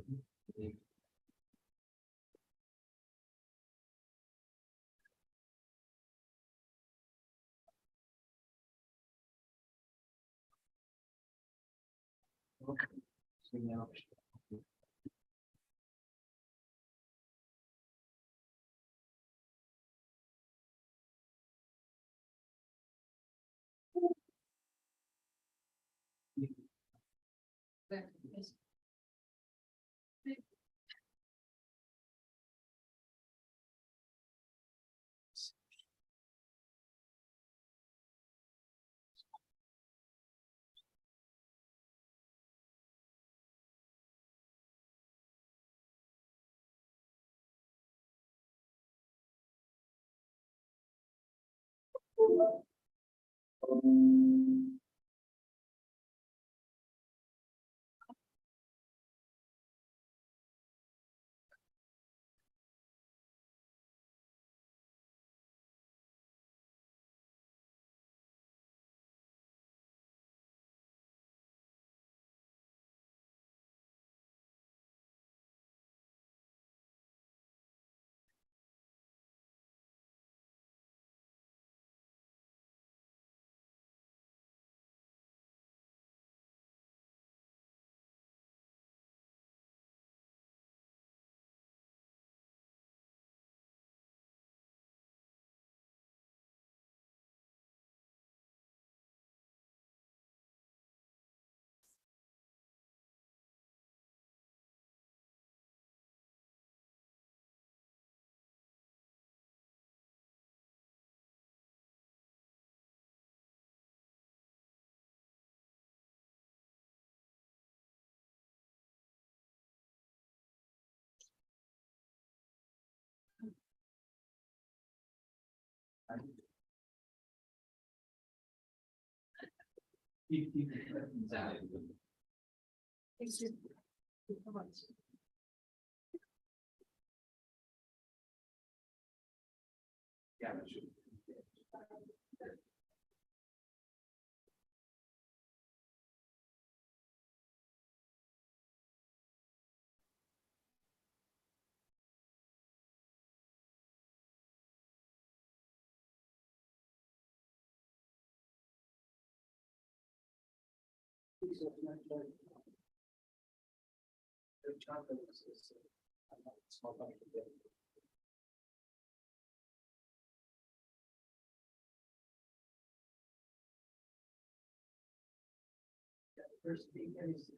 First speaker is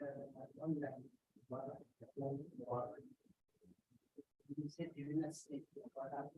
online. You said you will not speak about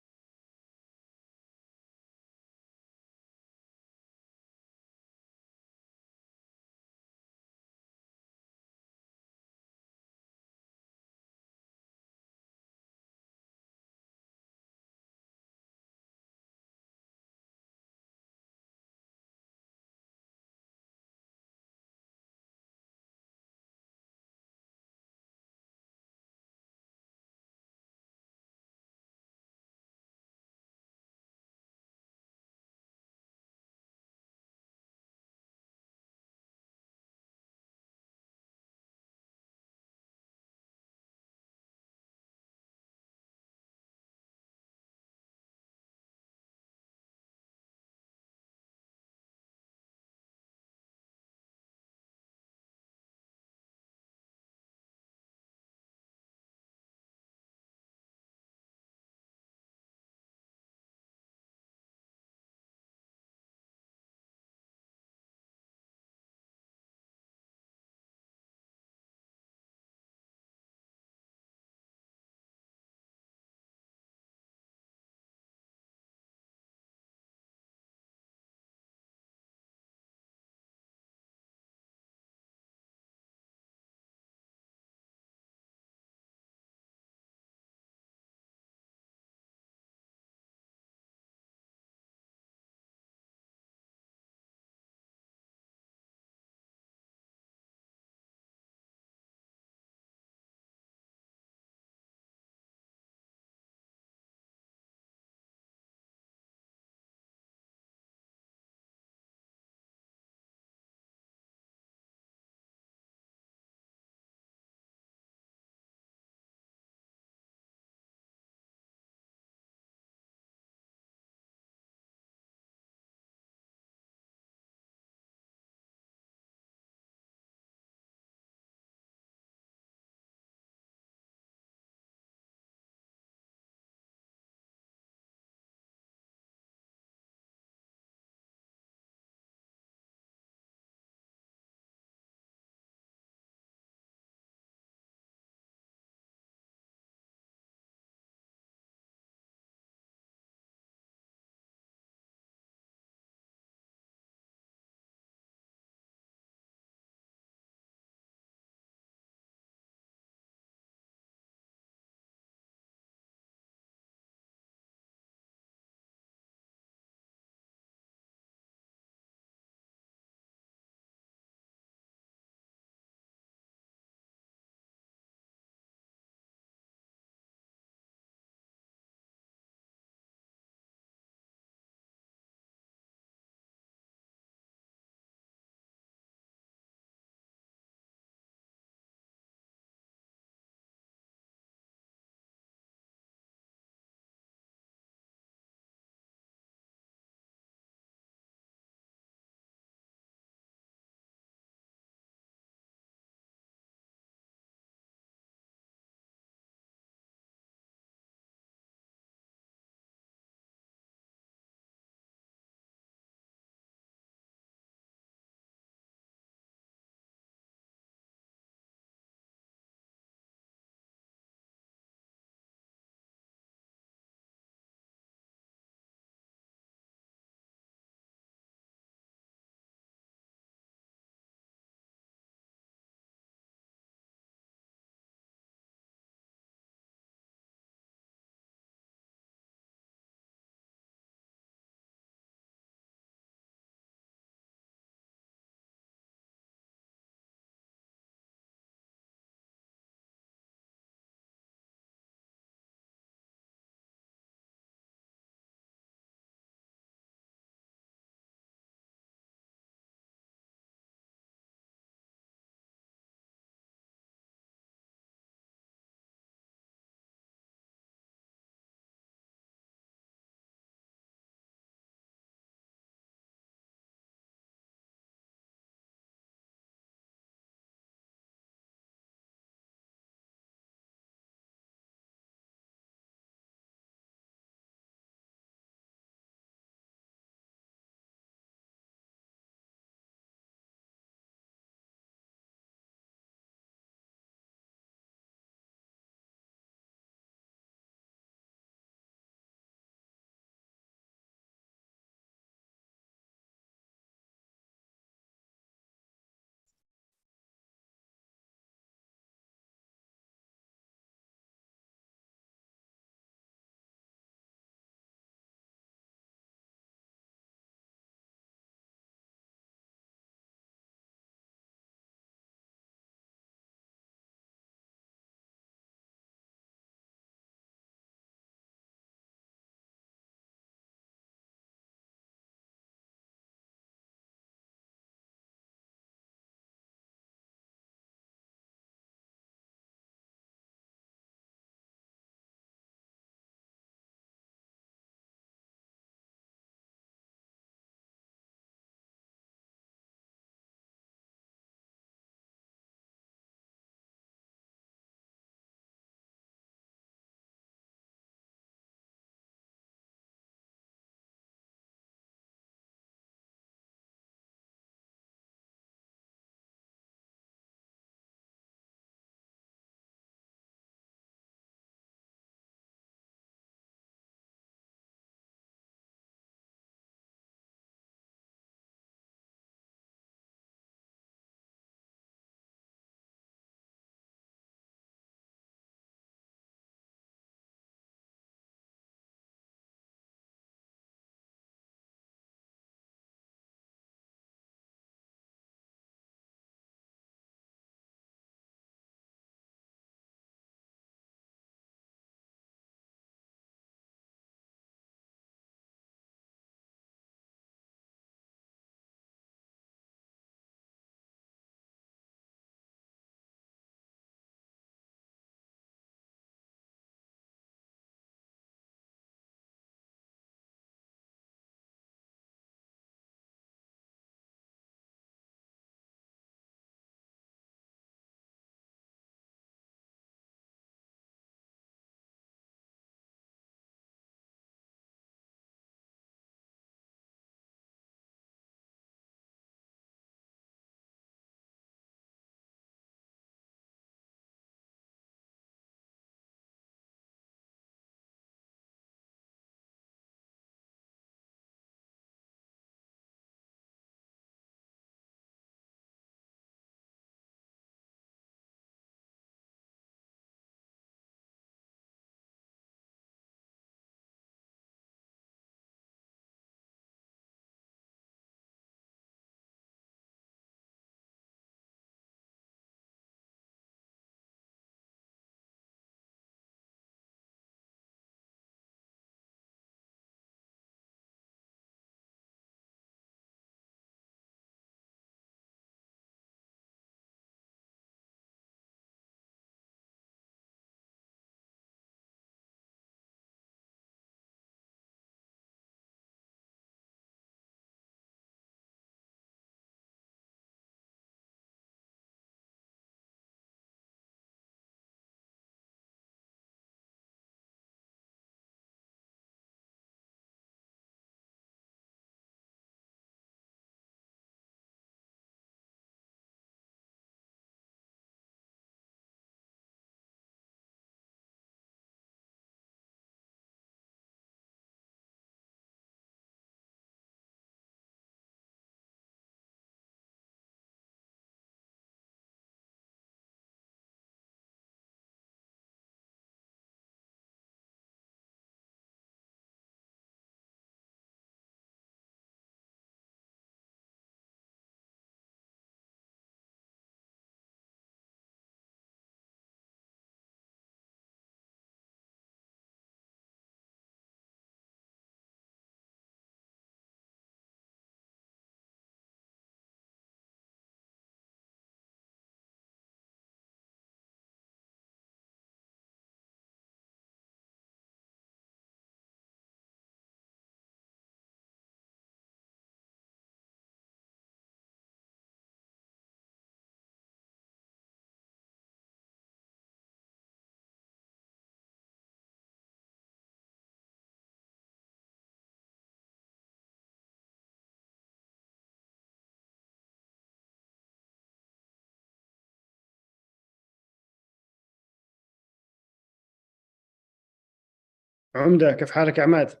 عمدة، كيف حالك يا عماد؟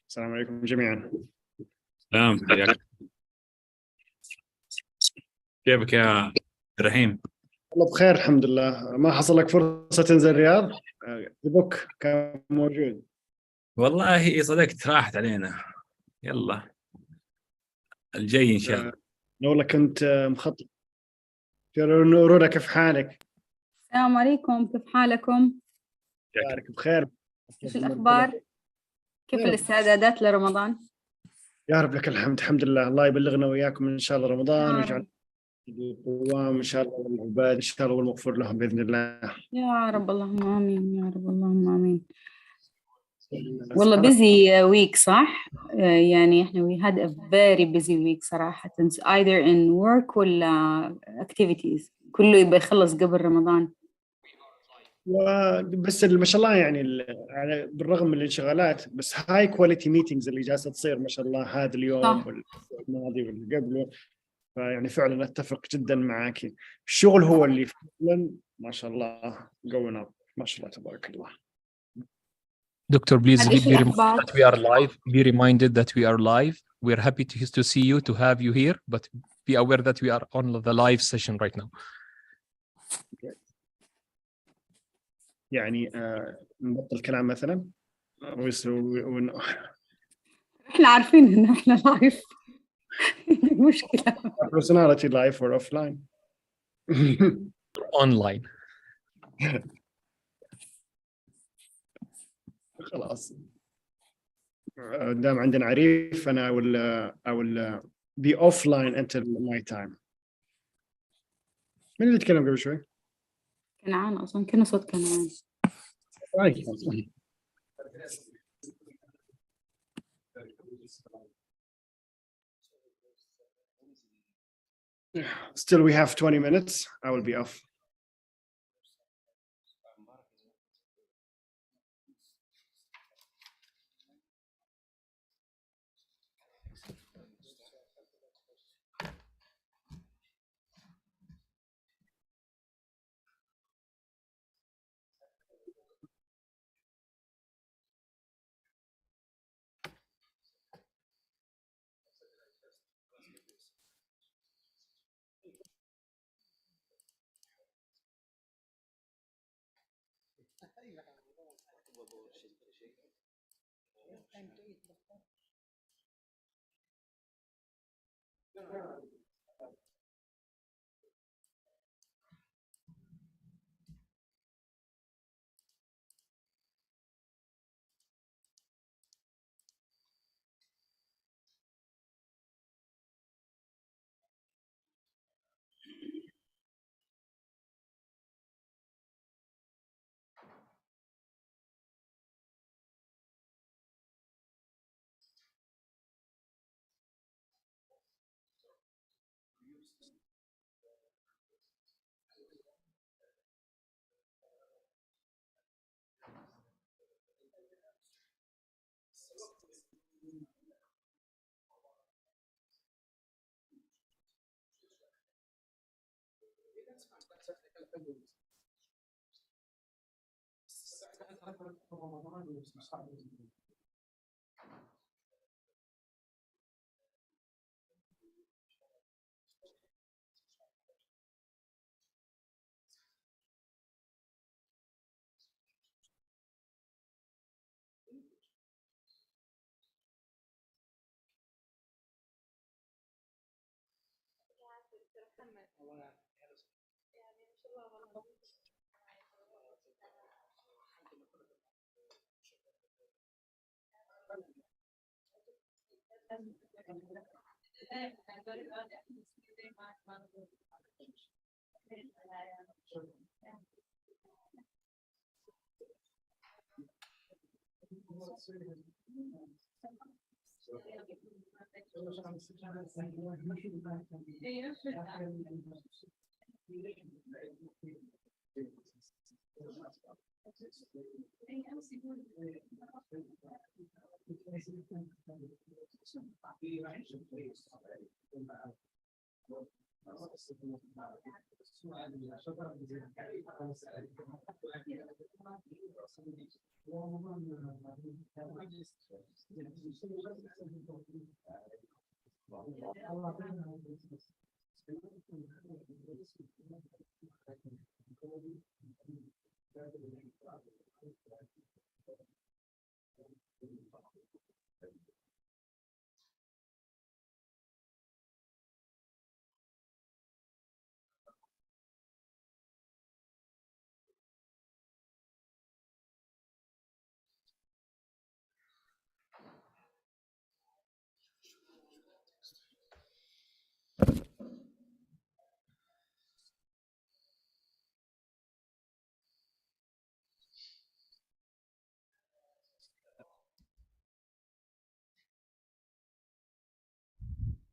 السلام عليكم جميعا.
سلام، حياك. كيفك يا رحيم؟
والله بخير الحمد لله. ما حصل لك فرصة تنزل الرياض؟ بوك كان موجود.
والله صدقت راحت علينا. يلا الجاي ان شاء الله.
والله كنت مخطط. نورونا، كيف حالك؟
السلام عليكم، كيف حالكم؟
بارك بخير.
كيف الأخبار؟ كيف الاستعدادات لرمضان؟
يا رب لك الحمد، الحمد لله. الله يبلغنا وإياكم إن شاء الله رمضان،
يا
ويجعل القوام إن شاء الله والعباد إن شاء الله والمغفور لهم بإذن الله.
يا رب اللهم آمين، يا رب اللهم آمين. والله busy week صح؟ يعني احنا we had a very busy week صراحة. It's either in work ولا activities. كله يبقى يخلص قبل رمضان.
بس ما شاء الله يعني بالرغم من الانشغالات، بس هاي كواليتي ميتينجز اللي جالسه تصير ما شاء الله هذا اليوم والماضي واللي قبله. فيعني فعلا اتفق جدا معك. الشغل هو اللي فعلا ما شاء الله going up. ما شاء الله تبارك الله.
Doctor, please be reminded that we are live. Be reminded that we are live. We are happy to see you, to have you here, but be aware that we are on the live session right now.
يعني نبطل كلام مثلا
احنا عارفين ان احنا لايف. مشكلة.
personality live or offline.
Online.
خلاص دام عندنا عريف أنا I will be offline until my time. مين اللي يتكلم قبل شوي؟
كنعان أصلا، كنا صوت كنعان.
Still we have 20 minutes. I will be off.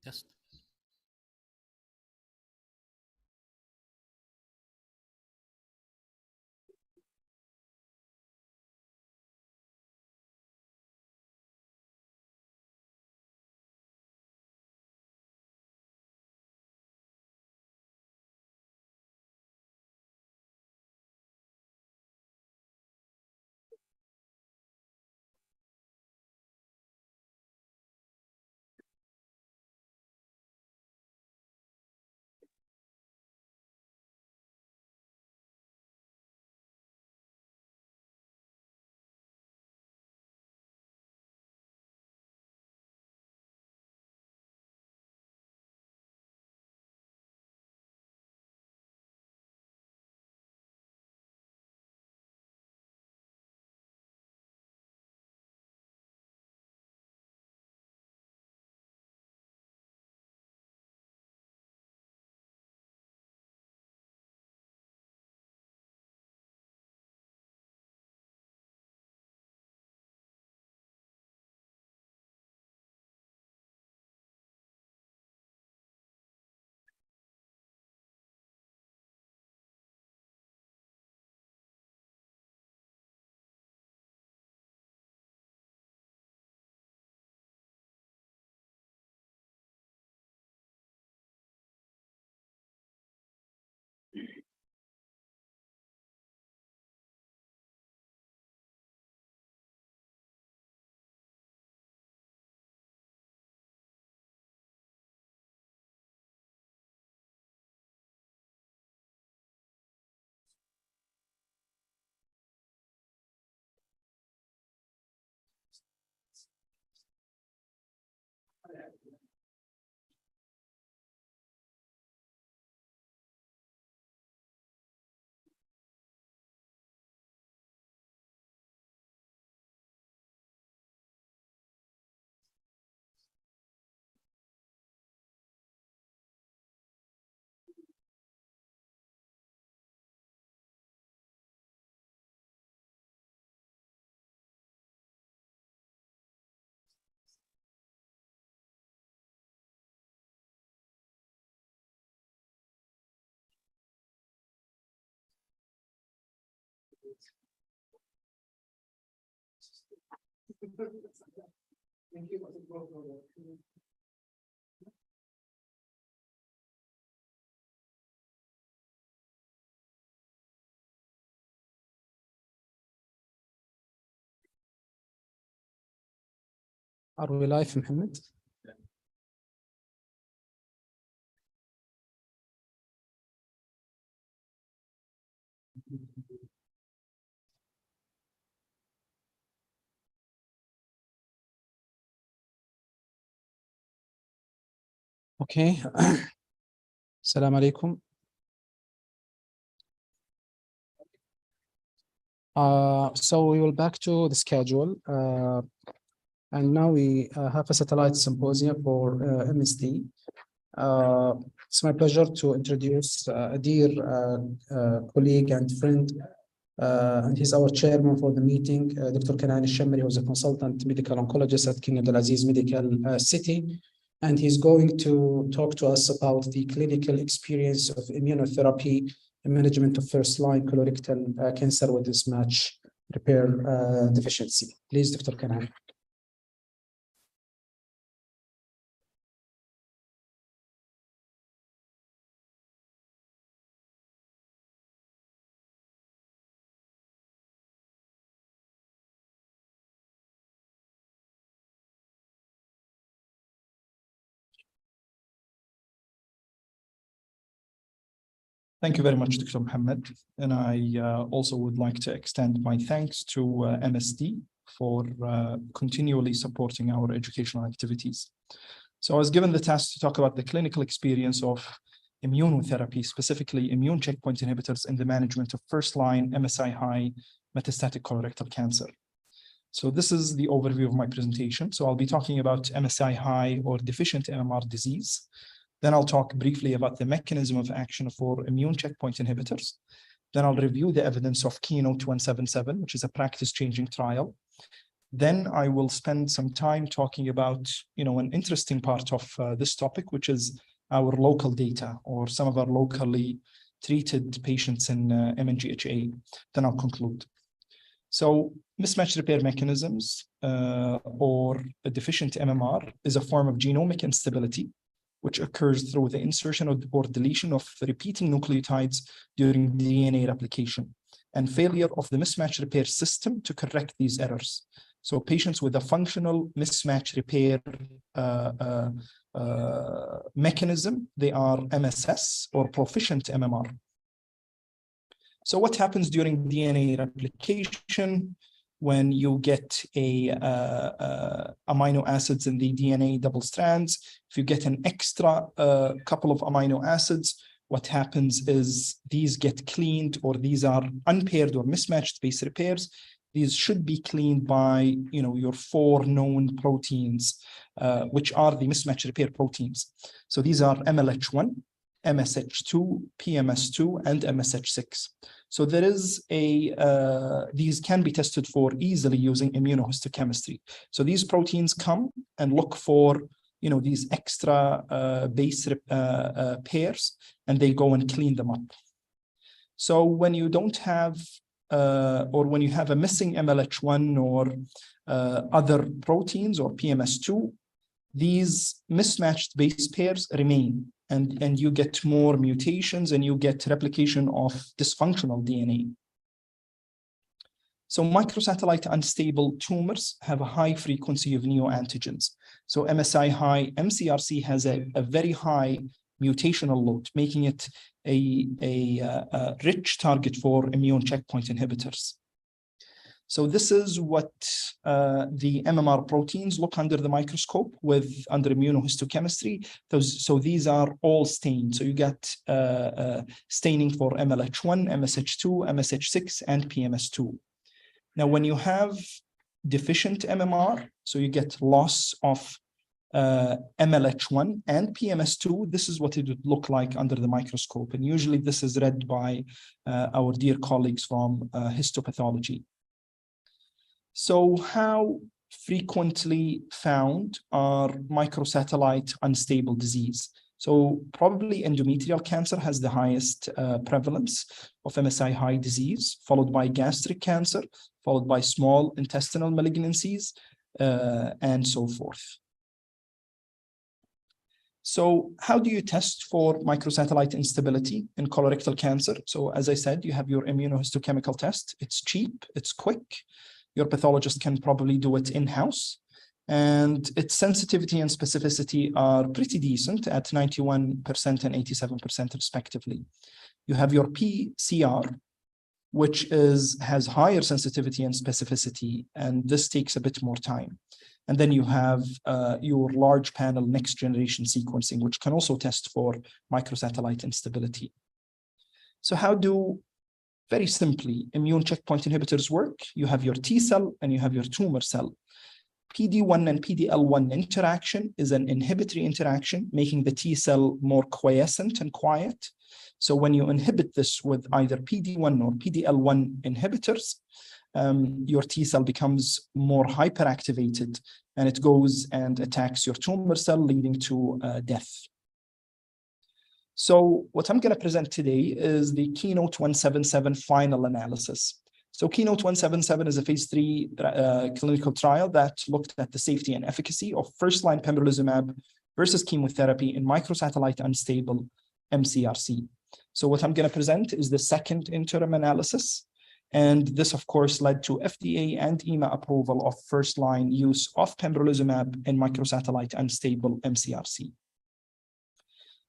Yes.
Are we live, Mohammed? Okay. Assalamu alaikum. So we will back to the schedule. And now we have a satellite symposium for MSD. It's my pleasure to introduce a dear colleague and friend, and he's our chairman for the meeting, Dr. Kanan Al-Shamri, who's a consultant medical oncologist at King Abdulaziz Medical City. And he's going to talk to us about the clinical experience of immunotherapy and management of first-line colorectal cancer with this match repair deficiency. Please, Dr. Kanan. Thank you very much, Dr. Mohammed. And I also would like to extend my thanks to MSD for continually supporting our educational activities. So I was given the task to talk about the clinical experience of immunotherapy, specifically immune checkpoint inhibitors in the management of first-line MSI-high metastatic colorectal cancer. So this is the overview of my presentation. So I'll be talking about MSI-high or deficient MMR disease. Then I'll talk briefly about the mechanism of action for immune checkpoint inhibitors. Then I'll review the evidence of KEYNOTE-177, which is a practice-changing trial. Then I will spend some time talking about, an interesting part of this topic, which is our local data or some of our locally treated patients in MNGHA. Then I'll conclude. So mismatch repair mechanisms or a deficient MMR is a form of genomic instability which occurs through the insertion or deletion of repeating nucleotides during DNA replication and failure of the mismatch repair system to correct these errors. So patients with a functional mismatch repair mechanism, they are MSS or proficient MMR. So what happens during DNA replication when you get amino acids in the DNA double strands? If you get an extra couple of amino acids, what happens is these get cleaned, or these are unpaired or mismatched base repairs. These should be cleaned by your 4 known proteins, which are the mismatch repair proteins. So these are MLH1, MSH2, PMS2, and MSH6. So there is these can be tested for easily using immunohistochemistry. So these proteins come and look for, these extra base pairs, and they go and clean them up. So when you don't have, or when you have a missing MLH1 or other proteins or PMS2, these mismatched base pairs remain, and you get more mutations and you get replication of dysfunctional DNA. So microsatellite unstable tumors have a high frequency of neoantigens. So MSI-high MCRC has a very high mutational load, making it a rich target for immune checkpoint inhibitors. So this is what the MMR proteins look under the microscope under immunohistochemistry. So these are all stained. So you get staining for MLH1, MSH2, MSH6, and PMS2. Now, when you have deficient MMR, so you get loss of MLH1 and PMS2, this is what it would look like under the microscope. And usually this is read by our dear colleagues from histopathology. So how frequently found are microsatellite unstable disease? So probably endometrial cancer has the highest prevalence of MSI-high disease, followed by gastric cancer, followed by small intestinal malignancies, and so forth. So how do you test for microsatellite instability in colorectal cancer? So as I said, you have your immunohistochemical test. It's cheap, it's quick. Your pathologist can probably do it in-house. And its sensitivity and specificity are pretty decent at 91% and 87% respectively. You have your PCR, which has higher sensitivity and specificity, and this takes a bit more time. And then you have your large panel next generation sequencing, which can also test for microsatellite instability. So how do, very simply, immune checkpoint inhibitors work? You have your T cell and you have your tumor cell. PD-1 and PD-L1 interaction is an inhibitory interaction, making the T cell more quiescent and quiet. So when you inhibit this with either PD-1 or PD-L1 inhibitors, your T cell becomes more hyperactivated and it goes and attacks your tumor cell, leading to death. So what I'm going to present today is the KEYNOTE-177 final analysis. So KEYNOTE-177 is a phase 3 clinical trial that looked at the safety and efficacy of first-line pembrolizumab versus chemotherapy in microsatellite unstable MCRC. So what I'm going to present is the second interim analysis. And this, of course, led to FDA and EMA approval of first-line use of pembrolizumab in microsatellite unstable MCRC.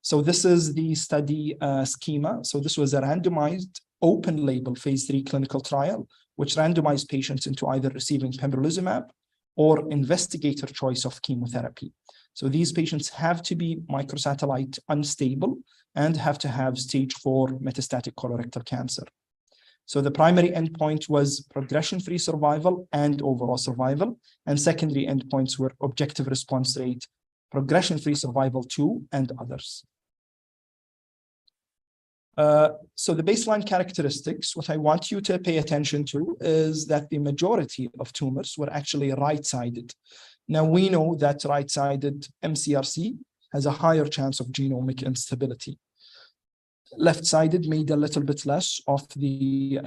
So this is the study schema. So this was a randomized open label phase 3 clinical trial, which randomized patients into either receiving pembrolizumab or investigator choice of chemotherapy. So these patients have to be microsatellite unstable and have to have stage 4 metastatic colorectal cancer. So the primary endpoint was progression-free survival and overall survival, and secondary endpoints were objective response rate, progression-free survival 2, and others. So the baseline characteristics, what I want you to pay attention to is that the majority of tumors were actually right-sided. Now we know that right-sided MCRC has a higher chance of genomic instability. Left-sided made a little bit less of the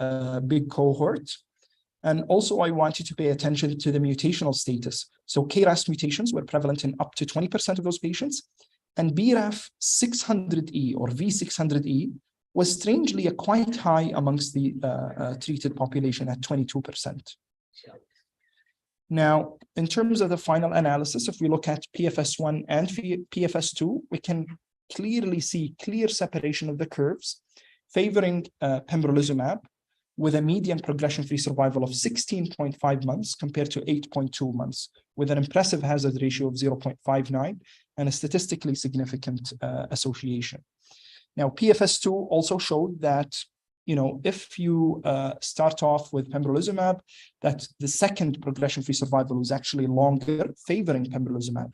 big cohort. And also I want you to pay attention to the mutational status. So KRAS mutations were prevalent in up to 20% of those patients, and BRAF 600E or V600E was strangely quite high amongst the treated population at 22%. Now, in terms of the final analysis, if we look at PFS1 and PFS2, we can clearly see clear separation of the curves favoring pembrolizumab with a median progression-free survival of 16.5 months compared to 8.2 months, with an impressive hazard ratio of 0.59 and a statistically significant association. Now, PFS2 also showed that, if you start off with pembrolizumab, that the second progression-free survival was actually longer, favoring pembrolizumab.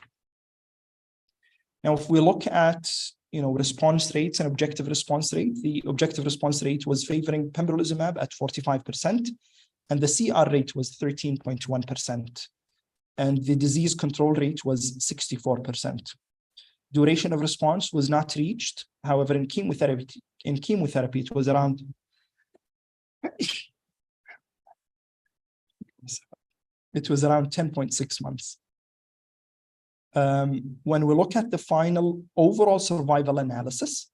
Now, if we look at, response rates and objective response rate, the objective response rate was favoring pembrolizumab at 45%, and the CR rate was 13.1%, and the disease control rate was 64%. Duration of response was not reached. However, in chemotherapy, it was around 10.6 months. When we look at the final overall survival analysis,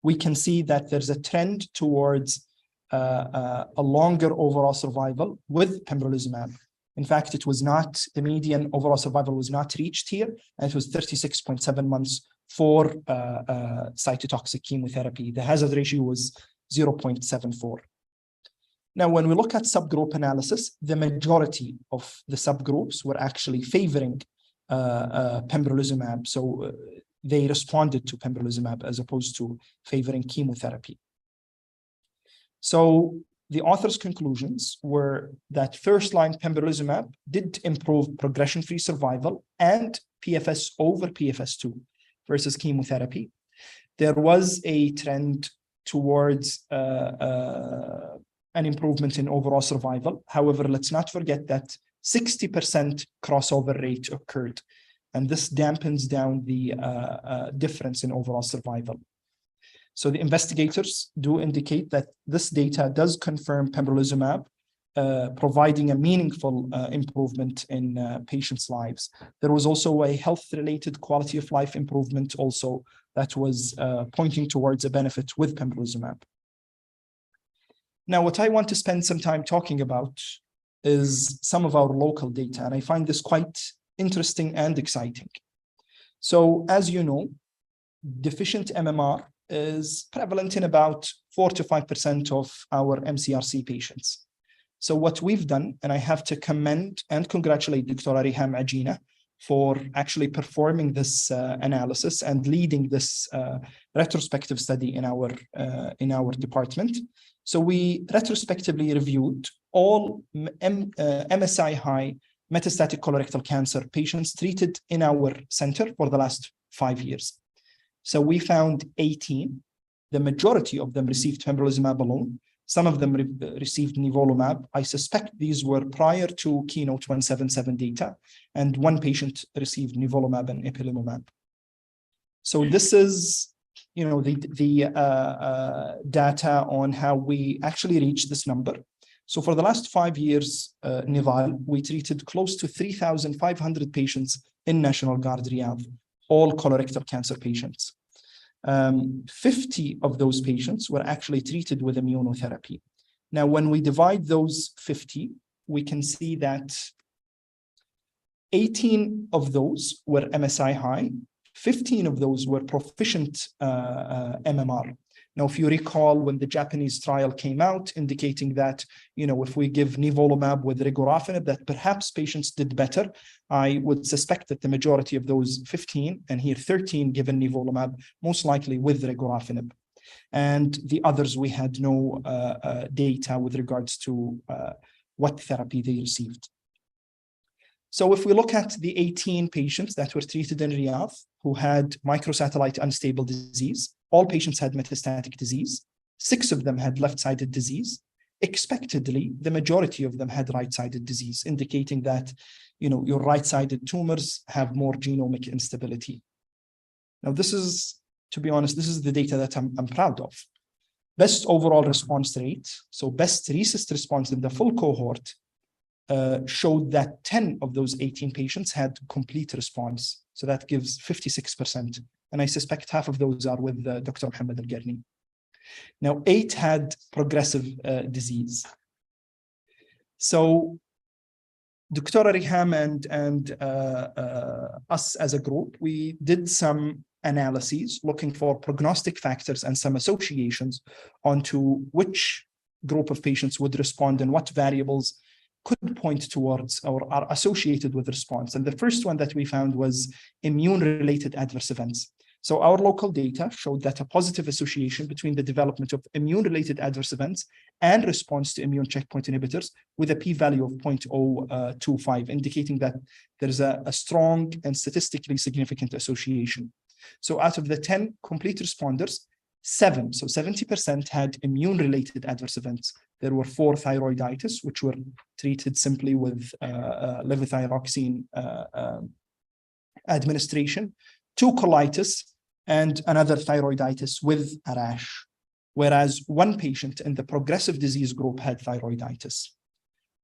we can see that there's a trend towards a longer overall survival with pembrolizumab. In fact, the median overall survival was not reached here, and it was 36.7 months for cytotoxic chemotherapy. The hazard ratio was 0.74. Now, when we look at subgroup analysis, the majority of the subgroups were actually favoring pembrolizumab. So they responded to pembrolizumab as opposed to favoring chemotherapy. So the author's conclusions were that first-line pembrolizumab did improve progression-free survival and PFS over PFS2 versus chemotherapy. There was a trend towards an improvement in overall survival. However, let's not forget that 60% crossover rate occurred, and this dampens down the difference in overall survival. So the investigators do indicate that this data does confirm pembrolizumab, providing a meaningful improvement in patients' lives. There was also a health-related quality of life improvement also that was pointing towards a benefit with pembrolizumab. Now, what I want to spend some time talking about is some of our local data, and I find this quite interesting and exciting. So, as you know, deficient MMR is prevalent in about 4 to 5% of our MCRC patients. So what we've done, and I have to commend and congratulate Dr. Riham Ajina for actually performing this analysis and leading this retrospective study in our department. So we retrospectively reviewed all MSI-high metastatic colorectal cancer patients treated in our center for the last 5 years. So we found 18. The majority of them received pembrolizumab alone. Some of them received nivolumab. I suspect these were prior to Keynote 177 data, and one patient received nivolumab and ipilimumab. So this is, the data on how we actually reached this number. So for the last 5 years, Nival, we treated close to 3,500 patients in National Guard Riyadh, all colorectal cancer patients. 50 of those patients were actually treated with immunotherapy. Now, when we divide those 50, we can see that 18 of those were MSI high, 15 of those were proficient MMR. Now, if you recall, when the Japanese trial came out, indicating that, if we give nivolumab with regorafenib, that perhaps patients did better, I would suspect that the majority of those 15, and here 13 given nivolumab, most likely with regorafenib. And the others, we had no data with regards to what therapy they received. So if we look at the 18 patients that were treated in Riyadh who had microsatellite unstable disease, all patients had metastatic disease. 6 of them had left-sided disease. Expectedly, the majority of them had right-sided disease, indicating that, your right-sided tumors have more genomic instability. Now, this is, to be honest, this is the data that I'm proud of. Best overall response rate, so best RECIST response in the full cohort, showed that 10 of those 18 patients had complete response. So that gives 56%. And I suspect half of those are with Dr. Mohammed Al-Garni. Now, 8 had progressive disease. So Dr. Riham and us as a group, we did some analyses looking for prognostic factors and some associations onto which group of patients would respond and what variables could point towards or are associated with response. And the first one that we found was immune-related adverse events. So our local data showed that a positive association between the development of immune-related adverse events and response to immune checkpoint inhibitors with a p-value of 0.025, indicating that there's a strong and statistically significant association. So out of the 10 complete responders, 7, so 70% had immune-related adverse events. There were 4 thyroiditis, which were treated simply with levothyroxine administration, 2 colitis, and another thyroiditis with a rash, whereas 1 patient in the progressive disease group had thyroiditis.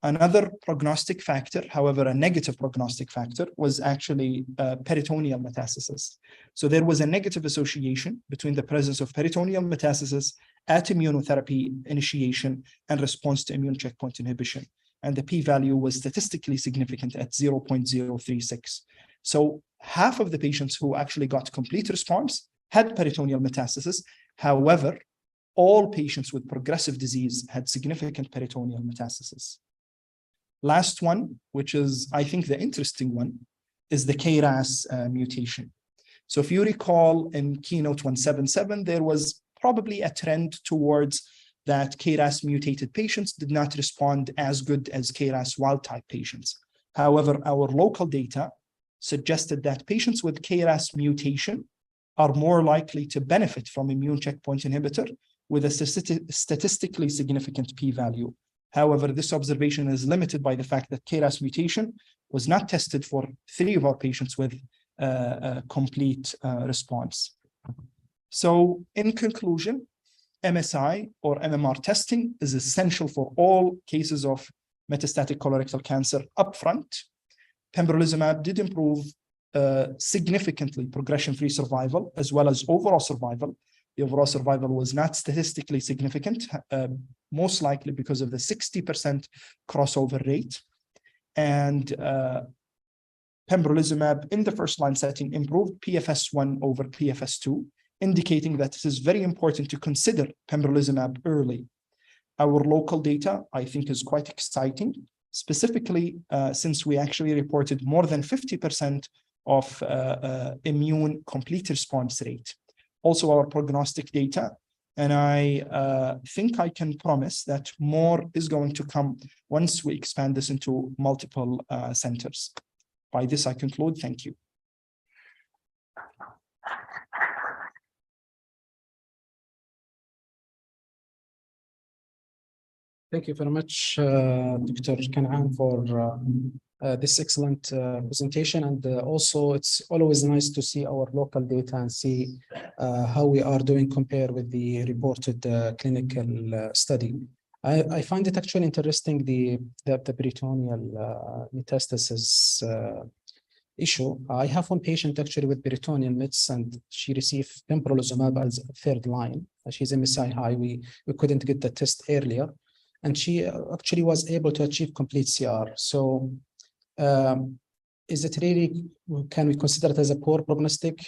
Another prognostic factor, however, a negative prognostic factor, was actually peritoneal metastasis. So there was a negative association between the presence of peritoneal metastasis at immunotherapy initiation and response to immune checkpoint inhibition. And the p-value was statistically significant at 0.036. So half of the patients who actually got complete response had peritoneal metastasis. However, all patients with progressive disease had significant peritoneal metastasis. Last one, which is, I think, the interesting one, is the KRAS mutation. So if you recall in Keynote 177, there was probably a trend towards that KRAS mutated patients did not respond as good as KRAS wild type patients. However, our local data suggested that patients with KRAS mutation are more likely to benefit from immune checkpoint inhibitor with a statistically significant p-value. However, this observation is limited by the fact that KRAS mutation was not tested for 3 of our patients with complete response. So in conclusion, MSI or MMR testing is essential for all cases of metastatic colorectal cancer upfront. Pembrolizumab did improve significantly progression-free survival as well as overall survival. The overall survival was not statistically significant, most likely because of the 60% crossover rate. And pembrolizumab in the first-line setting improved PFS1 over PFS2, indicating that it is very important to consider pembrolizumab early. Our local data, I think, is quite exciting, specifically since we actually reported more than 50% of immune complete response rate. Also our prognostic data, and I think I can promise that more is going to come once we expand this into multiple centers. By this, I conclude. Thank you.
Thank you very much, Dr. Kanaan, for this excellent presentation. And also, it's always nice to see our local data and see how we are doing compared with the reported clinical study. I find it actually interesting, the peritoneal metastasis issue. I have one patient actually with peritoneal mets, and she received pembrolizumab as 3rd line. She's MSI high. We couldn't get the test earlier. And she actually was able to achieve complete CR. So is it really, can we consider it as a poor prognostic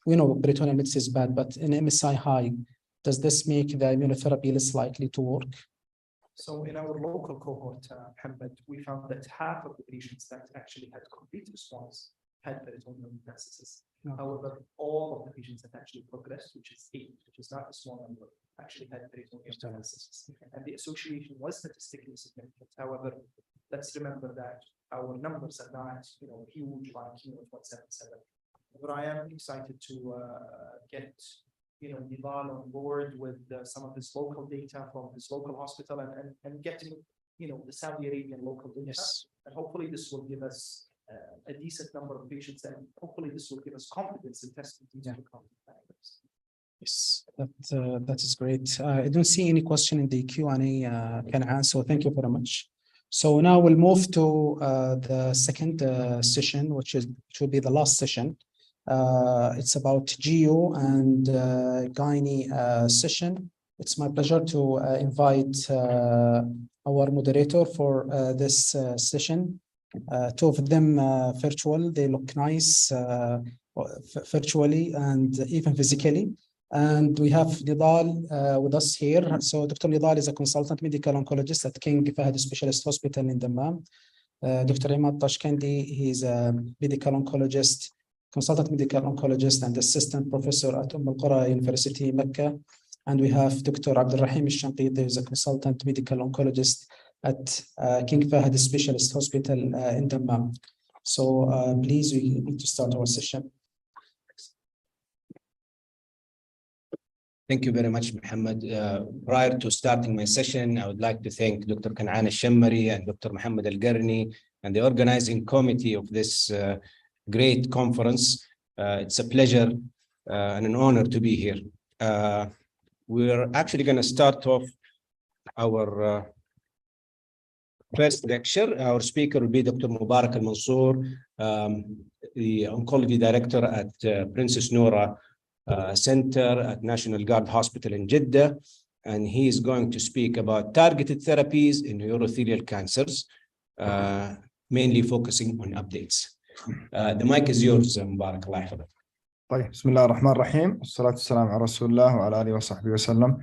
we know peritoneal mets is bad, but in MSI high, does this make the immunotherapy less likely to work?
So in our local cohort, Mohammed, we found that half of the patients that actually had complete response had peritoneal metastasis. However, all of the patients that actually progressed, which is 8, which is not a small number, actually had peritoneal metastasis. And the association was statistically significant. However, let's remember that our numbers are not, huge like KEYNOTE-177. But I am excited to get Nidal on board with some of this local data from this local hospital and getting the Saudi Arabian local data.
Yes.
And hopefully this will give us a decent number of patients, and hopefully this will give us confidence in testing these factors.
Yes, that is great. I don't see any question in the Q&A, Kanaan, so thank you very much. So now we'll move to the second session, which will be the last session. It's about GU and gynae session. It's my pleasure to invite our moderator for this session. Two of them virtual. They look nice virtually and even physically. And we have Nidal with us here. So Dr. Nidal is a consultant medical oncologist at King Fahd Specialist Hospital in Dammam. Dr. Imad Tashkendi, he's a medical oncologist, consultant medical oncologist and assistant professor at Qura University, Mecca. And we have Dr. Abdulrahim Al-Shanqiti, who's a consultant medical oncologist at King Fahd Specialist Hospital in Dammam. So please, we need to start our session.
Thank you very much, Mohammed. Prior to starting my session, I would like to thank Dr. Kanaan Al-Shammari and Dr. Mohammed Al-Garni and the organizing committee of this great conference. It's a pleasure and an honor to be here. We're actually going to start off our first lecture. Our speaker will be Dr. Mubarak Al-Mansour, the oncology director at Princess Noura Center at National Guard Hospital in Jeddah, and he is going to speak about targeted therapies in urothelial cancers, mainly focusing on updates. The mic is yours, Mubarak. Allah yahfadhak.
طيب بسم الله الرحمن الرحيم والصلاة والسلام على رسول الله وعلى آله وصحبه وسلم.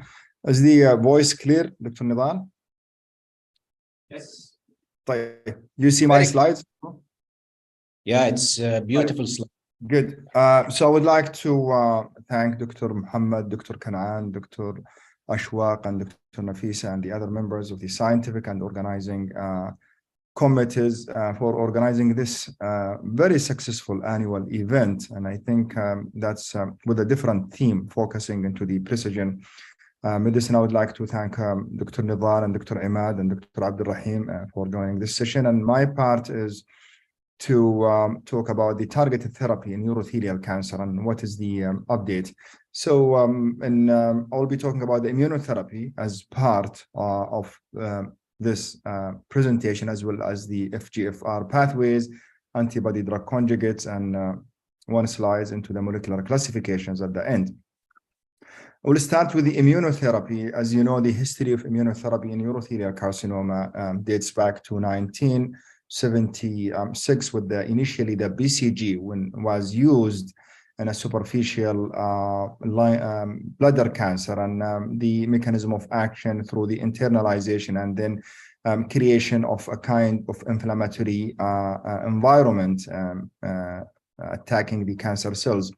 Is the voice clear, Dr. Nidal?
Yes.
طيب, you see my slides?
Yeah, it's a beautiful slide.
Good. So I would like to thank Dr. Muhammad, Dr. Kanaan, Dr. Ashwaq, and Dr. Nafisa, and the other members of the scientific and organizing committees for organizing this very successful annual event. And I think that's with a different theme focusing into the precision medicine. I would like to thank Dr. Nidal and Dr. Imad and Dr. Abdulrahim for joining this session. And my part is to talk about the targeted therapy in urothelial cancer and what is the update. So I'll be talking about the immunotherapy as part of this presentation, as well as the FGFR pathways, antibody drug conjugates, and one slide into the molecular classifications at the end. We'll start with the immunotherapy. As you know, the history of immunotherapy in urothelial carcinoma dates back to 1976 with initially the BCG when was used in a superficial bladder cancer, and the mechanism of action through the internalization and then creation of a kind of inflammatory environment attacking the cancer cells.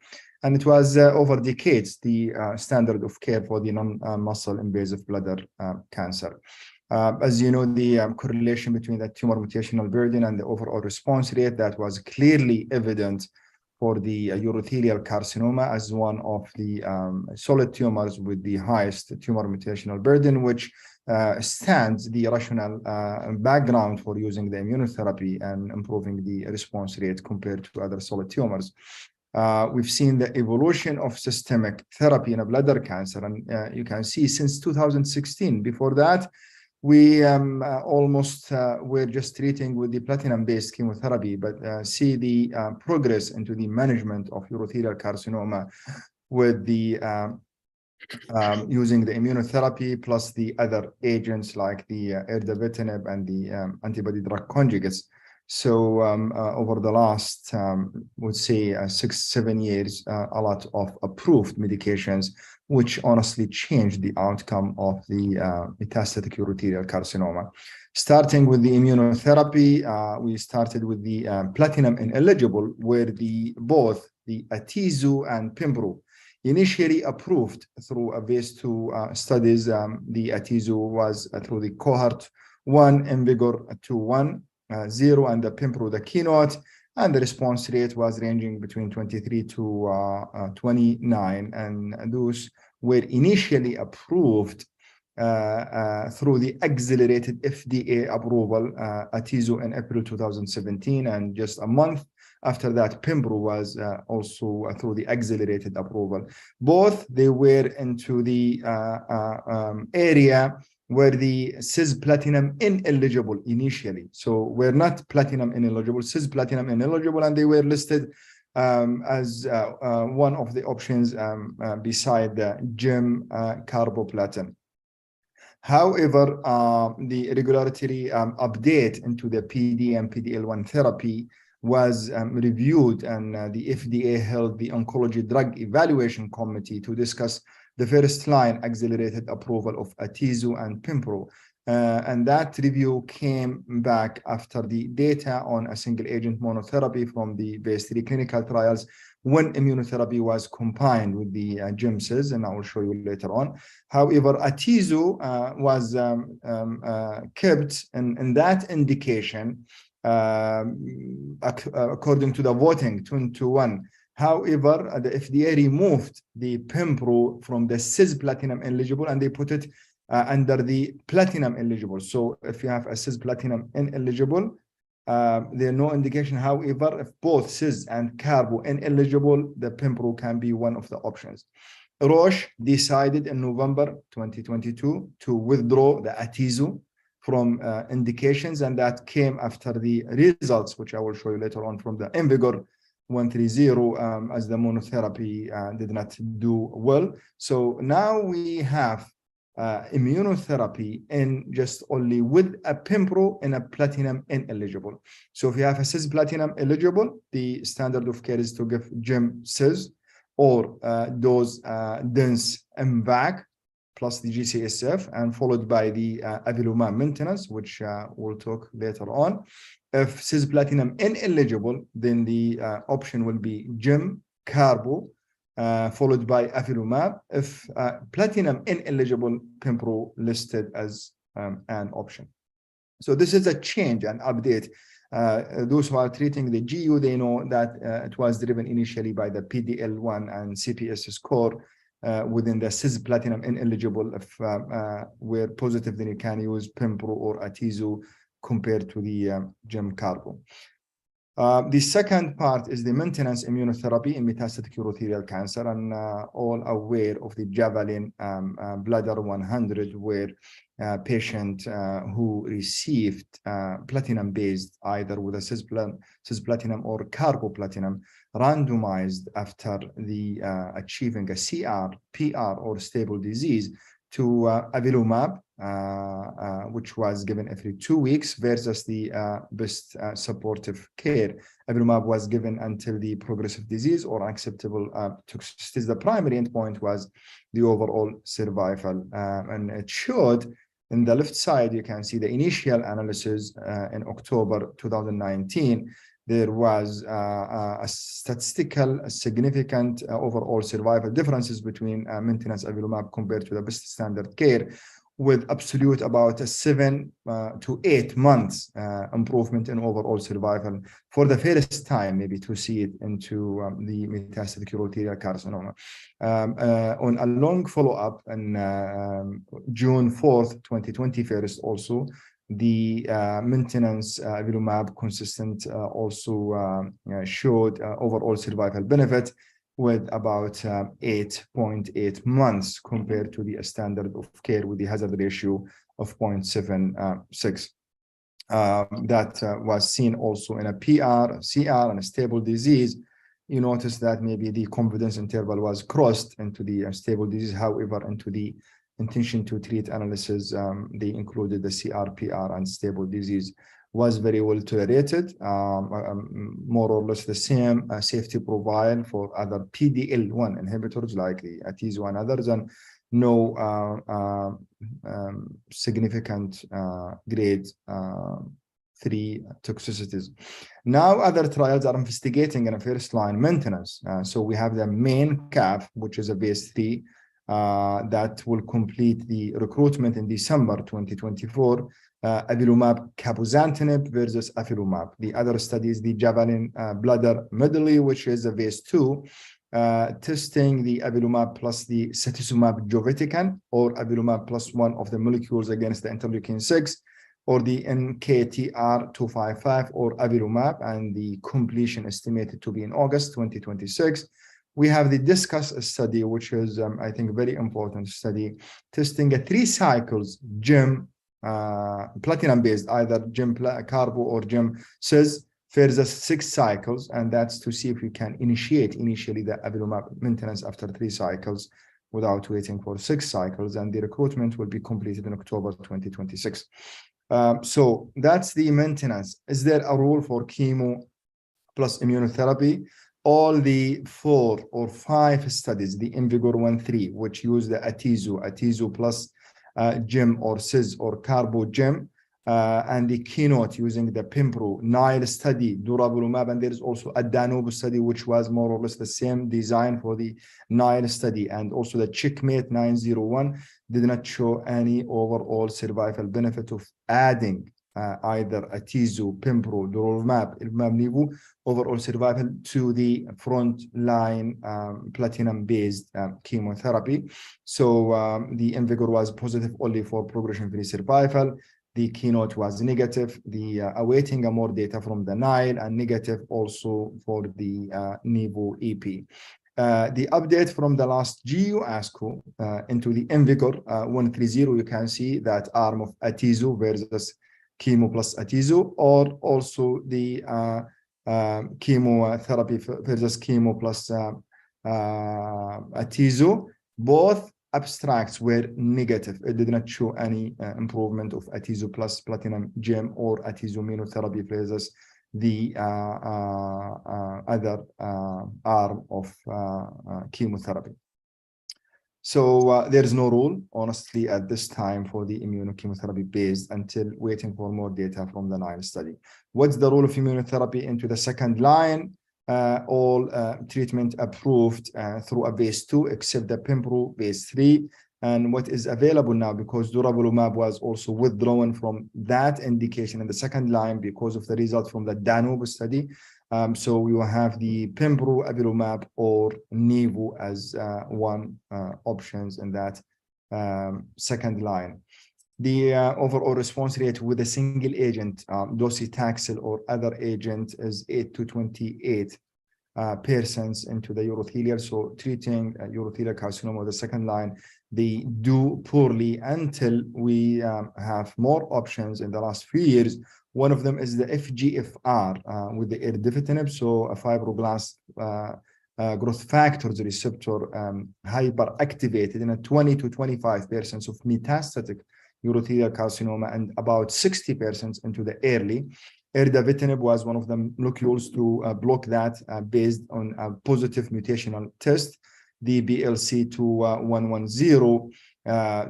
And it was over decades the standard of care for the non-muscle invasive bladder cancer. As you know, the correlation between the tumor mutational burden and the overall response rate, that was clearly evident for the urothelial carcinoma as one of the solid tumors with the highest tumor mutational burden, which stands the rational background for using the immunotherapy and improving the response rate compared to other solid tumors. We've seen the evolution of systemic therapy in a bladder cancer, and you can see since 2016. Before that, we almost were just treating with the platinum-based chemotherapy, but see the progress into the management of urothelial carcinoma with the using the immunotherapy plus the other agents like the erdafitinib and the antibody drug conjugates. So over the last, would say 6-7 years, a lot of approved medications, which honestly changed the outcome of the metastatic urothelial carcinoma. Starting with the immunotherapy, we started with the platinum ineligible, where both the Atezo and Pembro initially approved through a phase 2 studies. The Atezo was through the cohort 1 IMvigor 2-1-0 and the Pembro the keynote, and the response rate was ranging between 23 to 29, and those were initially approved through the accelerated FDA approval, Atezo in April 2017, and just a month after that, Pembro was also through the accelerated approval. Both, they were into the area where the cisplatinum ineligible initially. So we're not platinum ineligible, cisplatinum ineligible, and they were listed as one of the options beside the gem carboplatin. However, the regulatory update into the PD and PD-L1 therapy was reviewed, and the FDA held the Oncology Drug Evaluation Committee to discuss the first-line accelerated approval of Atezo and Pembro. And that review came back after the data on a single-agent monotherapy from the phase 3 clinical trials when immunotherapy was combined with the GemCis, and I will show you later on. However, Atezo was kept in that indication according to the voting 2-1. However, the FDA removed the Pembro from the cisplatinum eligible, and they put it under the platinum eligible. So if you have a cisplatinum ineligible, there are no indication. However, if both cis and carbo ineligible, the Pembro can be one of the options. Roche decided in November 2022 to withdraw the Atezo from indications, and that came after the results, which I will show you later on, from the IMvigor 130, as the monotherapy did not do well. So now we have immunotherapy in just only with a Pembro and a platinum ineligible. So if you have a cisplatinum eligible, the standard of care is to give GemCis or dose dense MVAC plus the GCSF, and followed by the avelumab maintenance, which we'll talk later on. If cisplatinum ineligible, then the option will be gem carbo, followed by avelumab. If platinum ineligible, Pembro listed as an option. So this is a change and update. Those who are treating the GU, they know that it was driven initially by the PD-L1 and CPS score within the cisplatinum ineligible. If we're positive, then you can use Pembro or Atezo compared to the gem carbo. The second part is the maintenance immunotherapy in metastatic urothelial cancer, and all aware of the Javelin Bladder 100, where a patient who received platinum-based, either with a cisplatinum or carboplatinum, randomized after the achieving a CR, PR, or stable disease to avelumab, which was given every 2 weeks, versus the best supportive care. Avelumab was given until the progressive disease or acceptable toxicity. The primary endpoint was the overall survival, and it showed in the left side, you can see the initial analysis in October 2019. There was a statistical significant overall survival differences between maintenance avelumab compared to the best standard care, with absolute about a 7 to 8 months improvement in overall survival for the first time, maybe to see it into the metastatic urothelial carcinoma. On a long follow-up on June 4th, 2021, also, the maintenance avelumab consistent also showed overall survival benefit with about 8.8 months compared to the standard of care with the hazard ratio of 0.76. That was seen also in a PR, CR, and a stable disease. You notice that maybe the confidence interval was crossed into the stable disease. However, into the intention to treat analysis, they included the CR, PR, and stable disease was very well tolerated, more or less the same safety profile for other PD-L1 inhibitors like the atezo and others, and no significant grade 3 toxicities. Now other trials are investigating in a first-line maintenance. So we have the main CAF, which is a phase 3 that will complete the recruitment in December 2024. Avelumab cabozantinib versus avelumab. The other study is the Javelin bladder medley, which is a phase 2, testing the avelumab plus the cetuximab govitecan, or avelumab plus one of the molecules against the interleukin 6, or the NKTR255 or avelumab, and the completion estimated to be in August 2026. We have the DISCUSS study, which is, I think, a very important study, testing a 3 cycles GEM platinum-based, either GEM carbo or GEM cis, versus 6 cycles, and that's to see if we can initiate initially the avelumab maintenance after 3 cycles without waiting for 6 cycles, and the recruitment will be completed in October 2026. So that's the maintenance. Is there a role for chemo plus immunotherapy? All the 4 or 5 studies, the IMvigor1-3, which use the atezo plus GEM or cis or carbo GEM, and the keynote using the Pimpro, Nile study, durvalumab, and there is also a Danube study, which was more or less the same design for the Nile study, and also the Checkmate 901 did not show any overall survival benefit of adding either atezo, Pimpro, durvalumab, nivo, overall survival to the front line platinum-based chemotherapy. So the IMvigor was positive only for progression-free survival. The keynote was negative. The awaiting more data from the Nile, and negative also for the Nivo EP. The update from the last GU ASCO into the IMvigor 130, you can see that arm of atezo versus chemo plus atezo, or also the chemotherapy versus chemo plus atezo. Both abstracts were negative. It did not show any improvement of atezo plus platinum GEM or atezo immunotherapy versus the other arm of chemotherapy. So there is no rule, honestly, at this time for the immunochemotherapy based until waiting for more data from the Nile study. What's the role of immunotherapy into the second line? All treatment approved through a phase 2, except the Pimpro phase 3. And what is available now, because durvalumab was also withdrawn from that indication in the second line because of the result from the Danube study. So we will have the Pimpro, avelumab, or Nivo as one options in that second line. The overall response rate with a single agent, docetaxel or other agent, is 8 to 28% into the urothelial. So treating urothelial carcinoma with the second line, they do poorly until we have more options in the last few years. One of them is the FGFR with the erdafitinib, so a fibroblast growth factors receptor hyperactivated in a 20 to 25% of metastatic urothelial carcinoma, and about 60% into the early. Erdafitinib was one of the molecules to block that based on a positive mutational test. The BLC2110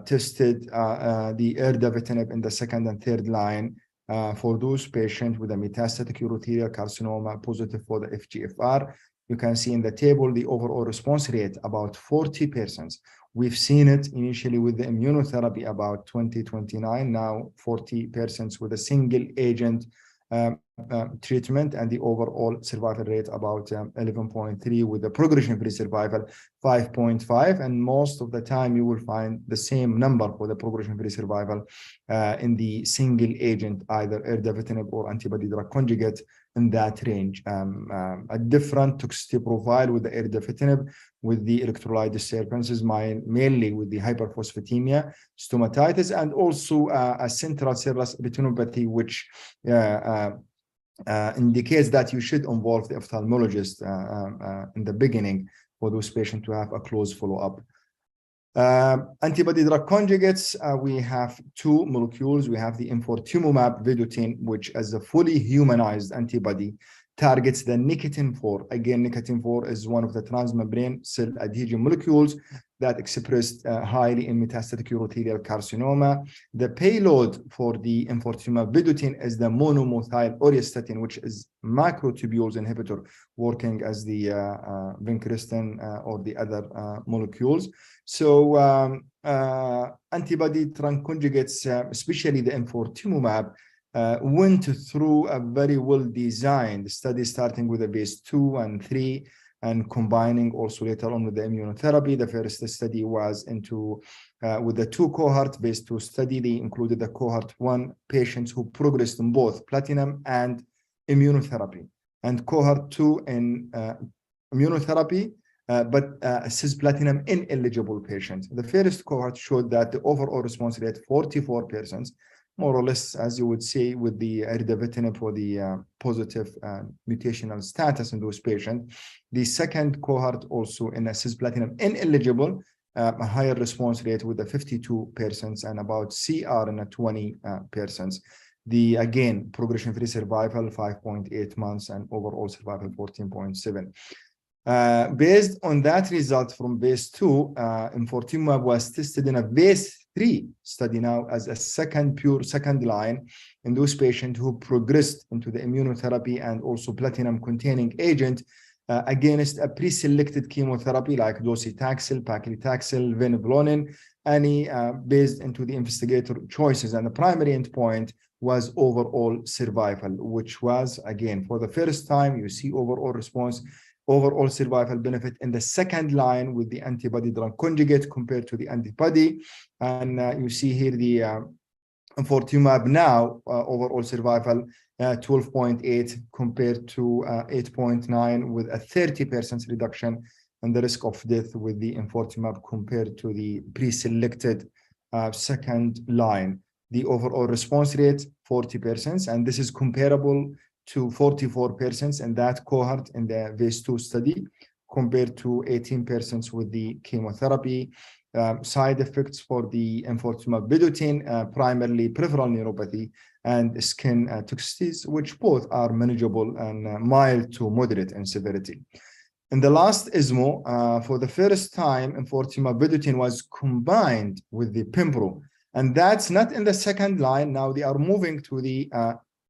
tested the erdafitinib in the second and third line for those patients with a metastatic urothelial carcinoma positive for the FGFR. You can see in the table the overall response rate about 40%. We've seen it initially with the immunotherapy about 20-29, now 40% with a single agent treatment, and the overall survival rate about 11.3 with the progression-free survival 5.5, and most of the time you will find the same number for the progression-free survival in the single agent, either erdafitinib or antibody drug conjugate in that range. A different toxicity profile with the erdafitinib, with the electrolyte disturbances, mainly with the hyperphosphatemia, stomatitis, and also a central serous retinopathy, which indicates that you should involve the ophthalmologist in the beginning for those patients to have a close follow-up. Antibody drug conjugates, we have two molecules. We have the enfortumumab vedotin, which as a fully humanized antibody targets the nicotine-4. Again, nicotine-4 is one of the transmembrane cell adhesion molecules that expressed highly in metastatic urothelial carcinoma. The payload for the enfortumab vedotin is the monomethyl auristatin, which is microtubules inhibitor working as the vincristine or the other molecules. So antibody drug conjugates, especially the enfortumumab, went through a very well-designed study, starting with a phase 2 and 3, and combining also later on with the immunotherapy. The first study was into with the two cohort phase 2 study. They included the cohort 1 patients who progressed in both platinum and immunotherapy, and cohort 2 in immunotherapy, but cisplatinum ineligible patients. The first cohort showed that the overall response rate 44%, more or less, as you would say, with the erdafitinib for the positive mutational status in those patients. The second cohort also in a cisplatinum ineligible, a higher response rate with a 52% and about CR in a 20%. The again progression-free survival 5.8 months and overall survival 14.7. Based on that result from phase 2, enfortumab was tested in a phase 3 study now as a pure second line in those patients who progressed into the immunotherapy and also platinum-containing agent against a pre-selected chemotherapy like docetaxel, paclitaxel, venetoclax, any based into the investigator choices. And the primary endpoint was overall survival, which was, again, for the first time, you see overall survival benefit in the second line with the antibody drug conjugate compared to the antibody. And you see here the enfortumab now overall survival 12.8 compared to 8.9, with a 30% reduction in the risk of death with the enfortumab compared to the pre-selected second line. The overall response rate 40%, and this is comparable to 44% in that cohort in the phase 2 study compared to 18% with the chemotherapy. Side effects for the enfortumab vedotin, primarily peripheral neuropathy and skin toxicities, which both are manageable and mild to moderate in severity. In the last ESMO, for the first time, enfortumab vedotin was combined with the pembro, and that's not in the second line. Now they are moving to the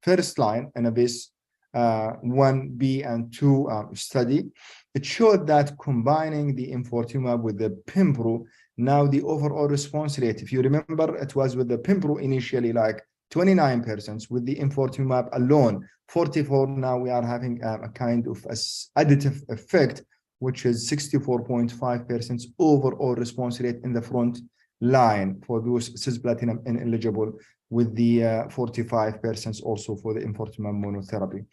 first line in a phase 1b and 2 study. It showed that combining the enfortumab with the pembro, now the overall response rate, if you remember, it was with the pembro initially like 29%, with the enfortumab alone 44. Now we are having a kind of additive effect, which is 64.5% overall response rate in the front line for those cisplatinum ineligible, with the 45% also for the enfortumab monotherapy.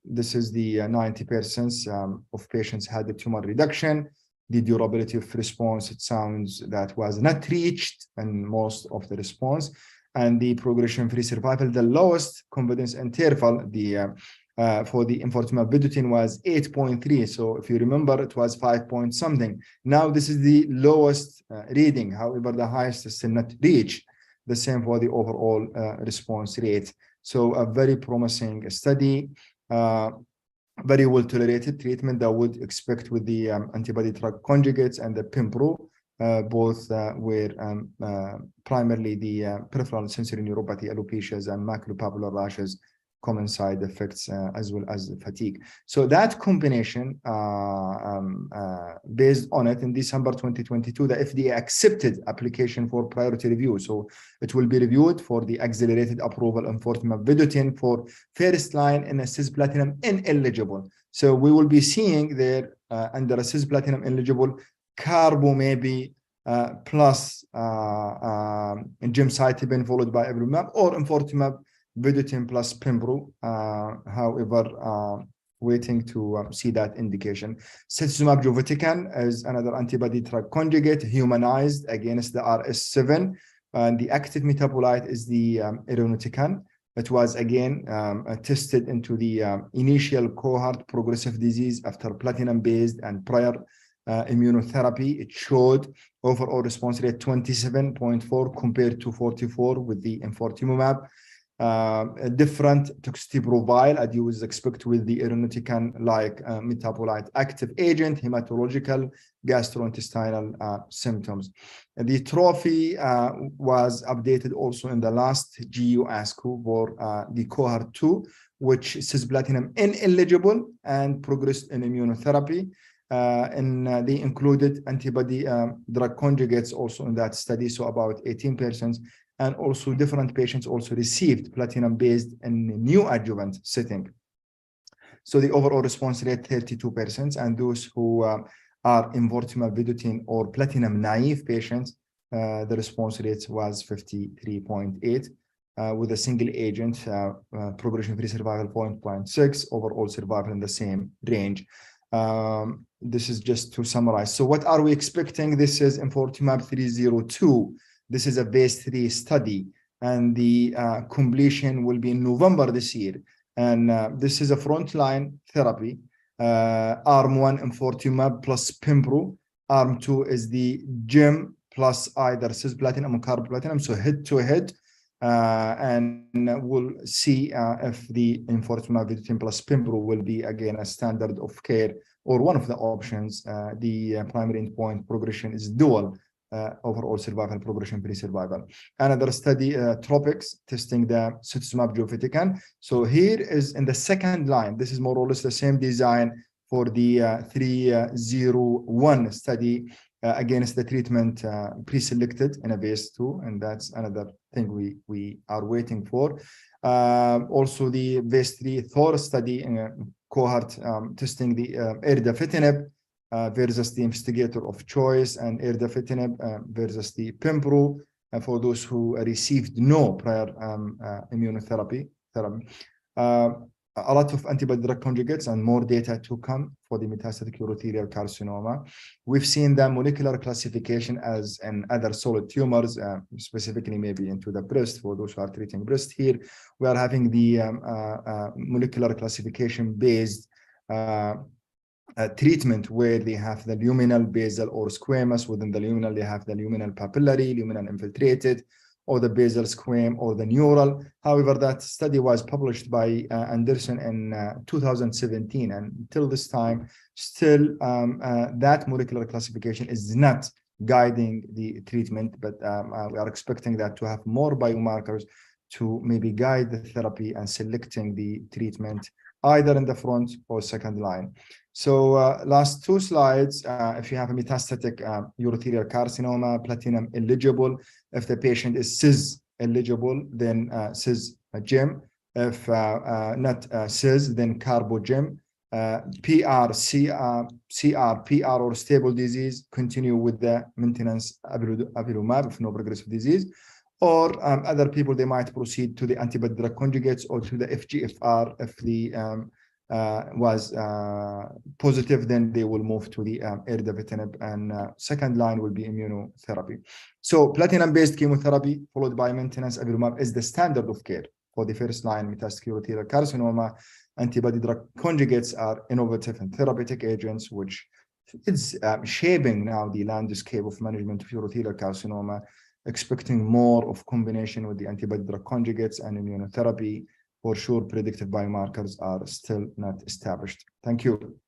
This is the 90% of patients had the tumor reduction. The durability of response, it sounds that was not reached in most of the response. And the progression-free survival, the lowest confidence interval, for the enfortumab vedotin was 8.3. So if you remember, it was 5 point something. Now this is the lowest reading. However, the highest is still not reached. The same for the overall response rate. So a very promising study, very well tolerated treatment that would expect with the antibody drug conjugates and the pembro. Both were primarily the peripheral sensory neuropathy, alopecias, and maculopapular rashes, common side effects, as well as fatigue. So that combination, based on it, in December 2022, the FDA accepted application for priority review. So it will be reviewed for the accelerated approval enfortumab vedotin for first line in a cisplatinum ineligible. So we will be seeing there under a cisplatinum ineligible carbo maybe plus gemcitabine followed by everolimus, or enfortumab vedotin plus pembro. However, waiting to see that indication. Cetuximab govitecan is another antibody drug conjugate humanized against the RS7, and the active metabolite is the irinotecan. It was again tested into the initial cohort progressive disease after platinum-based and prior immunotherapy. It showed overall response rate 27.4 compared to 44 with the enfortumab. A different toxicity profile as you would expect with the irinotecan-like metabolite active agent, hematological, gastrointestinal symptoms. The trophy was updated also in the last GU ASCO for the cohort 2, which cisplatin ineligible and progressed in immunotherapy. And they included antibody drug conjugates also in that study, so about 18%, and also different patients also received platinum-based in neoadjuvant setting. So the overall response rate 32%, and those who are enfortumab vedotin or platinum naive patients, the response rate was 53.8. With a single agent, progression-free survival 0.6, overall survival in the same range. This is just to summarize. So what are we expecting? This is enfortumab 302. This is a phase 3 study, and the completion will be in November this year. And this is a frontline therapy. Arm 1 enfortumab plus pembro. Arm 2 is the gem plus either cisplatin or carboplatin, so head-to-head. And we'll see if the enfortumab vedotin plus pembro will be again a standard of care or one of the options. The primary endpoint progression is dual, overall survival, progression-free survival. Another study, Tropics, testing the cetuximab govitecan. So here is in the second line. This is more or less the same design for the 301 study against the treatment pre-selected in a phase 2, and that's another thing we are waiting for. Also the phase 3 Thor study in cohort testing the erdafitinib versus the investigator of choice, and erdafitinib versus the pembro for those who received no prior immunotherapy. A lot of antibody drug conjugates and more data to come for the metastatic urothelial carcinoma. We've seen the molecular classification as in other solid tumors, specifically maybe into the breast for those who are treating breast. Here we are having the molecular classification based treatment where they have the luminal, basal, or squamous. Within the luminal, they have the luminal papillary, luminal infiltrated, or the basal squam, or the neural. However, that study was published by Anderson in 2017, and until this time, still that molecular classification is not guiding the treatment, but we are expecting that to have more biomarkers to maybe guide the therapy and selecting the treatment either in the front or second line. So last two slides, if you have a metastatic urothelial carcinoma, platinum eligible, if the patient is cis eligible, then cis gem. If not cis, then carbo gem. PR, CR, PR or stable disease, continue with the maintenance avelumab if no progressive disease. Or other people, they might proceed to the antibody drug conjugates or to the FGFR if the was positive, then they will move to the erdafitinib, and second line will be immunotherapy. So platinum-based chemotherapy followed by maintenance avelumab is the standard of care for the first line metastatic urothelial carcinoma. Antibody drug conjugates are innovative and therapeutic agents, which is shaping now the landscape of management of urothelial carcinoma, expecting more of combination with the antibody drug conjugates and immunotherapy. For sure, predictive biomarkers are still not established. Thank you.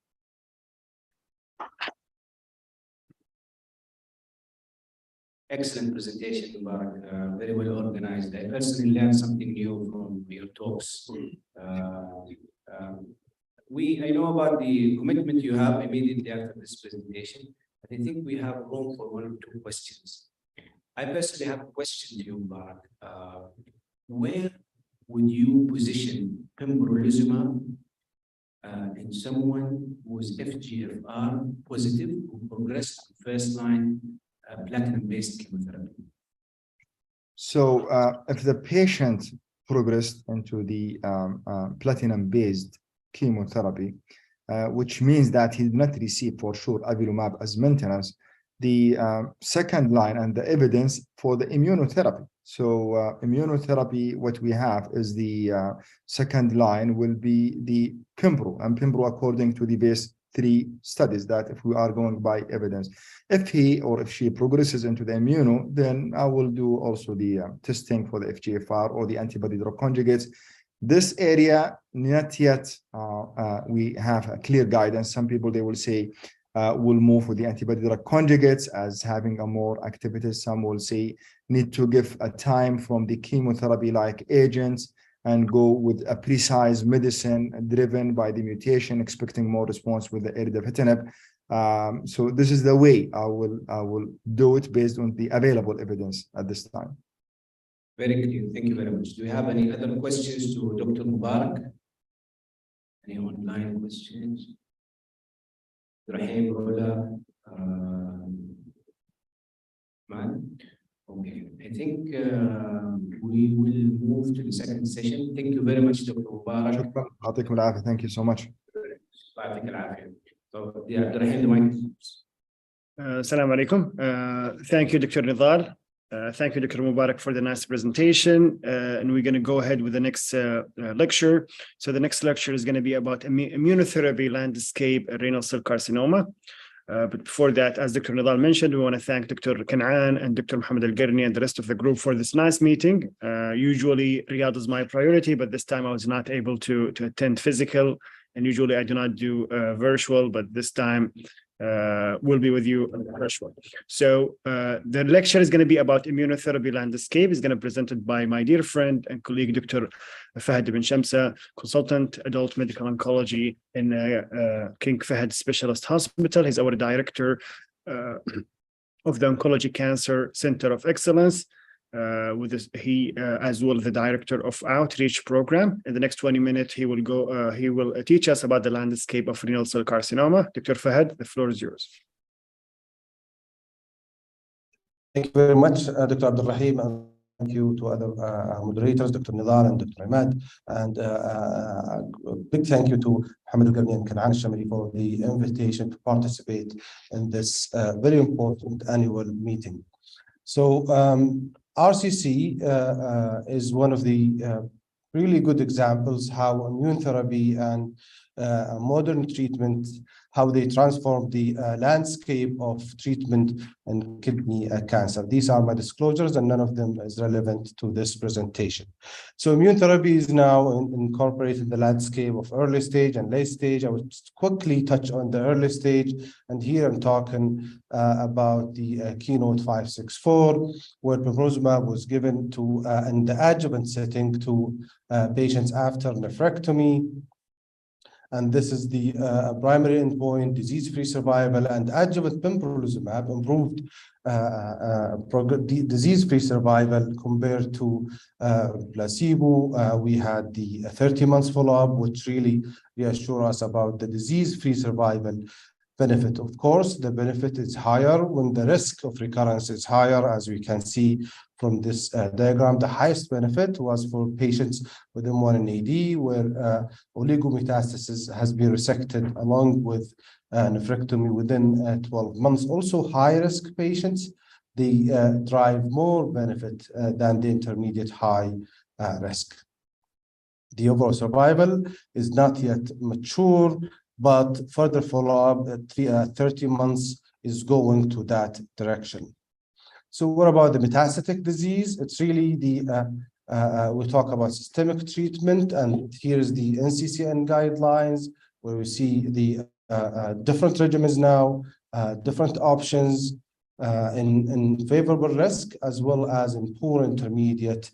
Excellent presentation, Mubarak. Very well organized. I personally learned something new from your talks. I know about the commitment you have immediately after this presentation, but I think we have room for one or two questions. I personally have a question to you, Mubarak. Where would you position pembrolizumab in someone who is FGFR positive who progressed to first-line platinum-based chemotherapy?
So if the patient progressed into the platinum-based chemotherapy, which means that he did not receive for sure avelumab as maintenance, the second line and the evidence for the immunotherapy. So immunotherapy, what we have is the second line will be the pembro, and pembro according to the base 3 studies, that if we are going by evidence. If he or if she progresses into the immuno, then I will do also the testing for the FGFR or the antibody drug conjugates. This area, not yet we have a clear guidance. Some people, they will say, we'll move with the antibody drug conjugates as having a more activity. Some will say need to give a time from the chemotherapy-like agents and go with a precise medicine driven by the mutation, expecting more response with the erdafitinib. So this is the way I will do it based on the available evidence at this time.
Very clear. Thank you very much. Do we have any other questions to Dr. Mubarak? Any online questions? Rahim, Rola, man. Okay, I think we will move to the second session. Thank you very much, Dr. Mubarak.
يعطيكم العافية. Thank you so much.
يعطيك العافية. So, yeah, Rahim, the mic is yours.
Assalamu alaikum. Thank you, Dr. Nidal. Thank you, Dr. Mubarak, for the nice presentation. And we're going to go ahead with the next lecture. So the next lecture is going to be about immunotherapy landscape renal cell carcinoma. But before that, as Dr. Nidal mentioned, we want to thank Dr. Kanaan and Dr. Mohammed Al-Garni and the rest of the group for this nice meeting. Usually Riyadh is my priority, but this time I was not able to attend physical. And usually I do not do virtual, but this time we'll be with you virtual. So the lecture is going to be about immunotherapy landscape. It's going to be presented by my dear friend and colleague, Dr. Fahad Ibn Shamsa, consultant adult medical oncology in King Fahad Specialist Hospital. He's our director of the Oncology Cancer Center of Excellence. With this, he as well the director of outreach program. In the next 20 minutes, he will teach us about the landscape of renal cell carcinoma. Dr. Fahad, the floor is yours.
Thank you very much, Dr. Abdul Rahim, and thank you to other moderators, Dr. Nidal and Dr. Ahmad, and a big thank you to Mohammed Al-Garni and Kanaan Al-Shamari for the invitation to participate in this very important annual meeting. So RCC is one of the really good examples how immune therapy and modern treatment, how they transform the landscape of treatment in kidney cancer. These are my disclosures and none of them is relevant to this presentation. So immune therapy is now incorporated in the landscape of early stage and late stage. I will just quickly touch on the early stage, and here I'm talking about the Keynote 564, where pembrolizumab was given to in the adjuvant setting to patients after nephrectomy. And this is the primary endpoint, disease-free survival, and adjuvant pembrolizumab improved disease-free survival compared to placebo. We had the 30 months follow-up, which really reassure us about the disease-free survival benefit. Of course, the benefit is higher when the risk of recurrence is higher, as we can see from this diagram. The highest benefit was for patients with M1 AD, where oligometastasis has been resected along with nephrectomy within 12 months. Also, high-risk patients, they drive more benefit than the intermediate high risk. The overall survival is not yet mature, but further follow-up at 30 months is going to that direction. So what about the metastatic disease? It's really the, we talk about systemic treatment, and here's the NCCN guidelines, where we see the different regimens now, different options in favorable risk, as well as in poor intermediate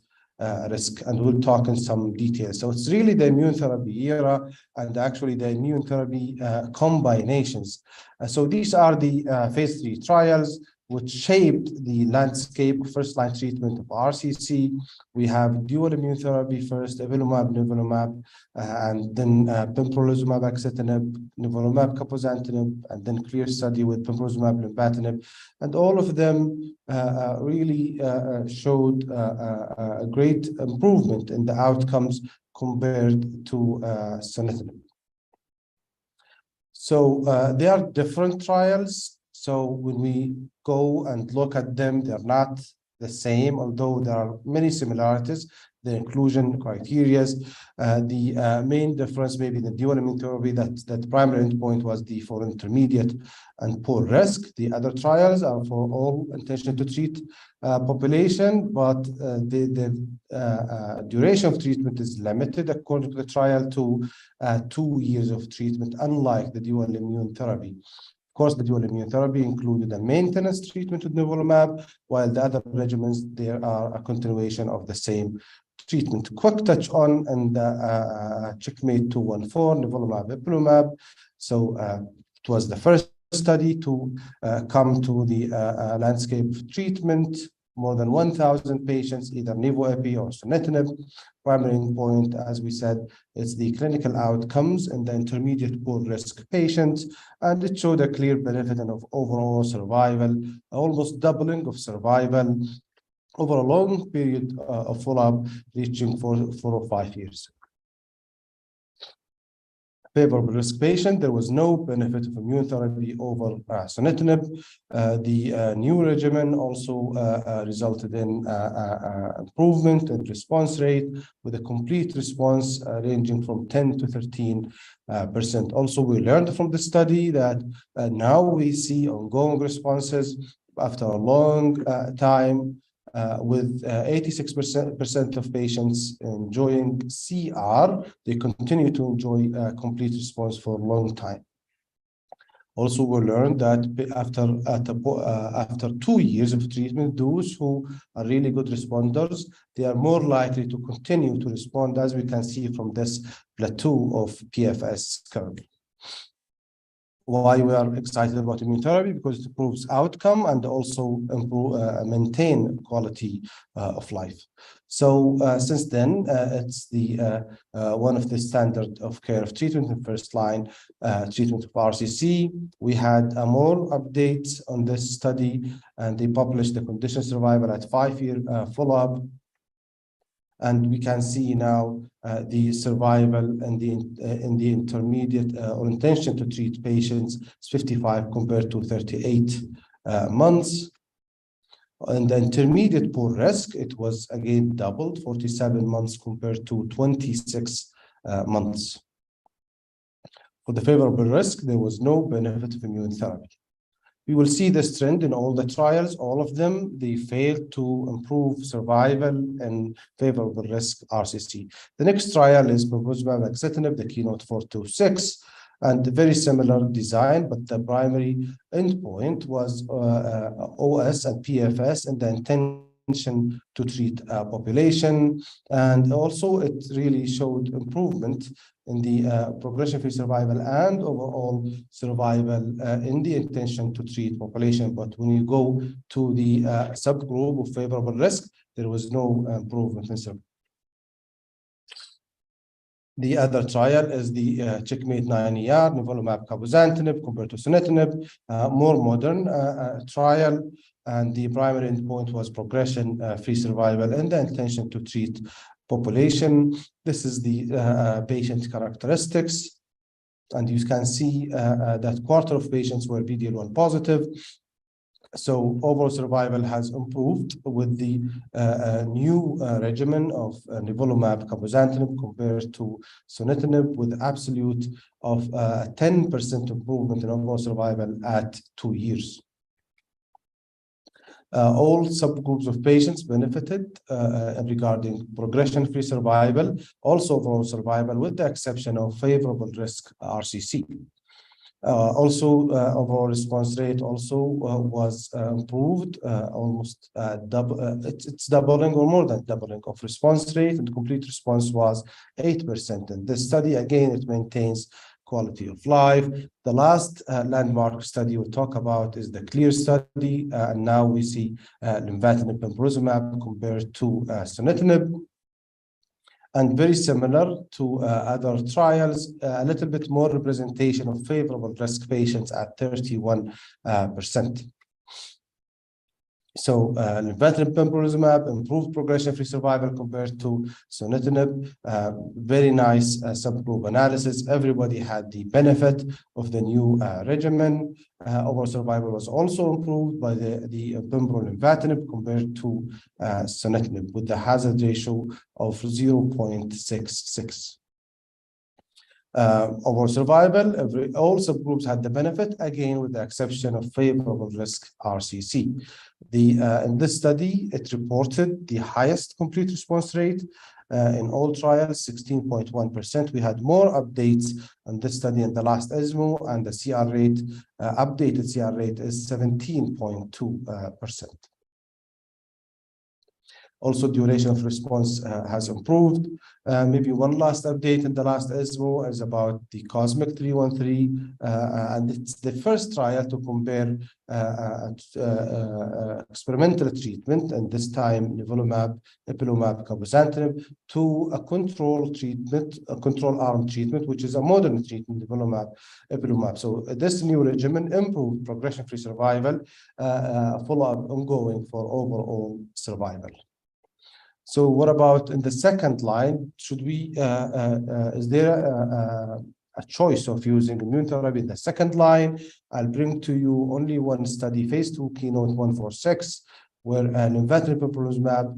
risk, and we'll talk in some details. So it's really the immune therapy era and actually the immune therapy combinations. So these are the phase 3 trials which shaped the landscape of first-line treatment of RCC. We have dual immune therapy first, avelumab, nivolumab, and then pembrolizumab, axitinib, nivolumab, cabozantinib, and then clear study with pembrolizumab, lenvatinib. And all of them really showed a great improvement in the outcomes compared to sunitinib. So they are different trials. So when we go and look at them, they're not the same, although there are many similarities. the inclusion criteria. The main difference maybe the dual immunotherapy, that the primary endpoint was for intermediate and poor risk. The other trials are for all intention to treat population, but the duration of treatment is limited according to the trial to 2 years of treatment, unlike the dual immune therapy. Of course, the dual immunotherapy included a maintenance treatment with nivolumab, while the other regimens, there are a continuation of the same treatment. Quick touch on and Checkmate 214, nivolumab, ipilimumab. So it was the first study to come to the landscape of treatment. More than 1,000 patients, either nivo-epi or sunitinib. Primary endpoint, as we said, is the clinical outcomes in the intermediate poor risk patients, and it showed a clear benefit of overall survival, almost doubling of survival over a long period of follow-up, reaching 4 or 5 years. Favorable risk patient, there was no benefit of immunotherapy over sunitinib. The new regimen also resulted in improvement in response rate with a complete response ranging from 10 to 13%. Also, we learned from the study that now we see ongoing responses after a long time, with 86% of patients enjoying CR. They continue to enjoy complete response for a long time. Also, we learned that after 2 years of treatment, those who are really good responders, they are more likely to continue to respond, as we can see from this plateau of PFS curve. Why we are excited about immunotherapy? Because it improves outcome and also maintain quality of life. So since then, it's the one of the standard of care of treatment in first line treatment of RCC. We had more updates on this study, and they published the condition survival at 5-year follow-up. And we can see now the survival in the intermediate or intention to treat patients is 55 compared to 38 months. In the intermediate poor risk, it was again doubled, 47 months compared to 26 months. For the favorable risk, there was no benefit of immunotherapy. We will see this trend in all the trials. All of them, they failed to improve survival and favorable risk RCC. The next trial is pembrolizumab axitinib, the Keynote 426, and very similar design, but the primary endpoint was OS and PFS and the intention to treat population. And also it really showed improvement in the progression-free survival and overall survival in the intention to treat population. But when you go to the subgroup of favorable risk, there was no improvement in survival. The other trial is the Checkmate 9ER, nivolumab cabozantinib compared to sunitinib, more modern trial, and the primary endpoint was progression-free survival and the intention to treat population. This is the patient characteristics, and you can see that quarter of patients were PD-L1 positive. So overall survival has improved with the new regimen of nivolumab cabozantinib compared to sunitinib, with absolute of 10% improvement in overall survival at 2 years. All subgroups of patients benefited regarding progression-free survival, also overall survival, with the exception of favorable risk RCC. Also, overall response rate also was improved, almost double. It's doubling or more than doubling of response rate, and complete response was 8%. In this study, again, it maintains quality of life. The last landmark study we'll talk about is the CLEAR study, and now we see lenvatinib pembrolizumab compared to sunitinib. And very similar to other trials, a little bit more representation of favorable risk patients at 31%. So lenvatinib pembrolizumab improved progression-free survival compared to sunitinib. Very nice subgroup analysis. Everybody had the benefit of the new regimen. Overall survival was also improved by the pembrolizumab compared to sunitinib with the hazard ratio of 0.66. Overall survival, all subgroups had the benefit, again with the exception of favorable risk RCC. In this study, it reported the highest complete response rate in all trials, 16.1%. We had more updates on this study in the last ESMO, and the CR rate, updated CR rate is 17.2%. Also, duration of response has improved. Maybe one last update in the last ESMO is about the COSMIC 313, and it's the first trial to compare experimental treatment, and this time nivolumab, ipilimumab, cabozantinib, to a control treatment, a control arm treatment, which is a modern treatment, nivolumab, ipilimumab. So this new regimen improved progression-free survival, follow-up ongoing for overall survival. So what about in the second line? Should we, is there a choice of using immune therapy in the second line? I'll bring to you only one study, phase 2 Keynote 146, where lenvatinib pembrolizumab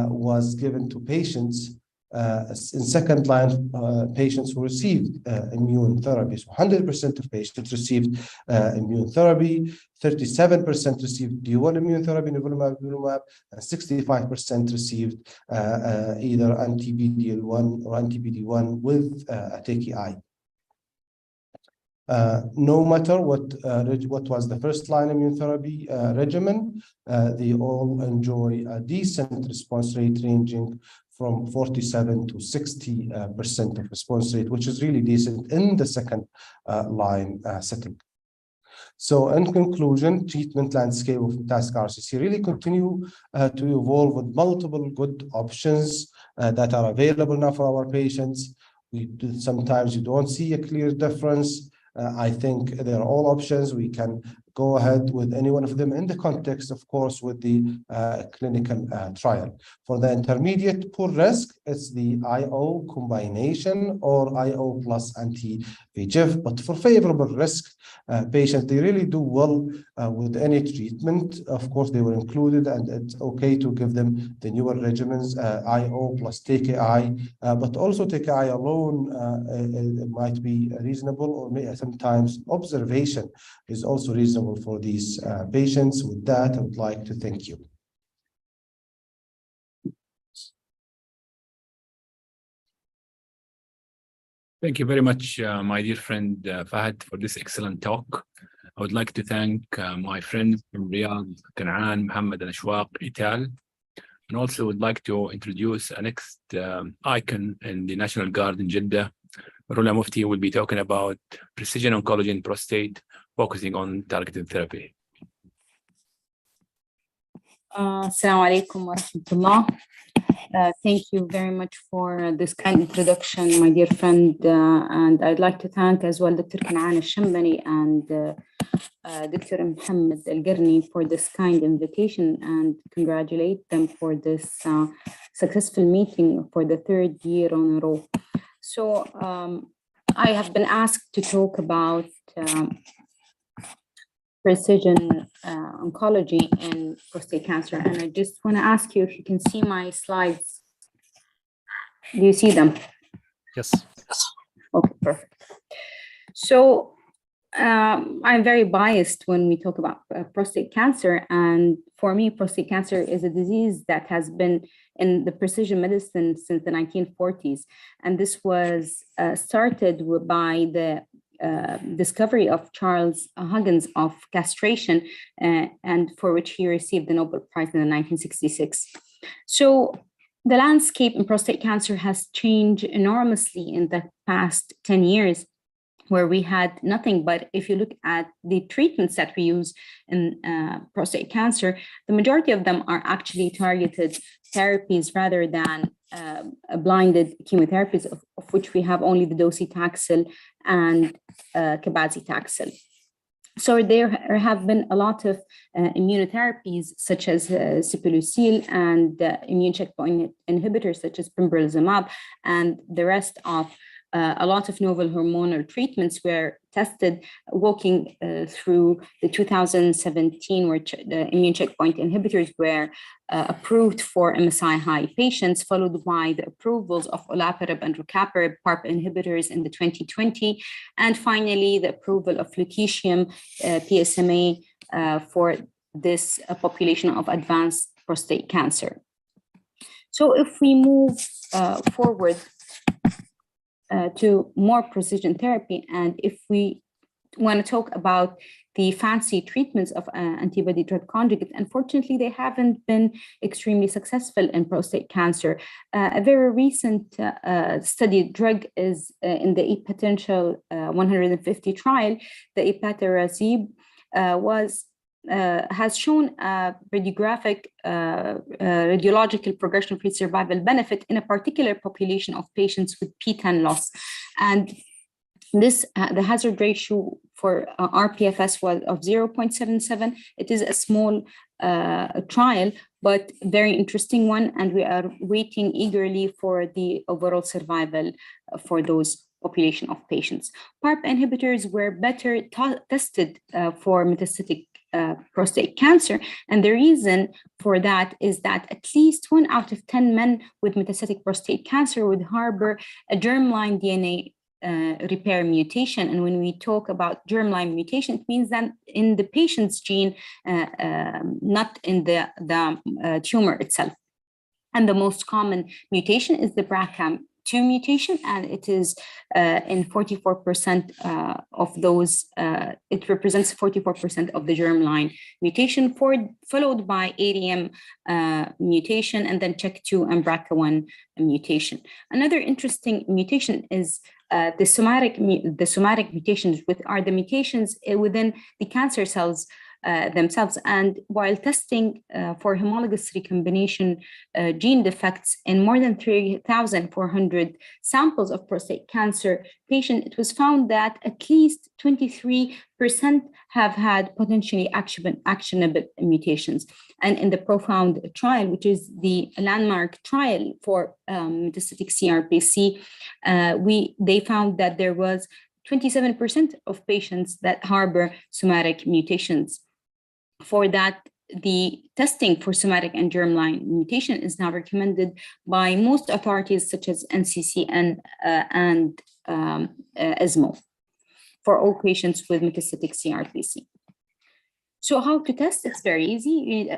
was given to patients in second line patients who received immune therapy. So 100% of patients received immune therapy, 37% received D1 immune therapy, nivolumab, ipilimumab, and 65% received either anti-PD-L1 or anti-PD-1 with a TKI. No matter what was the first line immune therapy regimen, they all enjoy a decent response rate ranging from 47 to 60% of response rate, which is really decent in the second line setting. So in conclusion, treatment landscape of metastatic RCC really continue to evolve with multiple good options that are available now for our patients. Sometimes you don't see a clear difference. I think they're all options. We can go ahead with any one of them in the context, of course, with the clinical trial. For the intermediate poor risk, it's the IO combination or IO plus anti-VEGF. But for favorable risk patients, they really do well with any treatment. Of course, they were included, and it's okay to give them the newer regimens, IO plus TKI, but also TKI alone it might be reasonable, or sometimes observation is also reasonable for these patients. With that, I would like to thank you.
Thank you very much, my dear friend Fahad, for this excellent talk. I would like to thank my friends from Riyadh, Kanaan, Mohammed, and Ashwaq, Ital, and also would like to introduce a next icon in the National Guard in Jeddah. Rula Mufti will be talking about precision oncology in prostate, focusing on targeted therapy.
Assalamu alaikum wa rahmatullah. Thank you very much for this kind introduction, my dear friend. And I'd like to thank as well Dr. Kanaan al-Shambani and Dr. Mohammed al-Garni for this kind invitation, and congratulate them for this successful meeting for the third year on a row. So I have been asked to talk about precision oncology and prostate cancer. And I just want to ask you if you can see my slides. Do you see them?
Yes.
Okay, perfect. So I'm very biased when we talk about prostate cancer. And for me, prostate cancer is a disease that has been in the precision medicine since the 1940s. And this was started by the discovery of Charles Huggins of castration, and for which he received the Nobel Prize in 1966. So the landscape in prostate cancer has changed enormously in the past 10 years, where we had nothing but, if you look at the treatments that we use in prostate cancer, the majority of them are actually targeted therapies rather than blinded chemotherapies, of which we have only the docetaxel and cabazitaxel. So there have been a lot of immunotherapies such as sipuleucel and immune checkpoint inhibitors such as pembrolizumab, and the rest of a lot of novel hormonal treatments were tested, walking through the 2017, where the immune checkpoint inhibitors were approved for MSI-high patients, followed by the approvals of olaparib and rucaparib, PARP inhibitors in the 2020, and finally the approval of lutetium PSMA for this population of advanced prostate cancer. So if we move forward to more precision therapy, and if we want to talk about the fancy treatments of antibody drug conjugates, unfortunately, they haven't been extremely successful in prostate cancer. A very recent study drug is in the potential 150 trial, the ipatiracib has shown a radiological progression-free survival benefit in a particular population of patients with PTEN loss. And this, the hazard ratio for RPFS was of 0.77. It is a small trial, but very interesting one. And we are waiting eagerly for the overall survival for those population of patients. PARP inhibitors were better tested for metastatic prostate cancer. And the reason for that is that at least 1 out of 10 men with metastatic prostate cancer would harbor a germline DNA repair mutation. And when we talk about germline mutation, it means that in the patient's gene, not in the tumor itself. And the most common mutation is the BRCA2 mutation, and it is in 44% of those, it represents 44% of the germline mutation, followed by ADM mutation, and then CHEK2 and BRCA1 mutation. Another interesting mutation is the somatic mutations, which are the mutations within the cancer cells themselves. And while testing for homologous recombination gene defects in more than 3,400 samples of prostate cancer patients, it was found that at least 23% have had potentially actionable mutations. And in the PROfound trial, which is the landmark trial for metastatic CRPC, they found that there was 27% of patients that harbor somatic mutations. For that, the testing for somatic and germline mutation is now recommended by most authorities such as NCC and ESMO for all patients with metastatic CRPC. So how to test? It's very easy.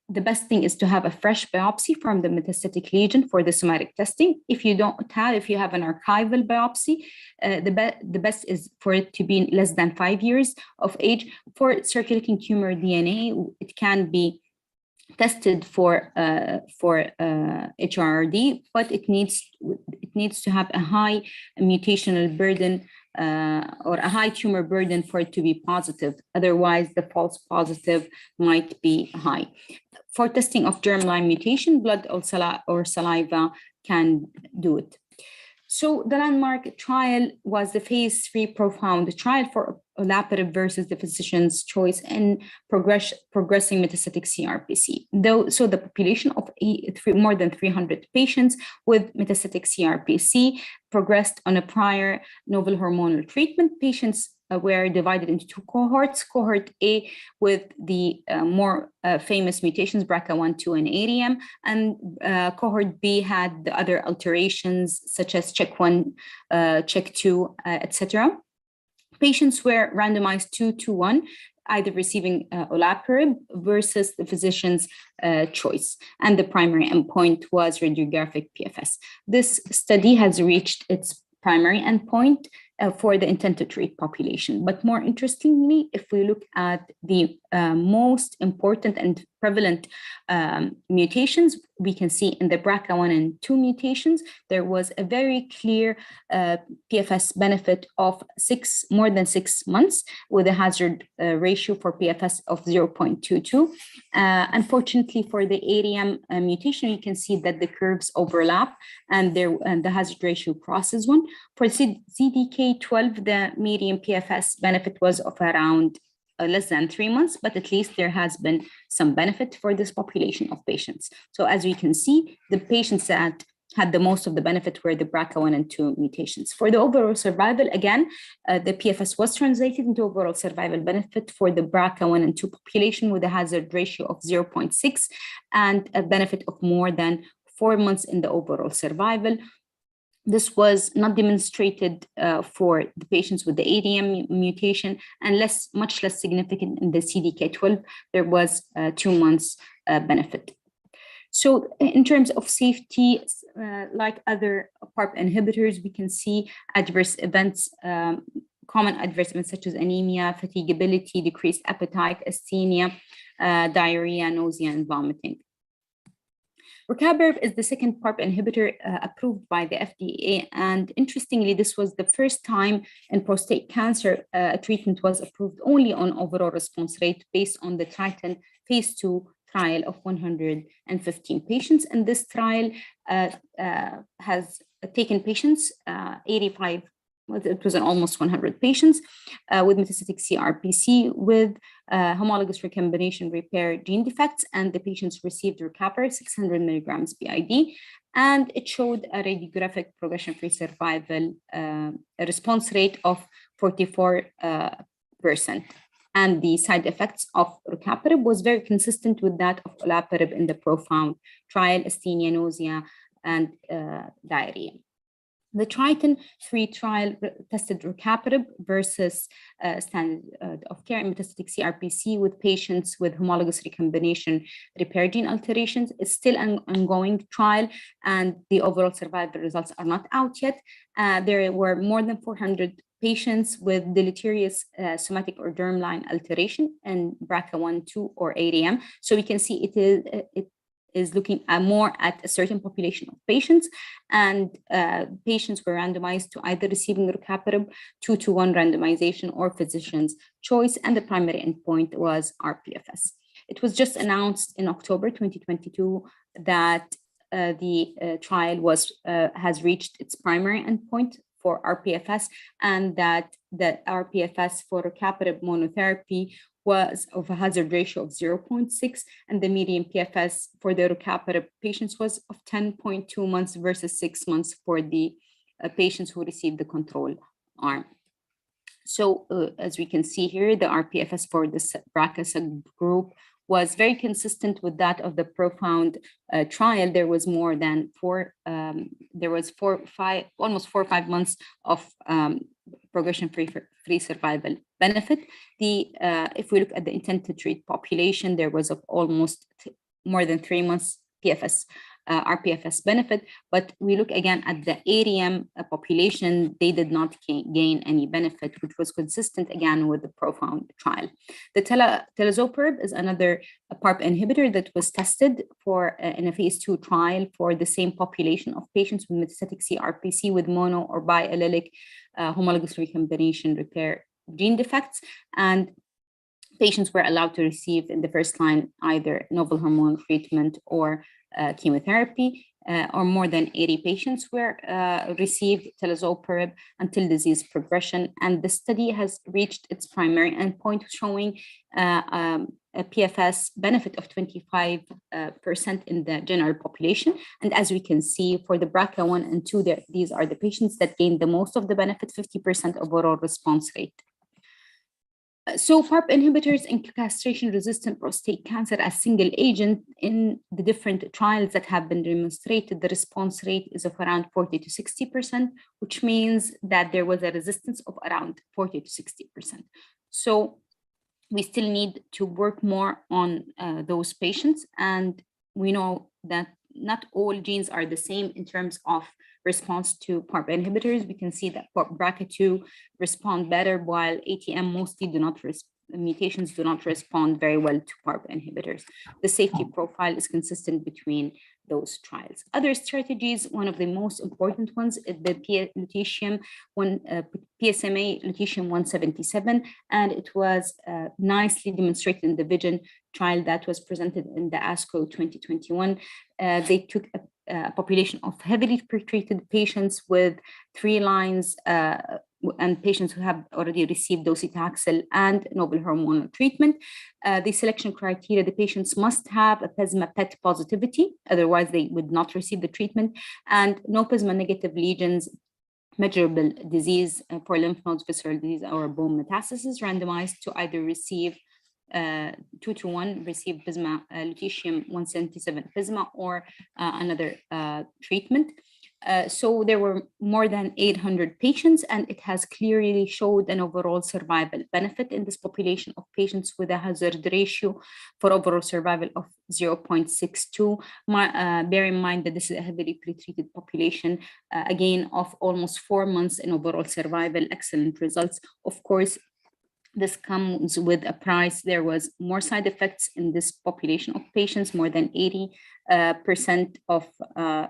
The best thing is to have a fresh biopsy from the metastatic lesion for the somatic testing. If you have an archival biopsy, the best is for it to be less than 5 years of age. For circulating tumor DNA, it can be tested for HRD, but it needs to have a high mutational burden or a high tumor burden for it to be positive. Otherwise, the false positive might be high. For testing of germline mutation, blood or saliva can do it. So the landmark trial was the phase 3 PROfound trial for olaparib versus the physician's choice in progressing metastatic CRPC. So the population of more than 300 patients with metastatic CRPC progressed on a prior novel hormonal treatment. Patients were divided into 2 cohorts. Cohort A with the more famous mutations, BRCA1, 2, and ADM, and cohort B had the other alterations such as CHEK1, CHEK2, etc. Patients were randomized 2-to-1, either receiving olaparib versus the physician's choice. And the primary endpoint was radiographic PFS. This study has reached its primary endpoint for the intent to treat population. But more interestingly, if we look at the most important and prevalent mutations, we can see in the BRCA1 and 2 mutations, there was a very clear PFS benefit of more than 6 months with a hazard ratio for PFS of 0.22. Unfortunately, for the ADM mutation, you can see that the curves overlap and the hazard ratio crosses 1. For CDK12, the median PFS benefit was of around less than 3 months, but at least there has been some benefit for this population of patients. So as we can see, the patients that had the most of the benefit were the BRCA1 and 2 mutations. For the overall survival, again, the PFS was translated into overall survival benefit for the BRCA1 and 2 population with a hazard ratio of 0.6 and a benefit of more than 4 months in the overall survival. This was not demonstrated for the patients with the ADM mutation and much less significant in the CDK12. There was 2 months benefit. So in terms of safety, like other PARP inhibitors, we can see adverse events, common adverse events such as anemia, fatigability, decreased appetite, asthenia, diarrhea, nausea, and vomiting. Rucaparib is the second PARP inhibitor approved by the FDA. And interestingly, this was the first time in prostate cancer a treatment was approved only on overall response rate based on the Titan phase 2 trial of 115 patients. And this trial has taken patients, 85, it was almost 100 patients with metastatic CRPC with homologous recombination repair gene defects, and the patients received rucaparib 600 milligrams BID, and it showed a radiographic progression-free survival a response rate of 44%. And the side effects of rucaparib was very consistent with that of olaparib in the PROfound trial, asthenia, nausea, and diarrhea. The Triton 3 trial tested rucaparib versus standard of care in metastatic CRPC with patients with homologous recombination repair gene alterations. It's still an ongoing trial, and the overall survival results are not out yet. There were more than 400 patients with deleterious somatic or germline alteration and BRCA1, 2, or ADM. So we can see it is looking more at a certain population of patients, and patients were randomized to either receiving rucaparib, 2-to-1 randomization, or physician's choice, and the primary endpoint was rPFS. It was just announced in October 2022 that the trial has reached its primary endpoint for rPFS, and that the rPFS for rucaparib monotherapy was of a hazard ratio of 0.6, and the median PFS for the rucaparib patients was of 10.2 months versus 6 months for the patients who received the control arm. So as we can see here, the rPFS for the BRCA subgroup was very consistent with that of the PROfound trial. There was more than almost 4 or 5 months of progression-free survival benefit. If we look at the intent to treat population, there was of almost more than 3 months PFS, rPFS benefit. But we look again at the ADM population, they did not gain any benefit, which was consistent again with the PROfound trial. The talazoparib is another PARP inhibitor that was tested in a phase 2 trial for the same population of patients with metastatic CRPC with mono or biallelic homologous recombination repair gene defects, and patients were allowed to receive in the first line either novel hormone treatment or chemotherapy, or more than 80 patients were received talazoparib until disease progression. And the study has reached its primary endpoint, showing a PFS benefit of 25% in the general population. And as we can see, for the BRCA1 and 2, these are the patients that gained the most of the benefit, 50% overall response rate. So PARP inhibitors in castration-resistant prostate cancer as single agent, in the different trials that have been demonstrated, the response rate is of around 40 to 60%, which means that there was a resistance of around 40 to 60%. So we still need to work more on those patients. And we know that not all genes are the same in terms of response to PARP inhibitors. We can see that BRCA2 respond better, while ATM mostly mutations do not respond very well to PARP inhibitors. The safety profile is consistent between those trials. Other strategies, one of the most important ones is the PSMA lutetium 177, and it was nicely demonstrated in the VISION trial that was presented in the ASCO 2021. They took a population of heavily pretreated patients with 3 lines and patients who have already received docetaxel and novel hormonal treatment. The selection criteria, the patients must have a PESMA PET positivity, otherwise they would not receive the treatment, and no PESMA negative lesions, measurable disease for lymph nodes, visceral disease, or bone metastasis, randomized to either receive 2-to-1, receive PESMA, lutetium 177 PESMA, or another treatment. So there were more than 800 patients, and it has clearly showed an overall survival benefit in this population of patients with a hazard ratio for overall survival of 0.62. Bear in mind that this is a heavily pretreated population, again, of almost 4 months in overall survival, excellent results. Of course, this comes with a price. There was more side effects in this population of patients, more than 80% of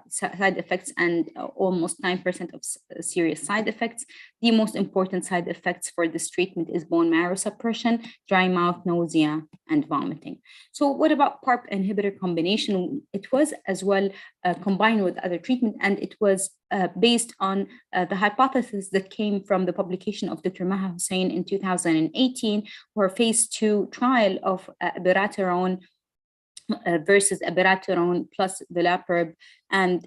side effects, and almost 9% of serious side effects. The most important side effects for this treatment is bone marrow suppression, dry mouth, nausea, and vomiting. So what about PARP inhibitor combination? It was as well combined with other treatment, and it was based on the hypothesis that came from the publication of Dr. Maha Hussein in 2018, where phase 2 trial of abiraterone versus abiraterone plus dolaparib, and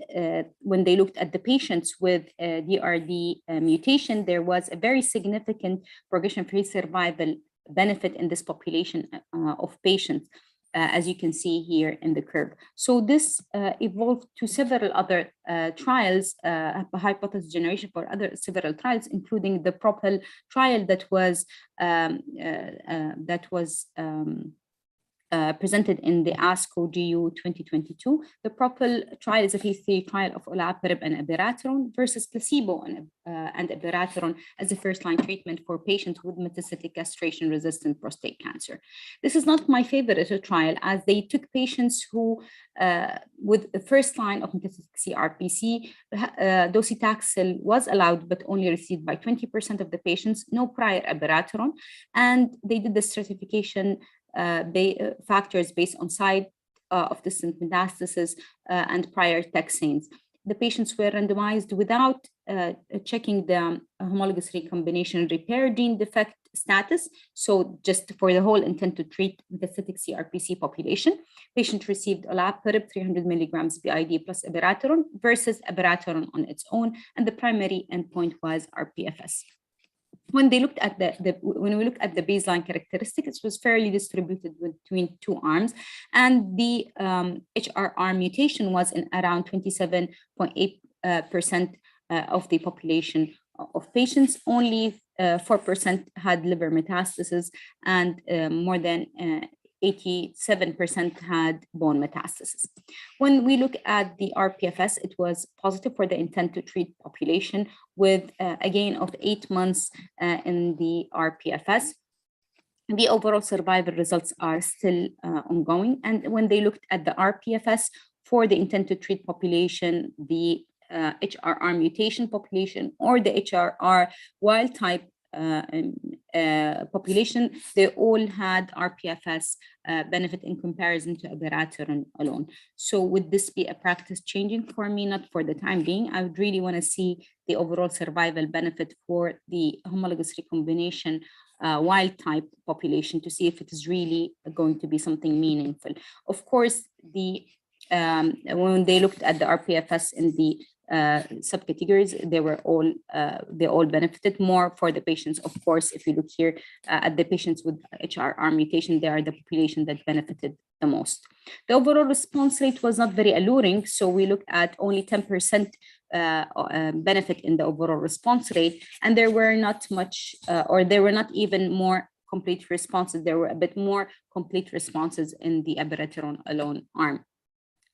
when they looked at the patients with DRD mutation, there was a very significant progression-free survival benefit in this population of patients, as you can see here in the curve. So this evolved to several other trials, hypothesis generation for several trials, including the PROPEL trial that was presented in the ASCO GU 2022. The PROPEL trial is a phase 3 trial of olaparib and abiraterone versus placebo and abiraterone as a first-line treatment for patients with metastatic castration-resistant prostate cancer. This is not my favorite trial, as they took patients who, with the first line of metastatic CRPC, docetaxel was allowed, but only received by 20% of the patients, no prior abiraterone, and they did the stratification factors based on site of distant metastasis and prior taxanes. The patients were randomized without checking the homologous recombination repair gene defect status. So just for the whole intent to treat metastatic CRPC population, patient received olaparib 300 milligrams BID plus abiraterone versus abiraterone on its own, and the primary endpoint was RPFS. When they looked at when we looked at the baseline characteristics, it was fairly distributed between two arms, and the HRR mutation was in around 27.8% of the population of patients. Only 4% had liver metastasis, and more than 87% had bone metastasis. When we look at the RPFS, it was positive for the intent to treat population with a gain of 8 months in the RPFS. The overall survival results are still ongoing. And when they looked at the RPFS for the intent to treat population, the HRR mutation population or the HRR wild type population, they all had RPFS benefit in comparison to abiraterone alone. So would this be a practice changing for me? Not for the time being. I would really want to see the overall survival benefit for the homologous recombination wild type population to see if it is really going to be something meaningful. Of course, when they looked at the RPFS in the subcategories, they all benefited more for the patients. Of course, if you look here at the patients with HRR mutation, they are the population that benefited the most. The overall response rate was not very alluring, so we looked at only 10% benefit in the overall response rate, and there were not much, or there were not even more complete responses. There were a bit more complete responses in the abiraterone alone arm.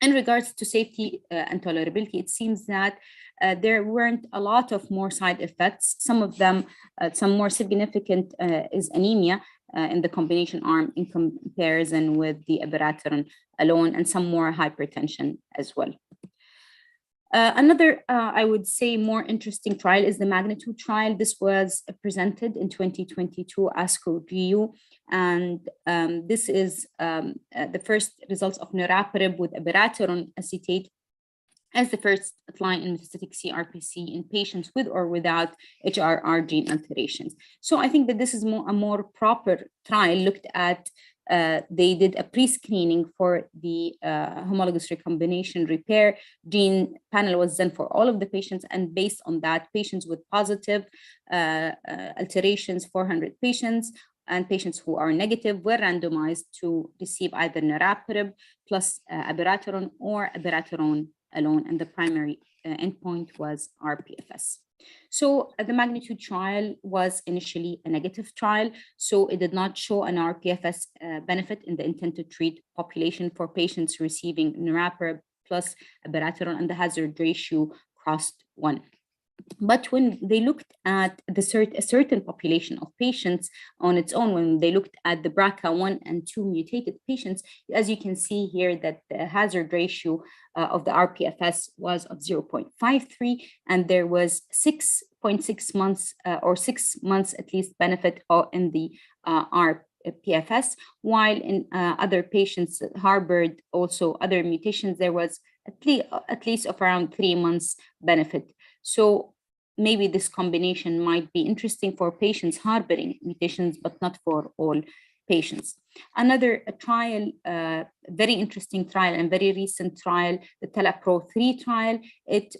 In regards to safety and tolerability, it seems that there weren't a lot of more side effects. Some of them, some more significant is anemia in the combination arm in comparison with the abiraterone alone, and some more hypertension as well. Another, I would say, more interesting trial is the Magnitude trial. This was presented in 2022 ASCO GU, and this is the first results of niraparib with abiraterone acetate as the first line in metastatic CRPC in patients with or without HRR gene alterations. So I think that this is a more proper trial. Looked at, they did a pre-screening for the homologous recombination repair gene panel was done for all of the patients, and based on that, patients with positive alterations, 400 patients, and patients who are negative were randomized to receive either niraparib plus abiraterone or abiraterone alone, and the primary endpoint was rPFS. So the magnitude trial was initially a negative trial, so it did not show an rPFS benefit in the intent to treat population for patients receiving niraparib plus abiraterone, and the hazard ratio crossed 1. But when they looked at a certain population of patients on its own, when they looked at the BRCA1 and 2 mutated patients, as you can see here, that the hazard ratio of the rPFS was of 0.53, and there was 6.6 months or 6 months at least benefit in the rPFS, while in other patients that harbored also other mutations, there was at least of around 3 months benefit. So maybe this combination might be interesting for patients harboring mutations, but not for all patients. Another trial, very interesting trial and very recent trial, the TELAPRO-3 trial, it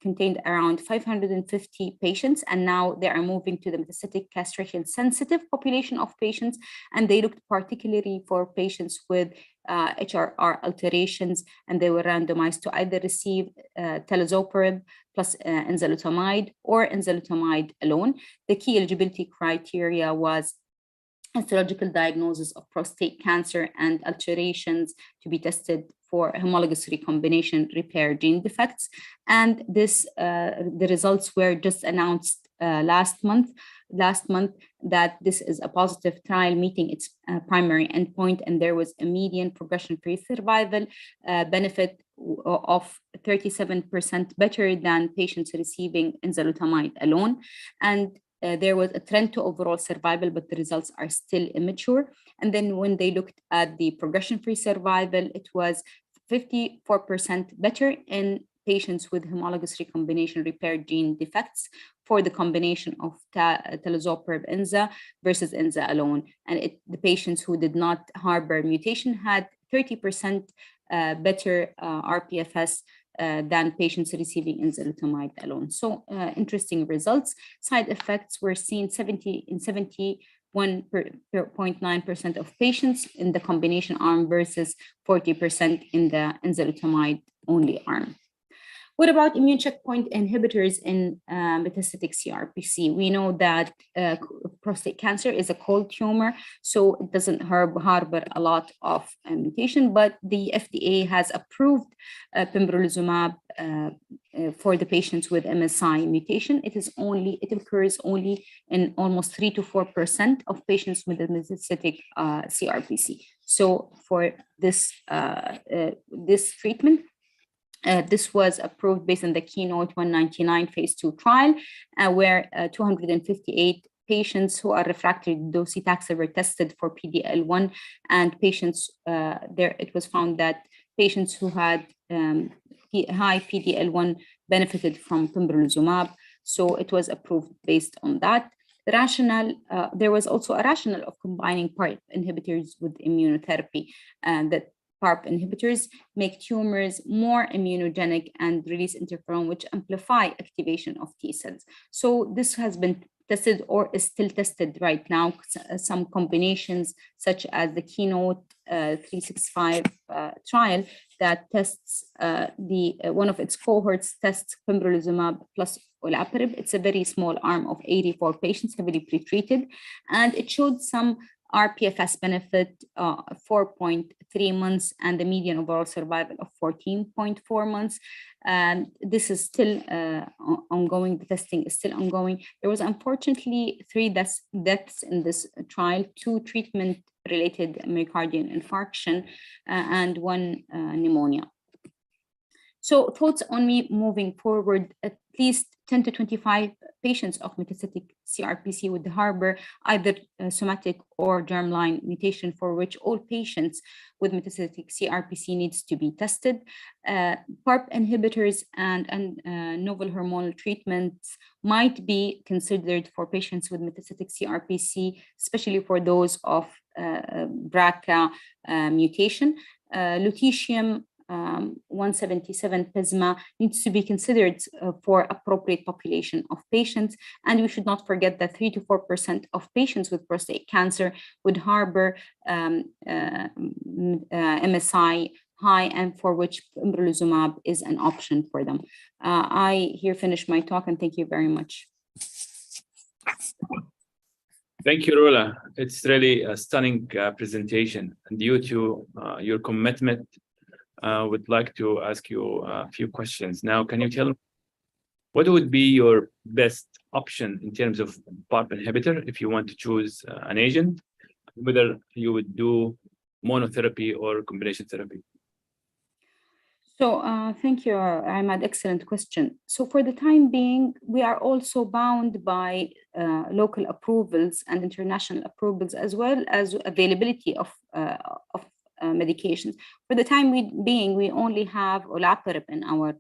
contained around 550 patients, and now they are moving to the metastatic castration-sensitive population of patients, and they looked particularly for patients with HRR alterations, and they were randomized to either receive talazoparib plus enzalutamide or enzalutamide alone. The key eligibility criteria was histological diagnosis of prostate cancer and alterations to be tested for homologous recombination repair gene defects. And this, the results were just announced last month that this is a positive trial meeting its primary endpoint, and there was a median progression-free survival benefit of 37% better than patients receiving enzalutamide alone. And there was a trend to overall survival, but the results are still immature. And then when they looked at the progression-free survival, it was 54% better in patients with homologous recombination repair gene defects for the combination of talazoparib enza versus enza alone. And the patients who did not harbor mutation had 30% better rPFS than patients receiving enzalutamide alone. So interesting results. Side effects were seen 71.9% of patients in the combination arm versus 40% in the enzalutamide only arm. What about immune checkpoint inhibitors in metastatic CRPC? We know that prostate cancer is a cold tumor, so it doesn't harbor a lot of mutation, but the FDA has approved pembrolizumab for the patients with MSI mutation. It occurs only in almost 3 to 4% of patients with metastatic CRPC. So for this treatment, this was approved based on the Keynote 199 phase 2 trial, where 258 patients who are refractory to docetaxel were tested for PD-L1, and patients it was found that patients who had high PD-L1 benefited from pembrolizumab, so it was approved based on that. The rationale, there was also a rationale of combining PARP inhibitors with immunotherapy, and that PARP inhibitors make tumors more immunogenic and release interferon, which amplify activation of T cells. So this has been tested or is still tested right now. Some combinations, such as the Keynote 365 trial that tests one of its cohorts tests pembrolizumab plus olaparib. It's a very small arm of 84 patients, heavily pretreated, and it showed some rPFS benefit 4.3 months and the median overall survival of 14.4 months. And this is still ongoing. The testing is still ongoing. There was unfortunately 3 deaths in this trial, 2 treatment-related myocardial infarction and 1 pneumonia. So thoughts on me moving forward, at least 10 to 25 patients of metastatic CRPC would harbor either somatic or germline mutation, for which all patients with metastatic CRPC needs to be tested. PARP inhibitors and novel hormonal treatments might be considered for patients with metastatic CRPC, especially for those of BRCA mutation. Lutetium 177 PISMA needs to be considered for appropriate population of patients. And we should not forget that 3 to 4% of patients with prostate cancer would harbor MSI high, and for which pembrolizumab is an option for them. I here finish my talk, and thank you very much.
Thank you, Rola. It's really a stunning presentation. And due to your commitment, would like to ask you a few questions. Now, can you tell me what would be your best option in terms of PARP inhibitor if you want to choose an agent, whether you would do monotherapy or combination therapy?
So thank you, Ahmad. Excellent question. So for the time being, we are also bound by local approvals and international approvals, as well as availability of medications. For the time being, we only have olaparib in our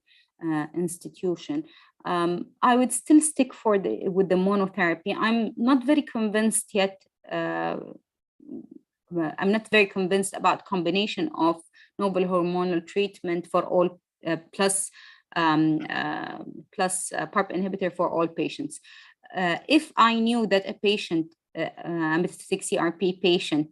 institution. I would still stick with the monotherapy. I'm not very convinced yet. I'm not very convinced about combination of novel hormonal treatment for all plus PARP inhibitor for all patients. If I knew that a patient, a metastatic CRP patient,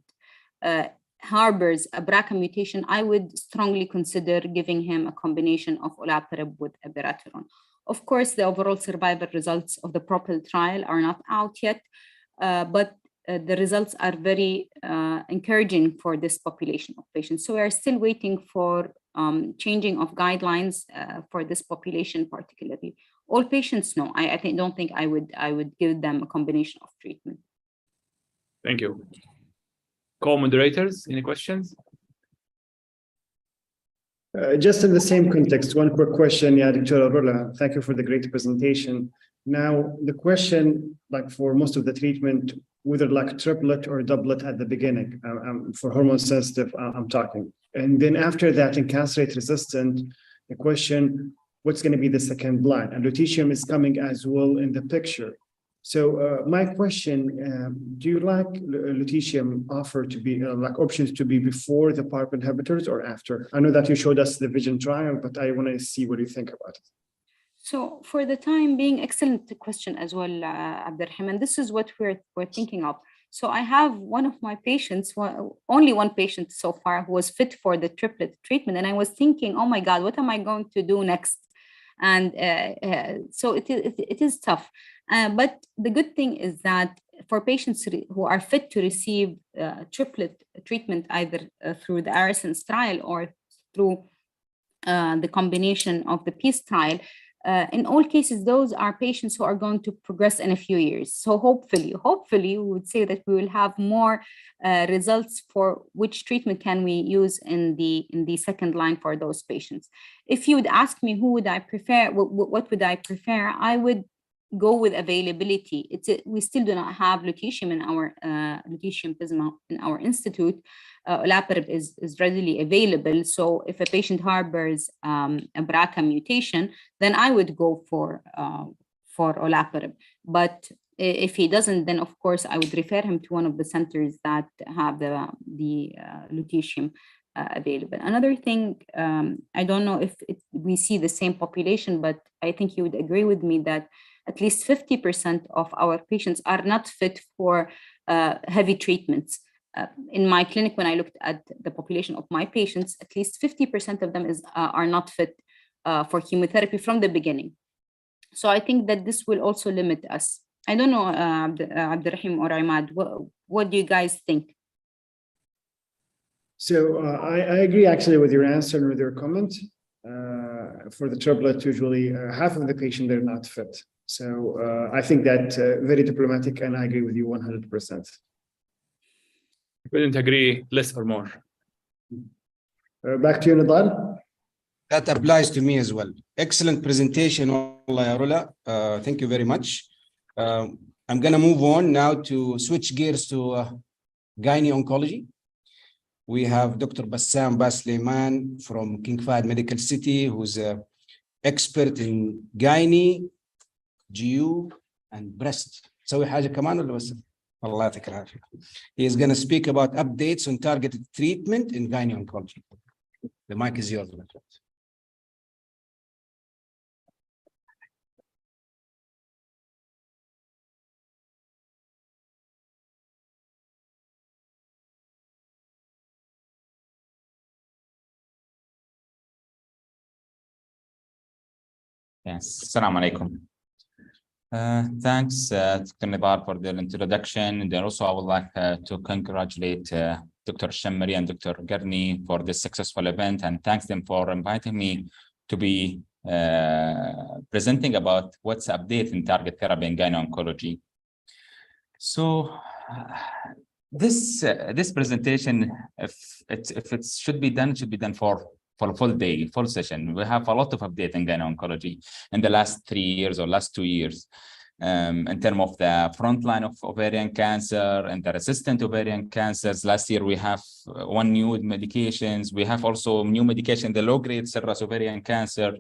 harbors a BRCA mutation, I would strongly consider giving him a combination of olaparib with abiraterone. Of course, the overall survival results of the PROPEL trial are not out yet, but the results are very encouraging for this population of patients. So we are still waiting for changing of guidelines for this population particularly. All patients, no, I don't think I would give them a combination of treatment.
Thank you. Co-moderators, any questions?
Just in the same context, one quick question. Yeah, Dr. Rola, thank you for the great presentation. Now, the question, like for most of the treatment, whether like triplet or doublet at the beginning, for hormone sensitive, I'm talking. And then after that, in castrate resistant, the question, what's going to be the second line? And lutetium is coming as well in the picture. So my question, do you like lutetium offer to be like options to be before the PARP inhibitors or after? I know that you showed us the VISION trial, but I want to see what you think about it.
So for the time being, excellent question as well, Abdurrahman. This is what we're thinking of. So I have one of my patients, only one patient so far, who was fit for the triplet treatment. And I was thinking, oh my God, what am I going to do next? And so it is tough. But the good thing is that for patients who are fit to receive triplet treatment, either through the ARASENS trial or through the combination of the PEACE trial, in all cases, those are patients who are going to progress in a few years. So hopefully, we would say that we will have more results for which treatment can we use in the second line for those patients. If you would ask me who would I prefer, what would I prefer, I would go with availability. We still do not have lutetium in our lutetium PISMA in our institute. Olaparib is readily available. So if a patient harbors a BRCA mutation, then I would go for olaparib. But if he doesn't, then of course I would refer him to one of the centers that have the lutetium available. Another thing, I don't know if we see the same population, but I think you would agree with me that at least 50% of our patients are not fit for heavy treatments. In my clinic, when I looked at the population of my patients, at least 50% of them are not fit for chemotherapy from the beginning. So I think that this will also limit us. I don't know, Abdurrahim or Ahmad, what do you guys think?
So I agree actually with your answer and with your comment. For the triplet, usually half of the patient, they're not fit. So I think that very diplomatic, and I agree with you 100%.
I couldn't agree less or more.
Back to you, Nadal.
That applies to me as well. Excellent presentation, Wallah ya Rola. Thank you very much. I'm going to move on now to switch gears to gynae oncology. We have Dr. Bassam Basleiman from King Fahd Medical City, who's an expert in gynae, GU, and breast. سوي حاجة كمان ولا بس؟ الله يعطيك العافية. He is going to speak about updates on targeted treatment in gynae oncology. The mic is yours.
Yes, Assalamu alaikum. Thanks, Dr. Nibar, for the introduction. And then also I would like to congratulate Dr. Shammari and Dr. Garni for this successful event, and thanks them for inviting me to be presenting about what's the update in target therapy in gynae oncology. So this presentation, if it should be done, it should be done for a full day, full session. We have a lot of update in gynae oncology in the last 3 years or last 2 years, in terms of the front line of ovarian cancer and the resistant ovarian cancers. Last year, we have 1 new medications. We have also new medication, the low-grade serous ovarian cancer.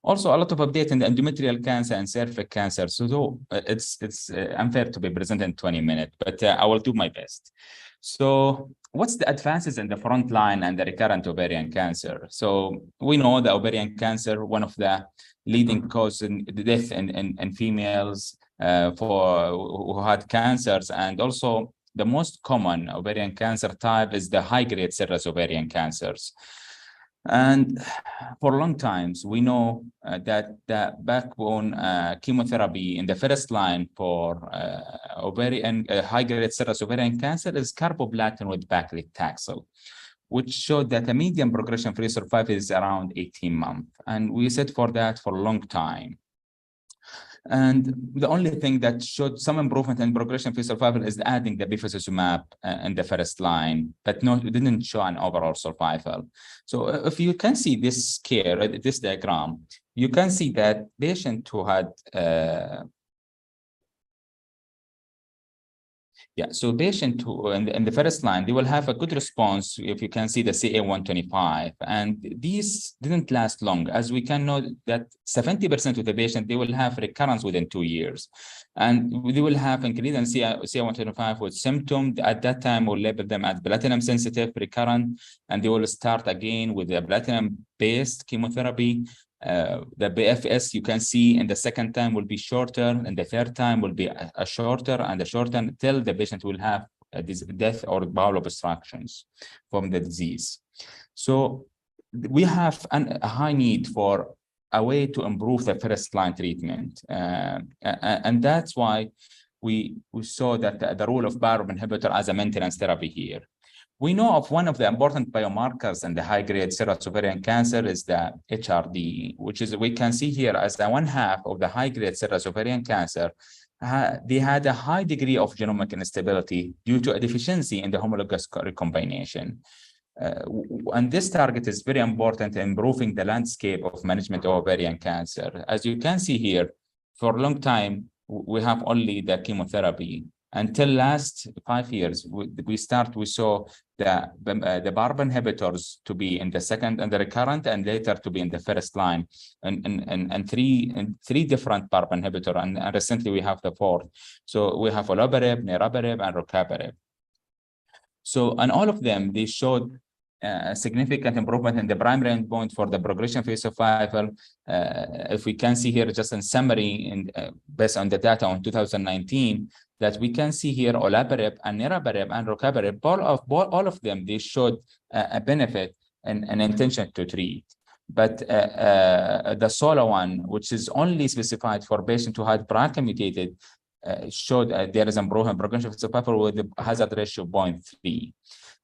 Also, a lot of update in the endometrial cancer and cervical cancer. So it's unfair to be present in 20 minutes, but I will do my best. So what's the advances in the front line and the recurrent ovarian cancer? So we know the ovarian cancer, one of the leading causes in death in females who had cancers, and also the most common ovarian cancer type is the high-grade serous ovarian cancers. And for long times, we know that the backbone chemotherapy in the first line for ovarian high-grade serous ovarian cancer is carboplatin with paclitaxel, which showed that the median progression-free survival is around 18 months. And we said for that for a long time. And the only thing that showed some improvement in progression-free survival is adding the bevacizumab in the first line, but it didn't show an overall survival. So if you can see this this diagram, you can see that patient who had so patient who in the first line, they will have a good response if you can see the CA-125, and these didn't last long, as we can know that 70% of the patient, they will have recurrence within 2 years, and they will have increase in CA-125 with symptoms. At that time, we'll label them as platinum sensitive recurrent, and they will start again with the platinum-based chemotherapy. The BFS you can see in the second time will be shorter, and the third time will be a shorter and a shorter until the patient will have this death or bowel obstructions from the disease. So we have a high need for a way to improve the first line treatment, and that's why we saw that the role of PARP inhibitor as a maintenance therapy here. We know of one of the important biomarkers in the high-grade serous ovarian cancer is the HRD, which is, we can see here as the 1/2 of the high-grade serous ovarian cancer, they had a high degree of genomic instability due to a deficiency in the homologous recombination. And this target is very important in improving the landscape of management of ovarian cancer. As you can see here, for a long time, we have only the chemotherapy. Until last 5 years, we saw the PARP inhibitors to be in the second and the recurrent, and later to be in the first line, and three different PARP inhibitor, and recently we have the fourth. So we have olaparib, niraparib, and rucaparib. So, and all of them, they showed significant improvement in the primary endpoint for the progression-free survival. If we can see here, just in summary, based on the data on 2019, that we can see here olaparib and niraparib and rucaparib, all of them, they showed a benefit and an intention to treat. But the solo one, which is only specified for patients who had BRCA mutated, showed there is improvement progression-free survival with the hazard ratio of 0.3.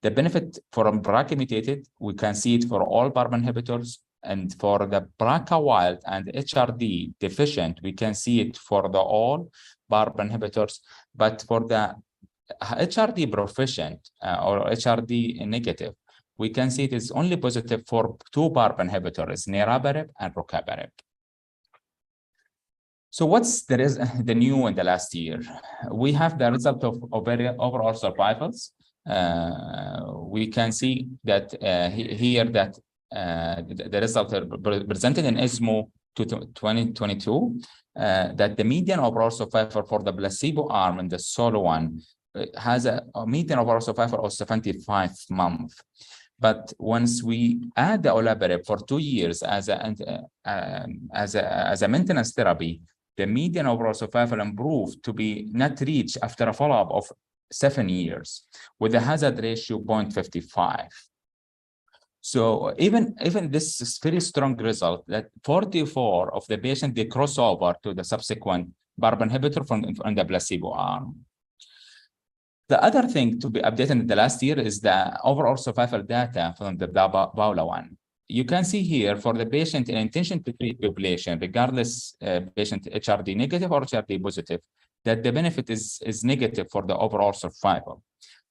The benefit for BRCA mutated, we can see it for all PARP inhibitors, and for the BRCA wild and HRD deficient, we can see it for all PARP inhibitors. But for the HRD proficient or HRD negative, we can see it is only positive for 2 PARP inhibitors, niraparib and rucaparib. So what's the new in the last year? We have the result of overall survivals. We can see that here that the result presented in ESMO 2022 that the median overall survival for the placebo arm in the solo one has a median overall survival of 75 months. But once we add the olaparib for 2 years as a maintenance therapy, the median overall survival improved to be not reached after a follow-up of 7 years with a hazard ratio 0.55. So even this is very strong result that 44 of the patients, they cross over to the subsequent PARP inhibitor from the placebo arm. The other thing to be updated in the last year is the overall survival data from the BAULA one. You can see here for the patient in intention to treat population, regardless patient HRD negative or HRD positive, that the benefit is negative for the overall survival.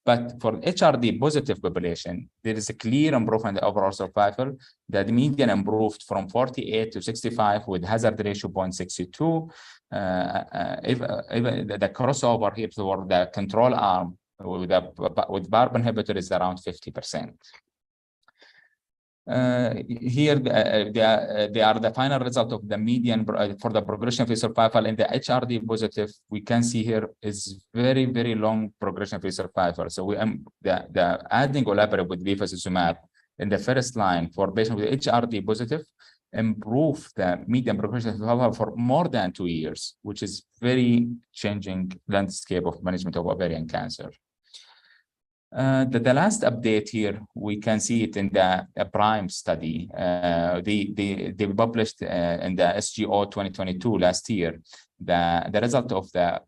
But for HRD positive population, there is a clear improvement in the overall survival. The median improved from 48 to 65 with hazard ratio 0.62. Even the crossover here toward the control arm with PARP inhibitor is around 50%. Here they are the final result of the median for the progression-free survival in the HRD positive. We can see here is very, very long progression-free survival. So the adding olaparib with bevacizumab in the first line for patients with HRD positive improve the median progression survival for more than 2 years, which is very changing landscape of management of ovarian cancer. The last update here, we can see it in the PRIME study. They published in the SGO 2022 last year, the result of the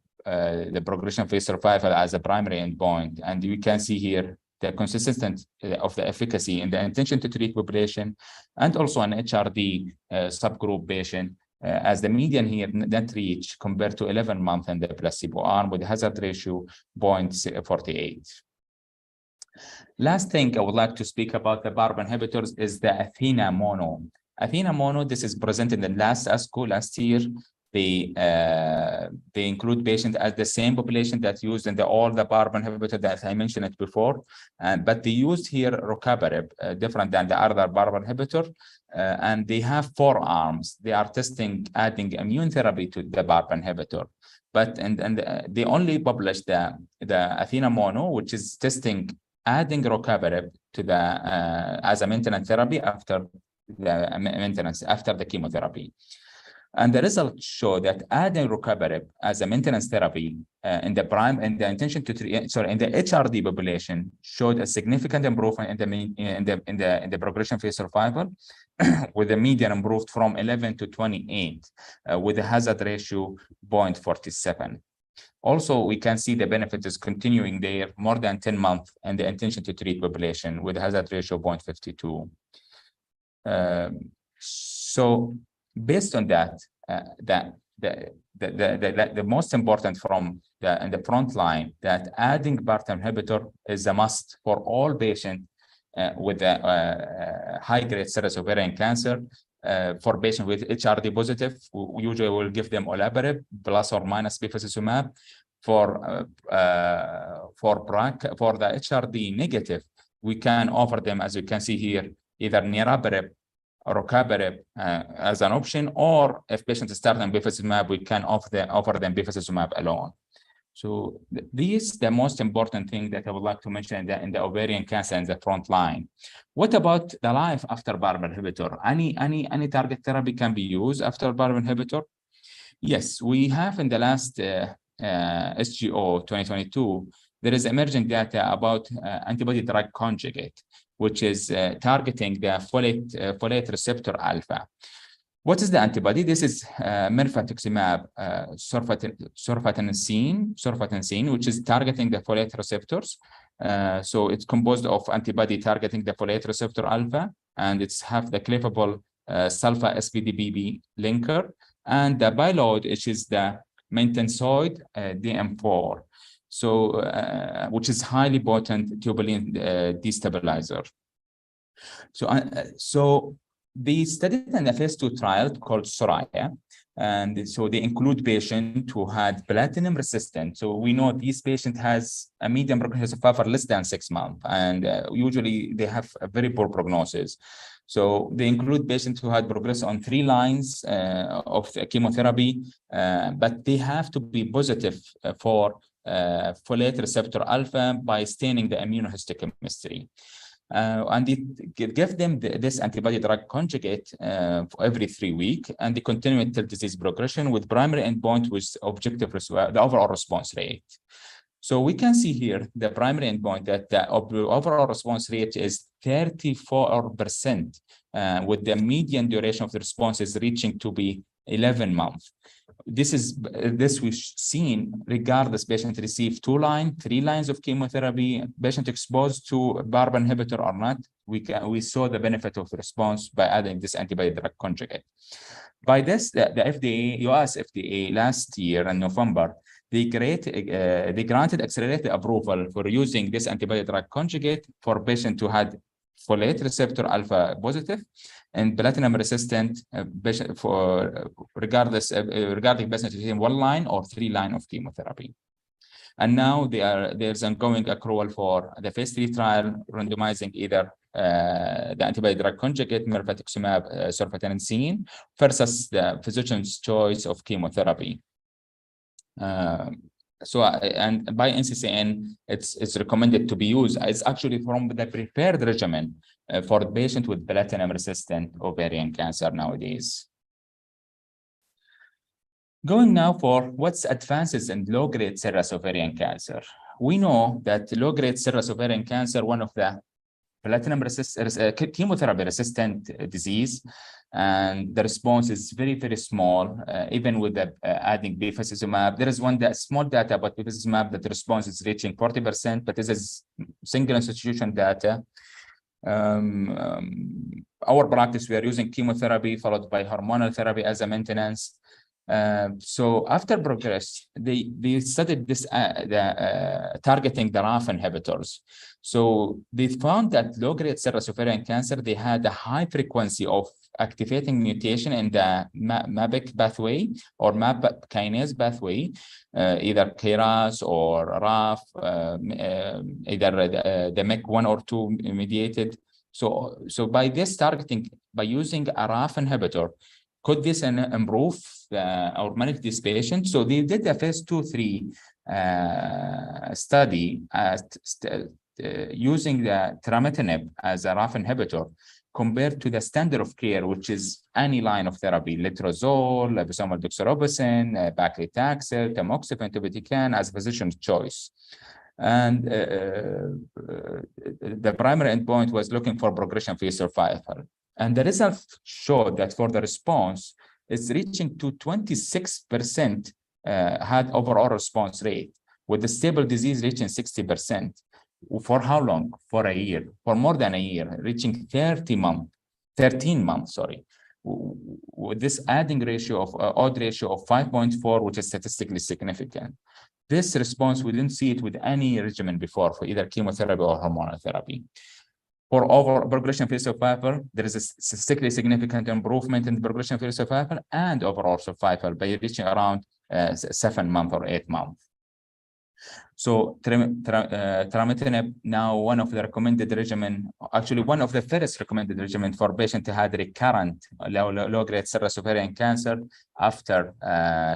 progression-free survival as a primary endpoint. And you can see here the consistency of the efficacy in the intention to treat population and also an HRD subgroup patient as the median here that reached compared to 11 months in the placebo arm with a hazard ratio 0.48. Last thing I would like to speak about the PARP inhibitors is the Athena mono. Athena mono, this is presented in the last ASCO last year. They include patients as the same population that used in all the PARP inhibitor that I mentioned it before, but they used here rucaparib, different than the other PARP inhibitor, and they have 4 arms. They are testing adding immune therapy to the PARP inhibitor, but they only published the Athena mono, which is testing adding rucaparib to the as a maintenance therapy after the chemotherapy. And the results show that adding rucaparib as a maintenance therapy in the HRD population showed a significant improvement in the progression-free survival, with the median improved from 11 to 28, with a hazard ratio 0.47. Also, we can see the benefit is continuing there more than 10 months in the intention to treat population with a hazard ratio 0.52. So based on that, the most important from in the front line that adding PARP inhibitor is a must for all patients with high-grade serous ovarian cancer. For patients with HRD positive, we usually will give them olaparib plus or minus bevacizumab. For the HRD negative, we can offer them, as you can see here, either niraparib or rucaparib as an option, or if patients start on bevacizumab, we can offer them bevacizumab alone. So this is the most important thing that I would like to mention in the ovarian cancer in the front line. What about the life after PARP inhibitor? Any target therapy can be used after PARP inhibitor? Yes, we have in the last SGO 2022, there is emerging data about antibody drug conjugate, which is targeting the folate receptor alpha. What is the antibody? This is mirvetuximab surfatencine, which is targeting the folate receptors. So it's composed of antibody targeting the folate receptor alpha, and it's have the cleavable sulfa SPDBB linker, and the payload, which is the maintenanceoid DM4, so which is highly potent tubulin destabilizer. So they studied in a phase 2 trial called Soraya. And so they include patients who had platinum resistant. So we know this patient has a median progression survival less than 6 months, and usually they have a very poor prognosis. So they include patients who had progressed on 3 lines of chemotherapy, but they have to be positive for folate receptor alpha by staining the immunohistochemistry. And it give them this antibody drug conjugate for every 3 weeks, and they continue until disease progression with primary endpoint with objective the overall response rate. So we can see here the primary endpoint that the overall response rate is 34%, with the median duration of the response is reaching to be 11 months. This we've seen regardless patient received 2 lines, 3 lines of chemotherapy, patient exposed to PARP inhibitor or not, we saw the benefit of response by adding this antibody drug conjugate. By this, the FDA, US FDA last year in November, they granted accelerated approval for using this antibody drug conjugate for patients who had folate receptor alpha positive and platinum resistant patient regarding patient receiving 1 line or 3 lines of chemotherapy. And now there's ongoing accrual for the phase 3 trial randomizing either the antibody drug conjugate mirvetuximab soravtansine versus the physician's choice of chemotherapy. And by NCCN, it's recommended to be used. It's actually from the prepared regimen for the patient with platinum-resistant ovarian cancer nowadays. Going now for what's advances in low-grade serous ovarian cancer. We know that low-grade serous ovarian cancer, one of the chemotherapy-resistant disease, and the response is very, very small, even with the adding bevacizumab. There is small data about bevacizumab that the response is reaching 40%, but this is single institution data. Our practice, we are using chemotherapy followed by hormonal therapy as a maintenance. So after progress, they studied this targeting the RAF inhibitors. So they found that low-grade serous ovarian cancer, they had a high frequency of activating mutation in the MABC pathway or MAP kinase pathway, either KRAS or RAF, either the MEK1 or 2 mediated. So by this targeting, by using a RAF inhibitor, could this improve or manage this patient? So they did a phase 2-3 study using the trametinib as a RAF inhibitor compared to the standard of care, which is any line of therapy, letrozole, liposomal doxorubicin, paclitaxel, tamoxifen, topotecan as physician's choice. And the primary endpoint was looking for progression-free survival. And the results showed that for the response, it's reaching to 26% had overall response rate, with the stable disease reaching 60%. For how long? For a year, for more than a year, reaching 13 months, sorry. With this adding ratio of odd ratio of 5.4, which is statistically significant. This response, we didn't see it with any regimen before for either chemotherapy or hormonal therapy. For overall progression-free survival, there is a statistically significant improvement in the progression-free survival and overall survival by reaching around 7 months or 8 months. So trametinib, now one of the recommended regimen, actually one of the first recommended regimen for patients who had recurrent low-grade serous ovarian cancer after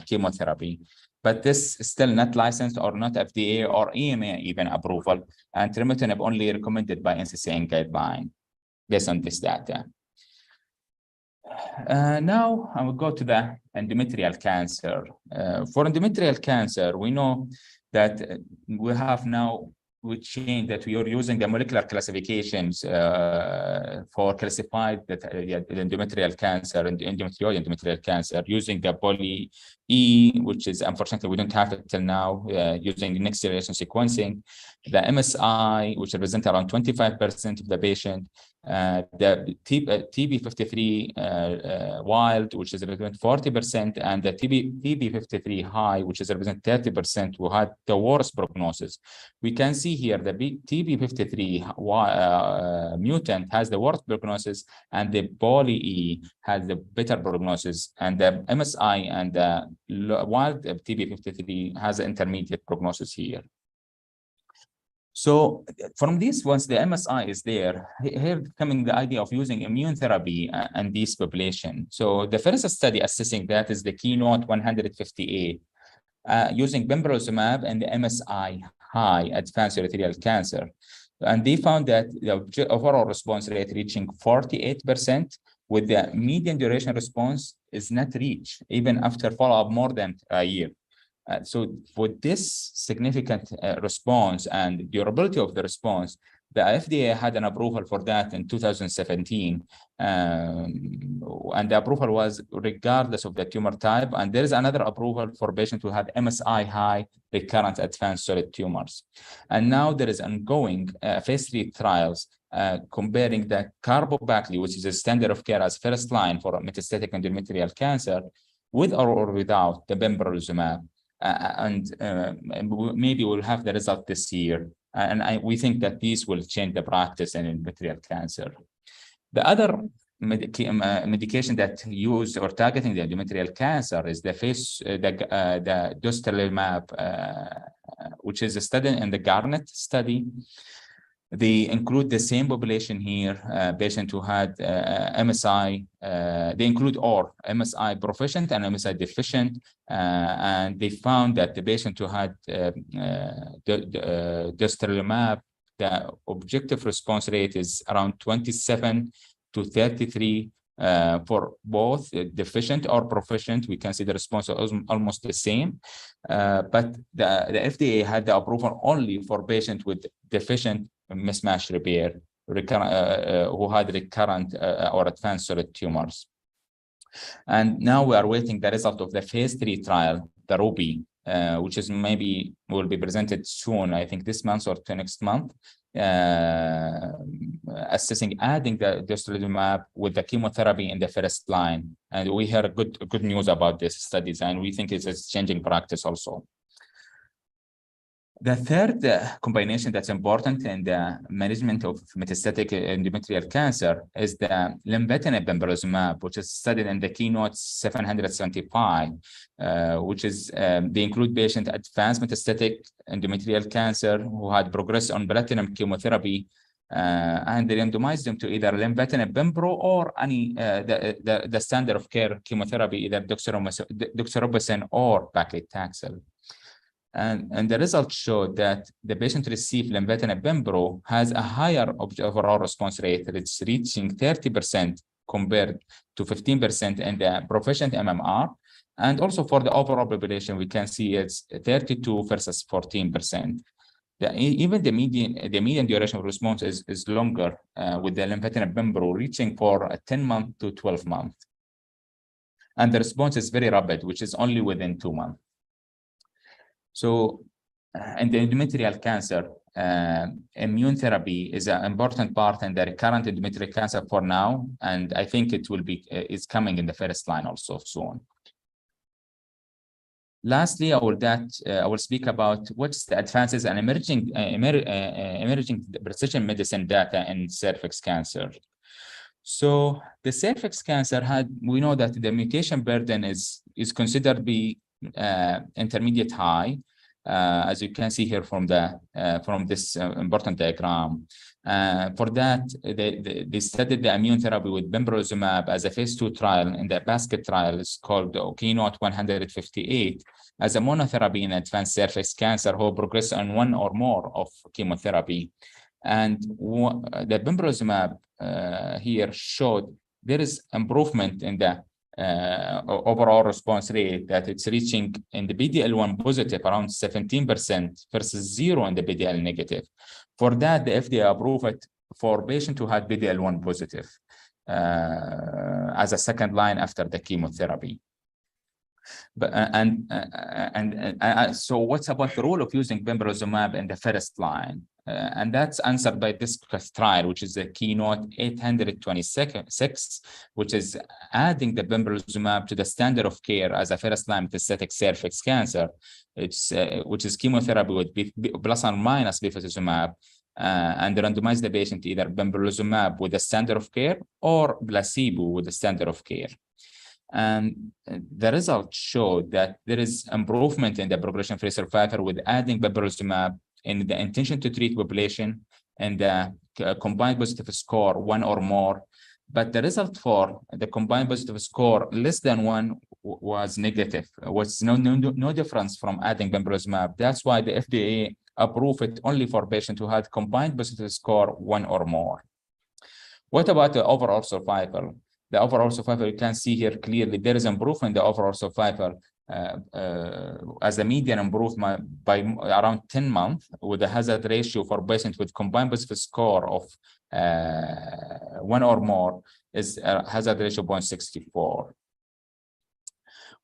chemotherapy. But this is still not licensed or not FDA or EMA even approval, and trametinib only recommended by NCCN guideline based on this data. Now I will go to the endometrial cancer. For endometrial cancer, we know that we have now, we changed that we are using the molecular classifications for classified the endometrial cancer and endometrial cancer using the poly-E, which is unfortunately we don't have it till now, using the next generation sequencing, the MSI, which represents around 25% of the patient, the TB53 wild, which is represent 40%, and the TB53 high, which is represent 30%, who had the worst prognosis. We can see here, the TP53 mutant has the worst prognosis, and the poly-E has the better prognosis, and the MSI and the wild TP53 has an intermediate prognosis here. So from this, once the MSI is there, here coming the idea of using immune therapy and this population. So the first study assessing that is the Keynote 158, using pembrolizumab and the MSI high advanced urothelial cancer. And they found that the overall response rate reaching 48%, with the median duration response is not reached, even after follow-up more than a year. So with this significant response and durability of the response, the FDA had an approval for that in 2017. And the approval was regardless of the tumor type. And there is another approval for patients who have MSI high recurrent advanced solid tumors. And now there is ongoing phase 3 trials comparing the carboplatin, which is a standard of care as first line for metastatic endometrial cancer, with or without the pembrolizumab. Maybe we'll have the result this year. And we think that these will change the practice in endometrial cancer. The other medication that use or targeting the endometrial cancer is the dostarlimab, which is a study in the Garnet study. They include the same population here, patient who had MSI. They include all MSI proficient and MSI deficient, and they found that the patient who had dostarlimab, the objective response rate is around 27 to 33 for both deficient or proficient. We can see the response is almost the same, but the FDA had the approval only for patients with deficient mismatch repair, who had recurrent or advanced solid tumors. And now we are waiting the result of the phase 3 trial, the RUBY, which is maybe will be presented soon, I think this month or to next month, assessing adding the dostarlimab with the chemotherapy in the first line. And we heard good news about this studies, and we think it's changing practice also. The third combination that's important in the management of metastatic endometrial cancer is the lenvatinib pembrolizumab, which is studied in the Keynote 775, which is they include patients advanced metastatic endometrial cancer who had progressed on platinum chemotherapy, and they randomized them to either lenvatinib pembro or any the standard of care chemotherapy, either doxorubicin or paclitaxel. And the results showed that the patient received lenvatinib pembro has a higher overall response rate. It's reaching 30% compared to 15% in the proficient MMR. And also for the overall population, we can see it's 32 versus 14%. Even the median duration of response is longer with the lenvatinib pembro, reaching for a 10 month to 12 month. And the response is very rapid, which is only within 2 months. So in the endometrial cancer, immune therapy is an important part in the recurrent endometrial cancer for now, and I think it will be is coming in the first line also soon. Lastly, I will speak about what's the advances and emerging precision medicine data in cervix cancer. So the cervix cancer we know that the mutation burden is considered to be intermediate high, as you can see here from this important diagram. For that, they studied the immune therapy with pembrolizumab as a phase 2 trial, in the basket trial is called Keynote 158, as a monotherapy in advanced cervix cancer who progressed on one or more of chemotherapy. And the pembrolizumab here showed there is improvement in the overall response rate, that it's reaching in the PD-L1 positive around 17% versus 0 in the PD-L negative. For that, the FDA approved it for patients who had PD-L1 positive as a second line after the chemotherapy. But so what's about the role of using pembrolizumab in the first line? And that's answered by this trial, which is the keynote 826, which is adding the pembrolizumab to the standard of care as a first-line metastatic cervix cancer. It's which is chemotherapy with plus or minus bevacizumab, and randomize the patient to either pembrolizumab with the standard of care or placebo with the standard of care. And the results show that there is improvement in the progression-free survival with adding pembrolizumab in the intention to treat population and the combined positive score 1 or more. But the result for the combined positive score less than 1 was negative. Was no difference from adding pembrolizumab. That's why the FDA approved it only for patients who had combined positive score 1 or more. What about the overall survival? The overall survival, you can see here clearly there is improvement in the overall survival as a median improvement by around 10 months, with a hazard ratio for patients with combined positive score of 1 or more is a hazard ratio 0.64.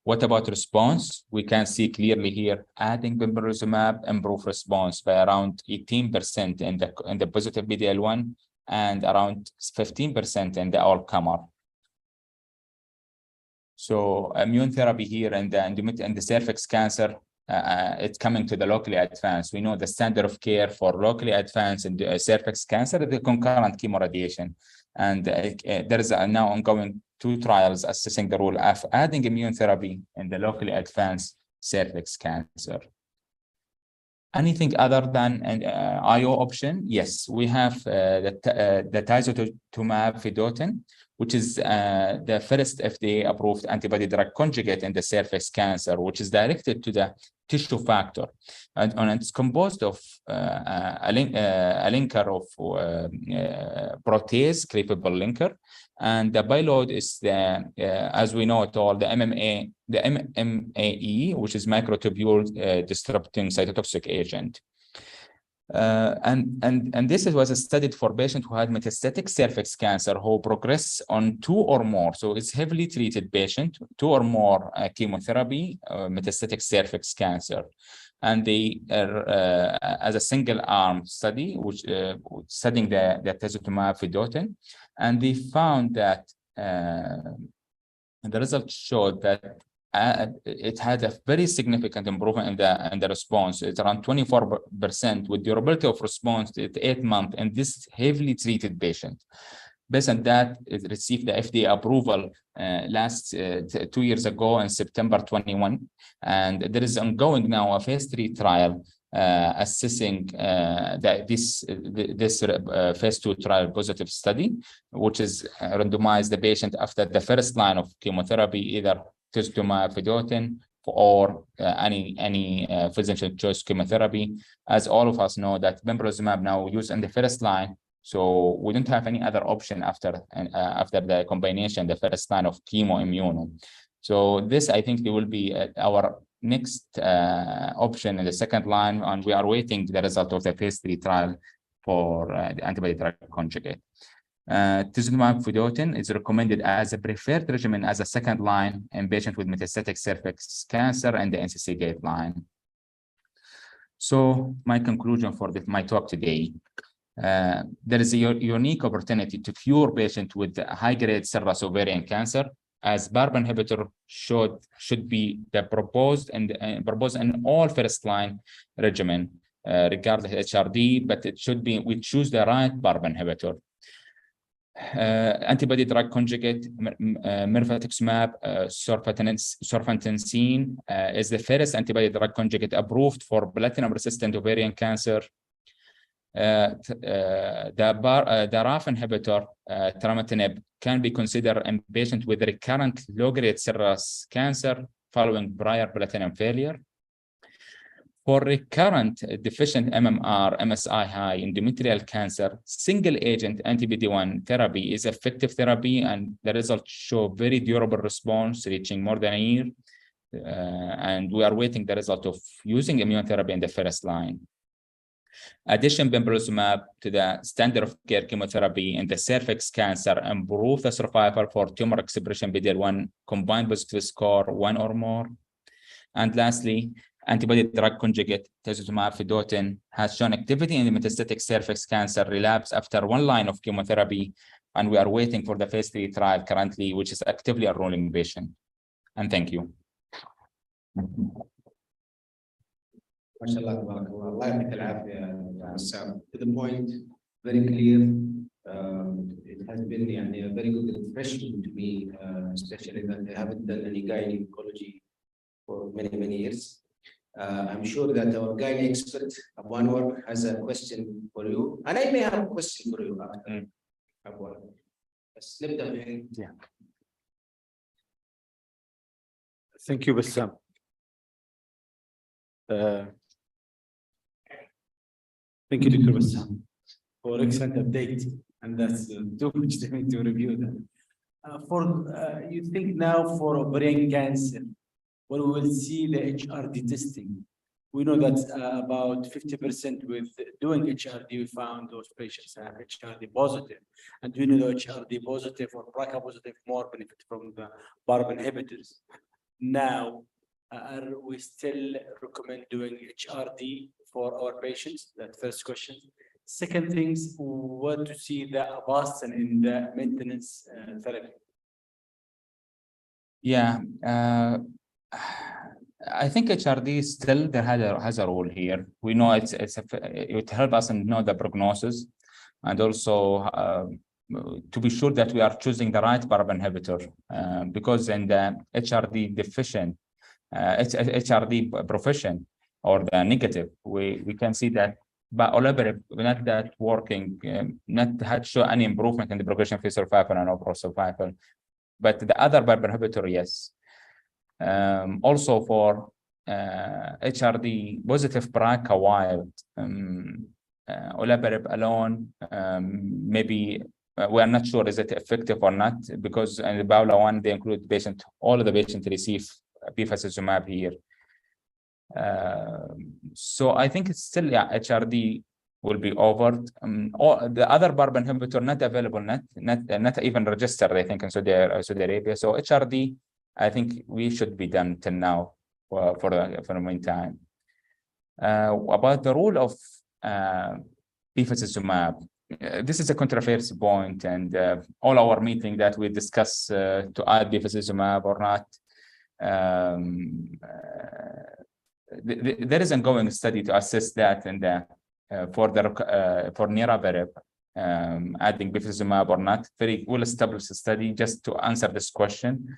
What about response? We can see clearly here adding pembrolizumab improved response by around 18% in the positive PD-L1 and around 15% in the all-comer. So immune therapy here and the cervix cancer, it's coming to the locally advanced. We know the standard of care for locally advanced and cervix cancer is the concurrent chemoradiation. And there is now ongoing 2 trials assessing the role of adding immune therapy in the locally advanced cervix cancer. Anything other than an IO option? Yes, we have the tisotumab vedotin, which is the first FDA-approved antibody-drug conjugate in the cervix cancer, which is directed to the tissue factor. And it's composed of a linker of protease-cleavable linker. And the payload is as we know it all, the MMAE, which is microtubule disrupting cytotoxic agent. And this was studied for patients who had metastatic cervix cancer who progress on 2 or more. So it's heavily treated patient, 2 or more chemotherapy, metastatic cervix cancer. And they as a single arm study, which studying the tisotumab vedotin, and they found that the results showed that it had a very significant improvement in the response. It's around 24% with durability of response at 8 months in this heavily treated patient. Based on that, it received the FDA approval last 2 years ago in September 21. And there is ongoing now a phase 3 trial assessing this phase 2 trial positive study, which is randomized the patient after the first line of chemotherapy, either tisotumab vedotin or any physician choice chemotherapy. As all of us know that pembrolizumab now used in the first line, so we don't have any other option after the combination, the first line of chemo-immuno. So this, I think, will be our next option in the second line, and we are waiting the result of the phase 3 trial for the antibody-drug conjugate. Tisotumab vedotin is recommended as a preferred regimen as a second line in patients with metastatic cervix cancer and the NCC guideline. So my conclusion for my talk today, there is a unique opportunity to cure patients with high-grade serous ovarian cancer, as PARP inhibitor should be the proposed in all first-line regimen, regardless of HRD, but it should be, we choose the right PARP inhibitor. Antibody-drug conjugate, mirvetuximab soravtansine is the first antibody-drug conjugate approved for platinum-resistant ovarian cancer. The RAF inhibitor, trametinib, can be considered in patients with recurrent low-grade serous cancer following prior platinum failure. For recurrent deficient MMR, MSI high endometrial cancer, single-agent anti-PD-1 therapy is effective therapy, and the results show very durable response reaching more than a year. And we are waiting the result of using immunotherapy in the first line. Addition pembrolizumab to the standard of care chemotherapy in the cervix cancer improve the survival for tumor expression PD-L1 combined positive score 1 or more. And lastly, antibody drug conjugate tisotumab vedotin has shown activity in the metastatic cervix cancer relapse after 1 line of chemotherapy, and we are waiting for the phase 3 trial currently, which is actively enrolling patient. And thank you.
MashaAllah, tabarakallah. Allah ya'tik al-afiyah, Ya Hussam. To the point, very clear. It has been a very good refreshment to me, especially that I haven't done any gynecology for many, many years. I'm sure that our gyne expert, Abu Anwar, has a question for you. And I may have a question for you after. Abu Anwar. Let's slip them in.
Yeah. Thank you, Bassam. Thank you, Dr. Bassam, for excellent update. And that's too much to me to review that. You think now for ovarian cancer, when we will see the HRD testing, we know that about 50% with doing HRD, we found those patients have HRD positive. And we know the HRD positive or BRCA positive more benefit from the PARP inhibitors. Now, are we still recommend doing HRD for our patients? That first question. Second things, what to see the Avastin in the maintenance therapy?
Yeah, I think HRD still there has a role here. We know it helps us know the prognosis, and also to be sure that we are choosing the right PARP inhibitor, because in the HRD deficient, HRD proficient or the negative, we can see that but olaparib not that working, not had show any improvement in the progression-free survival and overall survival. But the other PARP inhibitor, yes. Also for HRD positive BRCA wild, olaparib alone, maybe we are not sure is it effective or not, because in the BAULA-1 they include patient, all of the patients receive bevacizumab here. So I think it's still, yeah, HRD will be over. Or the other PARP inhibitor not available, not even registered, I think, in Saudi Arabia. So HRD, I think we should be done till now for the meantime. About the role of bevacizumab, this is a controversial point, and all our meeting that we discuss to add bevacizumab or not. There is an ongoing study to assess that, and for niraparib, adding bevacizumab or not, very well established study just to answer this question.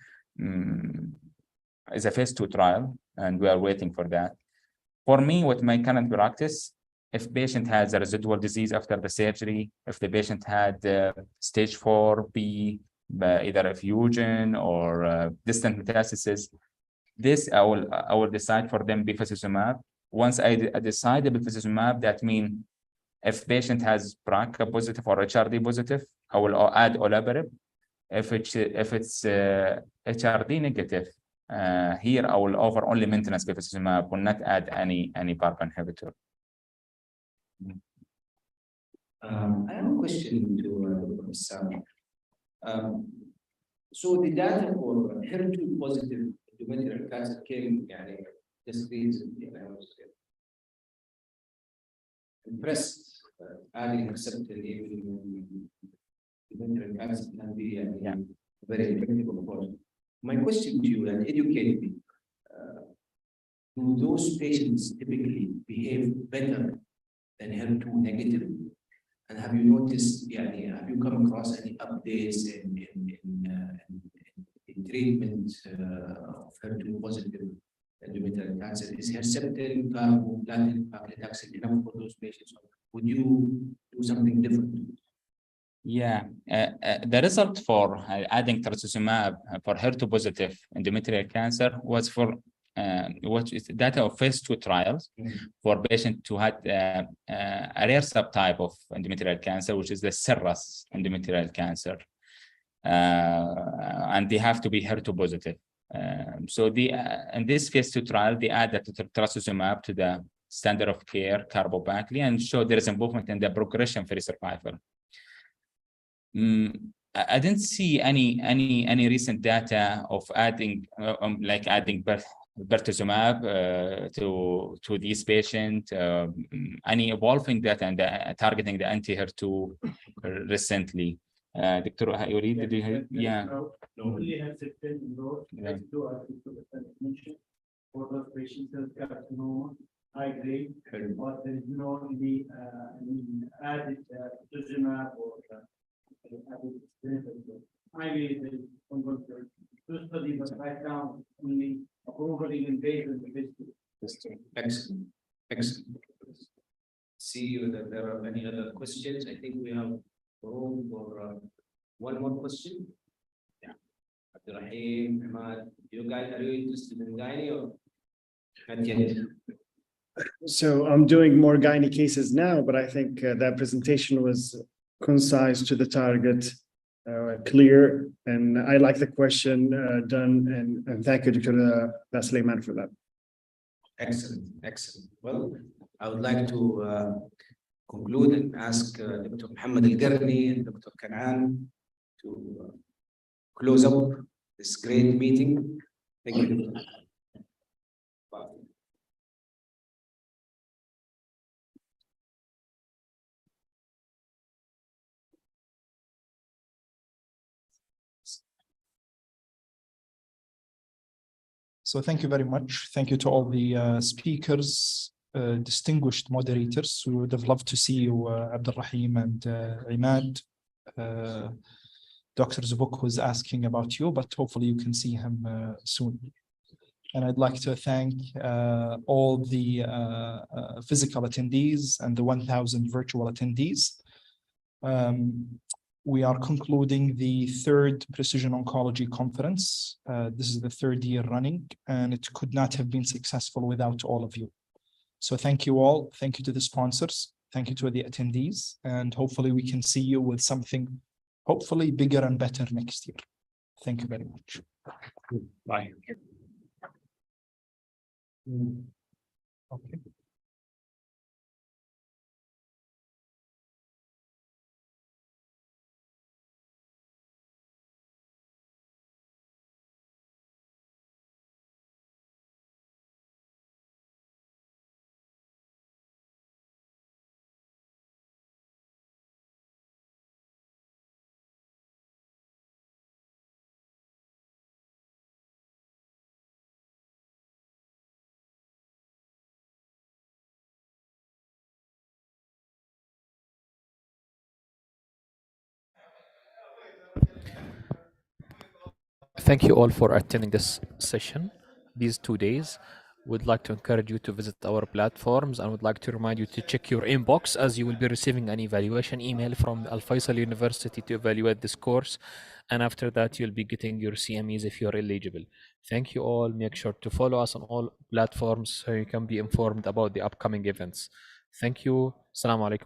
Is a phase 2 trial, and we are waiting for that. For me, with my current practice, if patient has a residual disease after the surgery, if the patient had stage 4B, either a fusion or distant metastasis, this I will decide for them bevacizumab. Once I decide the bevacizumab, that means if patient has BRCA positive or HRD positive, I will add olaparib. If it's HRD negative, here I will offer only maintenance bevacizumab, will not add any PARP inhibitor.
I have a question to Bassam. So the data for HER2 positive endometrial cancer came just recently, and I was impressed. Adding Herceptin even endometrial cancer can be very effective, of course. My question to you, and educate me, do those patients typically behave better than HER2 negative? And have you noticed, have you come across any updates in treatment of HER2 positive endometrial cancer? Is Herceptin, carboplatin, paclitaxel enough for those patients? Or would you do something different?
Yeah, the result for adding trastuzumab for HER2 positive endometrial cancer was for what is data of phase 2 trials for patients who had a rare subtype of endometrial cancer, which is the serous endometrial cancer, and they have to be HER2 positive. So in this phase 2 trial, they added trastuzumab to the standard of care, carboplatin, and showed there is improvement in the progression-free survival. I didn't see any recent data of adding like adding bertuzumab to these patients. Any evolving data and targeting the anti-HER2 recently. Dr. Hayuri, did you hear? Yeah.
Only has it been enrolled for those patients that carcinoma, high grade, but there is no any added rituximab or added benefit. Maybe there is ongoing study, but right now only approval in based on the phase 2.
Excellent, excellent. See whether there are any other questions. I think we have room for one more question. Yeah. Abdurrahim, Ahmad, you guys, are you interested in gynae or not yet?
So I'm doing more gynae cases now, but I think that presentation was concise, to the target, clear, and I like the question done, and thank you, Dr. Suleiman, for that.
Excellent, excellent. Well, I would like to conclude and ask Dr. Muhammad Al-Garni and Dr. Kanaan to close up this great meeting. Thank you. Bye.
So thank you very much. Thank you to all the speakers, distinguished moderators. We would have loved to see you, Abdurrahim and Imad. Dr. Zubuk was asking about you, but hopefully you can see him soon. And I'd like to thank all the physical attendees and the 1,000 virtual attendees. We are concluding the third Precision Oncology Conference. This is the third year running, and it could not have been successful without all of you. So thank you all. Thank you to the sponsors. Thank you to the attendees. And hopefully we can see you with something hopefully bigger and better next year. Thank you very much.
Bye.
Okay.
Thank you all for attending this session these 2 days. We'd like to encourage you to visit our platforms, and would like to remind you to check your inbox, as you will be receiving an evaluation email from Al Faisal University to evaluate this course. And after that, you'll be getting your CMEs if you're eligible. Thank you all. Make sure to follow us on all platforms so you can be informed about the upcoming events. Thank you. Assalamu alaikum.